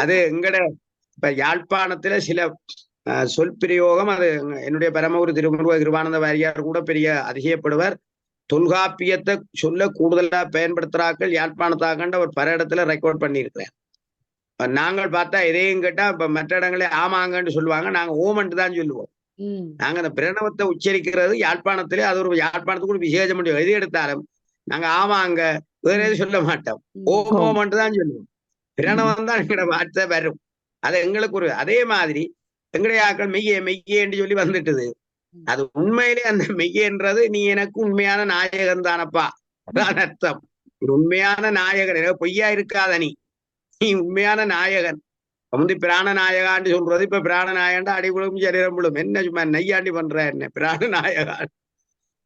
அது எங்கட இப்ப யாழ்ப்பாணத்துல சில சொல் பிரயோகம், அது என்னுடைய பரமகுரு திருமுருக கிருபானந்த வாரியார் கூட பெரிய அதிசயப்படுவர். தொல்காப்பியத்தை சொல்ல கூடுதலா பயன்படுத்துறாக்கள் யாழ்ப்பாணத்தாக்கண்ட ஒரு பல இடத்துல ரெக்கார்ட் பண்ணியிருக்கிறேன். நாங்கள் பார்த்தா எதையும் கேட்டா இப்ப மற்ற இடங்களே ஆமாங்கன்னு சொல்லுவாங்க, நாங்க ஓமன்ட்டு தான் சொல்லுவோம். நாங்க அந்த பிரணவத்தை உச்சரிக்கிறது யாழ்ப்பாணத்திலே அது ஒரு யாழ்ப்பாணத்துக்கு ஒரு விசேஷம் முடியும். எது எடுத்தாலும் நாங்க ஆமாங்க வேற எதுவும் சொல்ல மாட்டோம், ஓமன்ட்டு தான் சொல்லுவோம். பிரணவம் தான் எங்கட வார்த்தை வரும். அது எங்களுக்கு ஒரு அதே மாதிரி எங்களுடைய ஆக்கள் மெய்யேன்னு சொல்லி வந்துட்டுது. அது உண்மையிலே அந்த மெய்யன்றது நீ எனக்கு உண்மையான நாயகன் தானப்பா, அதான் அர்த்தம். உண்மையான நாயகன், பொய்யா இருக்காத நீ உண்மையான நாயகன். வந்து பிராண நாயகான்னு சொல்றது இப்ப பிராண நாயகன்டா அடிபுழும் சரீரம்புழும் என்ன சும்மா நையாண்டி பண்ற என்ன பிராண நாயகான்.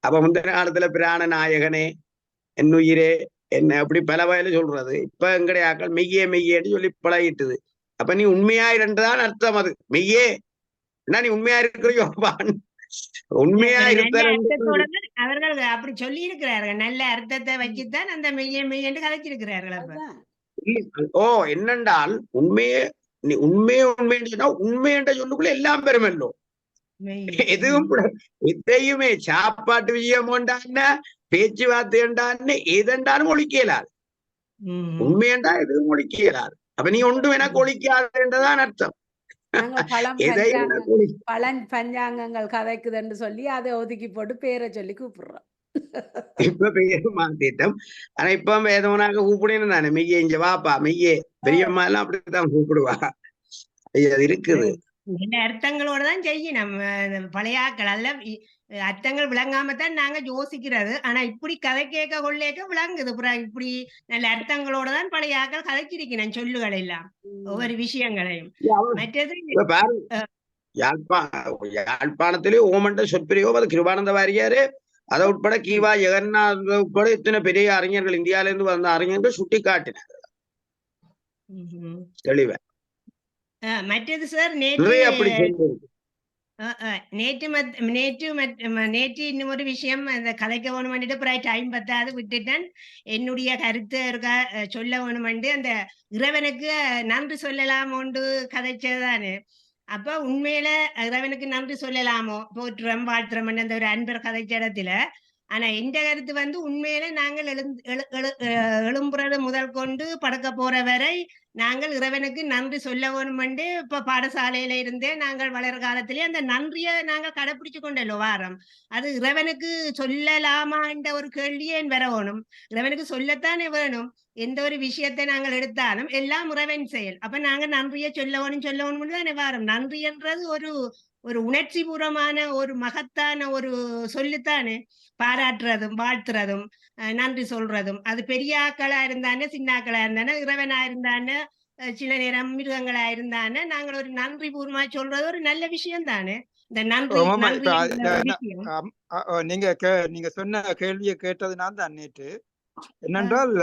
அப்ப முந்தின காலத்துல பிராண நாயகனே என்னுயிரே என்ன அப்படி பல வயல சொல்றது. இப்ப எங்களுடைய ஆக்கள் மெய்யேன்னு சொல்லி பழகிட்டுது. அப்ப நீ உண்மையா இருந்துதான் அர்த்தம். அது மெய்யே என்ன நீ உண்மையா இருக்கிறியோ உண்மையா இருந்த அவர்கள் அப்படி சொல்லி இருக்கிறார்கள். நல்ல அர்த்தத்தை வச்சுதான் அந்த மெய்யென்று கதைச்சிருக்கிறார்கள். ஓ என்னென்றால் உண்மையே நீ உண்மைன்னு சொன்னா உண்மைன்ற சொல்லுக்குள்ள எல்லாம் பெருமல்லோ. எதுவும் இதையுமே சாப்பாட்டு விஷயம் உண்டான பேச்சுவார்த்தை உண்டான எதென்றாலும் ஒழிக்க இயலாது. உண்மையண்டா எதுவும் ஒழிக்க இயலாது. அப்ப நீ ஒன்றும் எனக்கு ஒழிக்காதுன்றதான் அர்த்தம். நாங்கள் பழம் பஞ்சாங்கங்கள் கதைக்குதுன்னு சொல்லி அதை ஒதுக்கி போட்டு பேரை சொல்லி கூப்பிடுறோம். இப்ப பெரிய மாத்திட்டம். ஆனா இப்ப வேதவனாக கூப்பிடுன்னு தானே மெய்யே இங்க வாப்பா மெய்யே பெரியம்மா எல்லாம் அப்படித்தான் கூப்பிடுவா. அது இருக்குது. இந்த அர்த்தங்களோட தான் செய்யணும் பழையாக்கள். அதுல அர்த்தங்கள் விளங்காமத்தான் நாங்க யோசிக்கிறது. ஆனா இப்படி கதை கேட்க கொள்ளேக்க விளங்குது. இப்படி நல்ல அர்த்தங்களோட தான் பழையாக்கள் கதைச்சிருக்கிறேன் சொல்லுகள் எல்லாம் ஒவ்வொரு விஷயங்களையும். மற்றது யாழ்ப்பாணத்திலே ஓமண்ட சொற்பிரியோம் அது கிருபானந்த வாரியாரு அதை உட்பட கீவா ஜெகநாத் உட்பட இத்தனை பெரிய அறிஞர்கள் இந்தியால இருந்து வந்த அறிஞர்கள் சுட்டி காட்டினார் தெளிவா. மற்றது சார் நேற்று இன்னும் ஒரு விஷயம் அந்த கதைக்க வேணுமெண்டு அப்புறம் டைம் பத்தாது விட்டுட்டேன். என்னுடைய கருத்து இருக்கா சொல்ல வேணுமெண்டு அந்த இறைவனுக்கு நன்றி சொல்லலாமோண்டு கதைச்சதானு. அப்ப உண்மையில இறைவனுக்கு நன்றி சொல்லலாமோ போற்றுறோம் வாழ்த்துறோம் அந்த ஒரு அன்பர் கதைச்ச இடத்துல. ஆனா எந்த கருத்து வந்து உண்மையில நாங்கள் எழும்புறது முதல் கொண்டு படுக்க போற வரை நாங்கள் இறைவனுக்கு நன்றி சொல்ல வேணுமெண்டு இப்ப பாடசாலையில இருந்தே நாங்கள் வளர காலத்திலே அந்த நன்றியை நாங்கள் கடைப்பிடிச்சு கொண்டோ வாரம். அது இறைவனுக்கு சொல்லலாமான்ற ஒரு கேள்வியே வர வேணும். இறைவனுக்கு சொல்லத்தானே வேணும். எந்த ஒரு விஷயத்தை நாங்கள் எடுத்தாலும் எல்லாம் இறைவன் செயல். அப்ப நாங்க நன்றியை சொல்ல வேணும் தானே வாரம். நன்றி என்றது ஒரு உணர்ச்சி பூர்வமான ஒரு மகத்தான ஒரு சொல்லுத்தானே. பாராட்டுறதும் வாழ்த்துறதும் நன்றி சொல்றதும் அது பெரிய ஆக்களா இருந்தானே சின்ன ஆக்களா இருந்தானே இறைவனா இருந்தானே சில நேரம் மிருகங்களா இருந்தானே நாங்கள் ஒரு நன்றி பூர்வமா சொல்றது ஒரு நல்ல விஷயம் தானே. இந்த நன்றி நீங்க சொன்ன கேள்வியை கேட்டது நான் தான் நேற்று. என்னென்றால்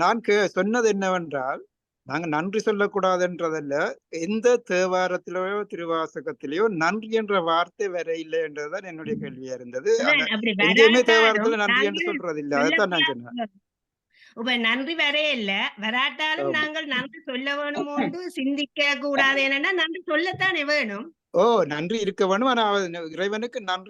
நான் சொன்னது என்னவென்றால் நாங்க நன்றி சொல்லக்கூடாதுன்றதல்ல, எந்த தேவாரத்திலேயோ திருவாசகத்திலேயோ நன்றி என்ற வார்த்தை வர இல்லை என்றதுதான் என்னுடைய கேள்வியா இருந்தது. எங்கேயுமே தேவாரத்துல நன்றி என்று சொல்றது இல்லை. அதைத்தான் நான் சொன்னேன். இப்ப நன்றி வரே இல்ல வராட்டாலும் நாங்கள் நன்றி சொல்ல வேணுமோண்டு சிந்திக்க கூடாது. என்னன்னா நன்றி சொல்லத்தானே வேணும். நன்றி இருக்க வேணும். ஆனா இறைவனுக்கு நன்றி